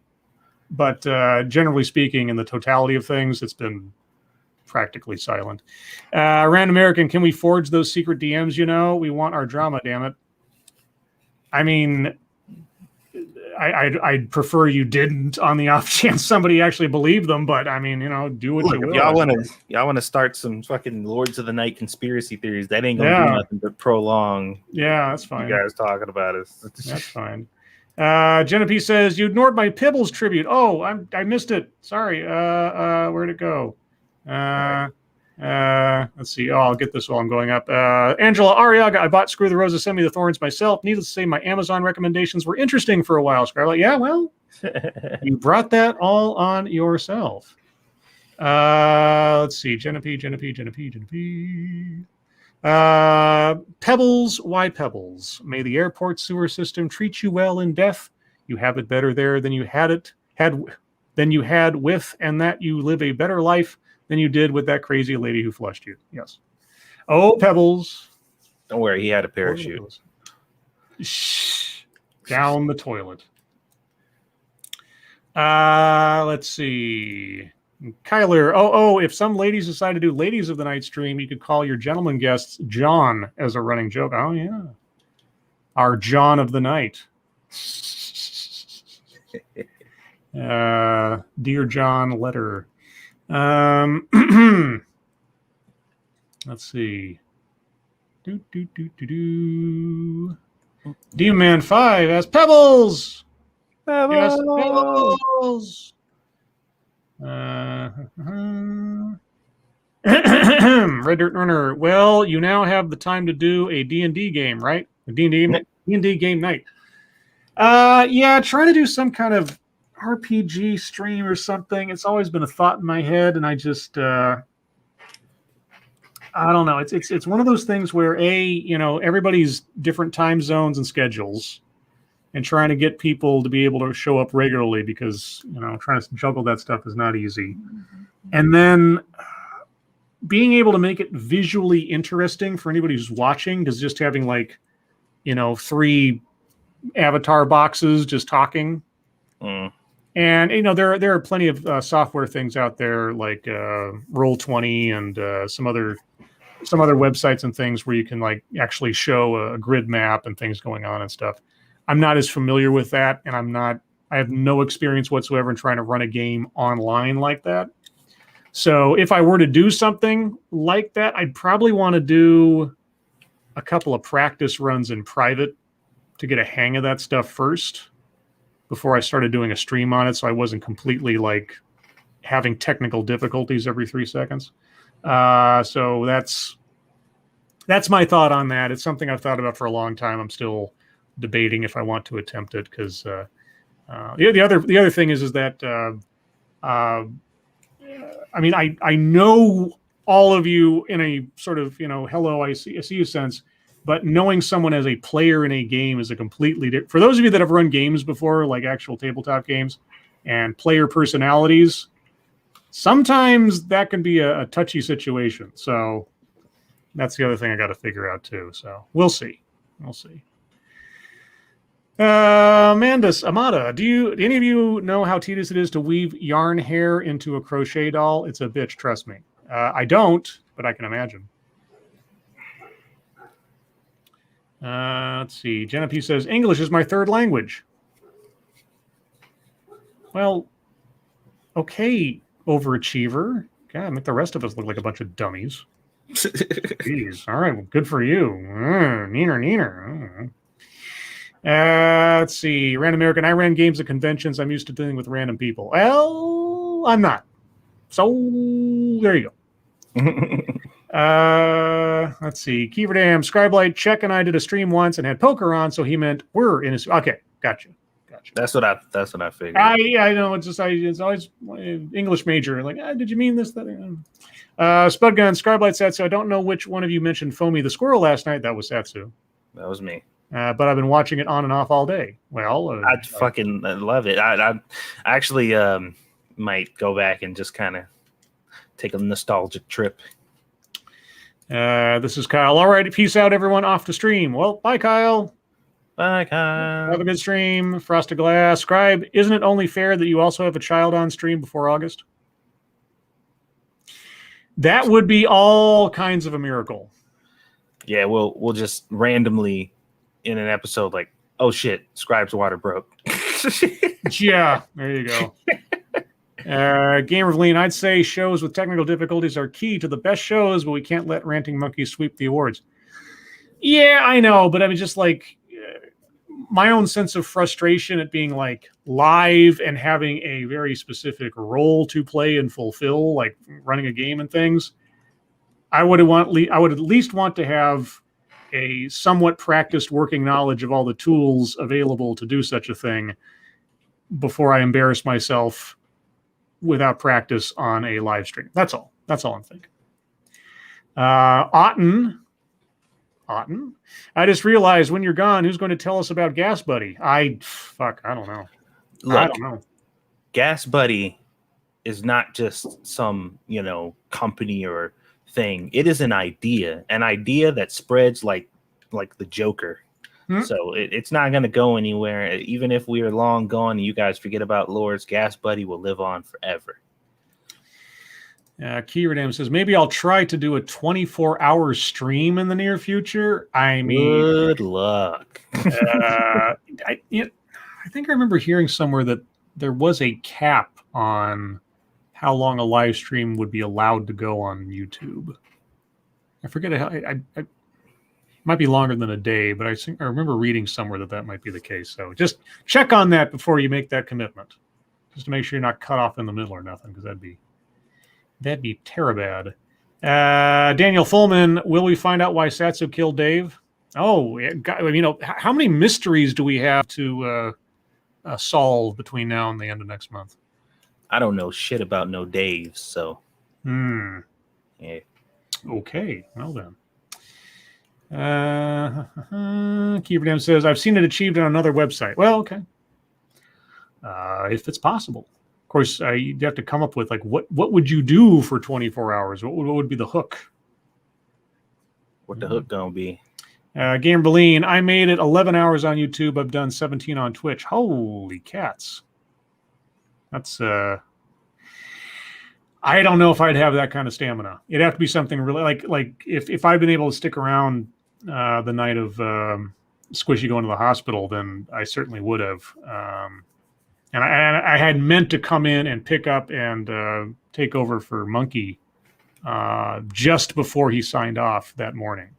S1: but generally speaking, in the totality of things, it's been practically silent. Rand American, can we forge those secret DMs? We want our drama, damn it. I mean, I'd prefer you didn't, on the off chance somebody actually believed them, but I mean, do what you will.
S2: Y'all want to start some fucking Lords of the Night conspiracy theories. That ain't gonna do nothing but prolong.
S1: Yeah, that's fine.
S2: You guys talking about it.
S1: That's fine. Genevieve says you ignored my Pibbles tribute. Oh, I missed it. Sorry. Where'd it go? Let's see. Oh, I'll get this while I'm going up. Angela Ariaga, I bought Screw the Roses, Send Me the Thorns myself. Needless to say, my Amazon recommendations were interesting for a while, Scribe. Yeah, well, you brought that all on yourself. Let's see. Genevieve. Pebbles, why Pebbles? May the airport sewer system treat you well in death. You have it better there than you had with, and that you live a better life than you did with that crazy lady who flushed you. Yes. Oh, Pebbles.
S2: Don't worry, he had a parachute.
S1: Shh. Down the toilet. Let's see. Kyler, if some ladies decide to do Ladies of the Night stream, you could call your gentleman guests John as a running joke. Oh, yeah. Our John of the Night. Dear John, letter. Let's see. Demon 5 as Pebbles. Yes, Pebbles. Red Dirt Runner. Well, you now have the time to do a D&D game, right? A D&D game night. Yeah, trying to do some kind of RPG stream or something. It's always been a thought in my head, and I just I don't know. It's one of those things where everybody's different time zones and schedules, and trying to get people to be able to show up regularly because trying to juggle that stuff is not easy. And then being able to make it visually interesting for anybody who's watching, because just having 3 avatar boxes just talking. And there are plenty of software things out there like Roll20 and some other websites and things where you can actually show a grid map and things going on and stuff. I'm not as familiar with that, and I have no experience whatsoever in trying to run a game online like that. So if I were to do something like that, I'd probably want to do a couple of practice runs in private to get a hang of that stuff first before I started doing a stream on it, so I wasn't completely having technical difficulties every 3 seconds. So that's my thought on that. It's something I've thought about for a long time. I'm still debating if I want to attempt it because the other thing is that I mean I know all of you in a sort of hello I see you sense. But knowing someone as a player in a game is a completely different. For those of you that have run games before, like actual tabletop games, and player personalities, sometimes that can be a touchy situation. So that's the other thing I got to figure out too. So we'll see. Amada, do any of you know how tedious it is to weave yarn hair into a crochet doll? It's a bitch, trust me. I don't, but I can imagine. Let's see. Genevieve says, English is my third language. Well, okay, overachiever. God, I make the rest of us look like a bunch of dummies. Jeez. All right. Well, good for you. Neener. Let's see. Random American. I ran games at conventions. I'm used to dealing with random people. Well, I'm not. So there you go. Let's see. Keeverdam, Scribe Light, Check and I did a stream once and had poker on, so he meant we're in his. Okay, gotcha.
S2: That's what I figured.
S1: I know. It's always English major. Like, did you mean this? That. Spudgun, Scribe Light, Satsu. I don't know which one of you mentioned Foamy the Squirrel last night. That was Satsu.
S2: That was me.
S1: But I've been watching it on and off all day. Well,
S2: I fucking love it. I actually might go back and just kind of take a nostalgic trip.
S1: This is Kyle. All right, peace out, everyone. Off to stream. Well, bye, Kyle.
S2: Bye, Kyle.
S1: Have a good stream. Frosted Glass. Scribe, isn't it only fair that you also have a child on stream before August? That would be all kinds of a miracle.
S2: Yeah, we'll just randomly in an episode like, oh shit, Scribe's water broke.
S1: Yeah, there you go. Gamer of Lean, I'd say shows with technical difficulties are key to the best shows, but we can't let ranting monkeys sweep the awards. Yeah, I know, but I mean, just like my own sense of frustration at being like live and having a very specific role to play and fulfill, like running a game and things. I would at least want to have a somewhat practiced working knowledge of all the tools available to do such a thing before I embarrass myself without practice on a live stream. That's all I'm thinking. Otten, I just realized when you're gone, who's going to tell us about Gas Buddy? I don't know.
S2: Look,
S1: I don't know.
S2: Gas Buddy is not just some, company or thing. It is an idea that spreads like the Joker. So it's not going to go anywhere. Even if we are long gone and you guys forget about Lords, Gas Buddy will live on forever.
S1: Keyredam says, maybe I'll try to do a 24-hour stream in the near future. I mean,
S2: good luck.
S1: I think I remember hearing somewhere that there was a cap on how long a live stream would be allowed to go on YouTube. I forget how. I might be longer than a day, but I remember reading somewhere that might be the case. So just check on that before you make that commitment, just to make sure you're not cut off in the middle or nothing, because that'd be terrible. Daniel Fullman, will we find out why Satsu killed Dave? Oh, how many mysteries do we have to solve between now and the end of next month?
S2: I don't know shit about no Daves, so. Yeah.
S1: Okay, well then. Keeperdam says, I've seen it achieved on another website. Well, okay. If it's possible. Of course, you'd have to come up with, like, what would you do for 24 hours? What would be the hook?
S2: What the hook gonna be?
S1: Gamer Beline, I made it 11 hours on YouTube. I've done 17 on Twitch. Holy cats. That's, I don't know if I'd have that kind of stamina. It'd have to be something really, like if I'd been able to stick around the night of Squishy going to the hospital, then I certainly would have. And I had meant to come in and pick up and take over for Monkey just before he signed off that morning.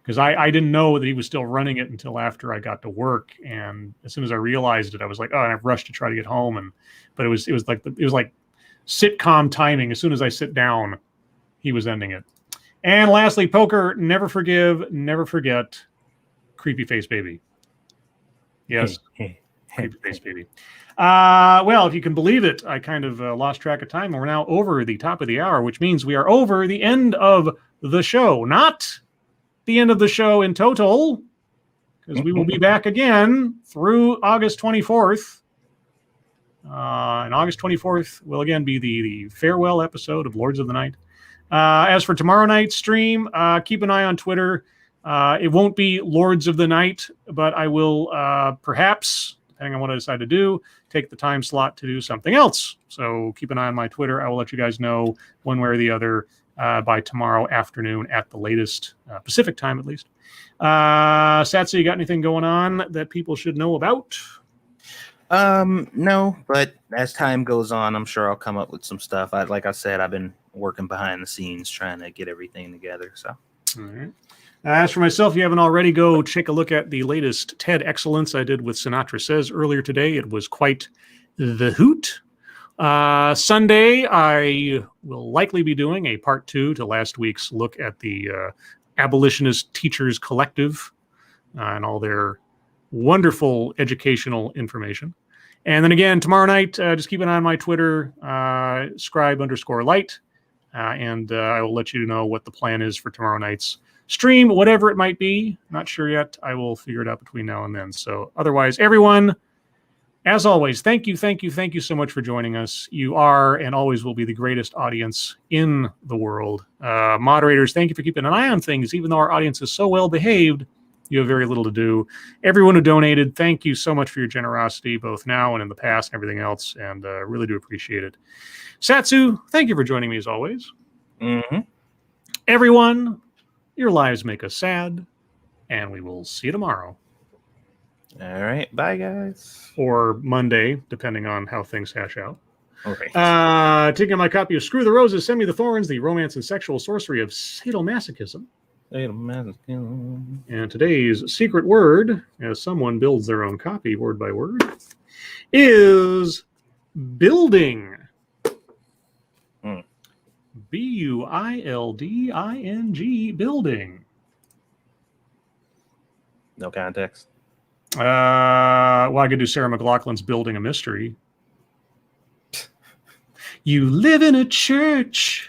S1: Because I didn't know that he was still running it until after I got to work. And as soon as I realized it, I was like, oh, and I've rushed to try to get home. But it was like sitcom timing. As soon as I sit down, he was ending it. And lastly, Poker, never forgive, never forget, Creepy Face Baby. Yes, Creepy Face Baby. Well, if you can believe it, I kind of lost track of time. We're now over the top of the hour, which means we are over the end of the show. Not the end of the show in total, because we will be back again through August 24th. And August 24th will again be the farewell episode of Lords of the Night. As for tomorrow night's stream, keep an eye on Twitter. It won't be Lords of the Night, but I will perhaps, depending on what I decide to do, take the time slot to do something else. So keep an eye on my Twitter. I will let you guys know one way or the other by tomorrow afternoon at the latest, Pacific time at least. Satsu, you got anything going on that people should know about?
S2: No, but as time goes on, I'm sure I'll come up with some stuff. Like I said, I've been working behind the scenes trying to get everything together. So,
S1: all right. As for myself, if you haven't already, go take a look at the latest TED Excellence I did with Sinatra Says earlier today. It was quite the hoot. Sunday, I will likely be doing a part 2 to last week's look at the Abolitionist Teachers Collective and all their wonderful educational information. And then again, tomorrow night, just keep an eye on my Twitter, Scribe_light, and I will let you know what the plan is for tomorrow night's stream, whatever it might be. Not sure yet. I will figure it out between now and then. So otherwise, everyone, as always, thank you so much for joining us. You are and always will be the greatest audience in the world. Moderators, thank you for keeping an eye on things. Even though our audience is so well behaved, you have very little to do. Everyone who donated, thank you so much for your generosity, both now and in the past and everything else, and really do appreciate it. Satsu, thank you for joining me as always.
S2: mm-hmm.
S1: Everyone, your lives make us sad, and we will see you tomorrow.
S2: All right. Bye, guys.
S1: Or Monday, depending on how things hash out.
S2: All right.
S1: Taking my copy of Screw the Roses, Send Me the Thorns, the romance and sexual sorcery of sadomasochism. And today's secret word, as someone builds their own copy word by word, is building. Building, building.
S2: No context.
S1: Well, I could do Sarah McLachlan's Building a Mystery. You live in a church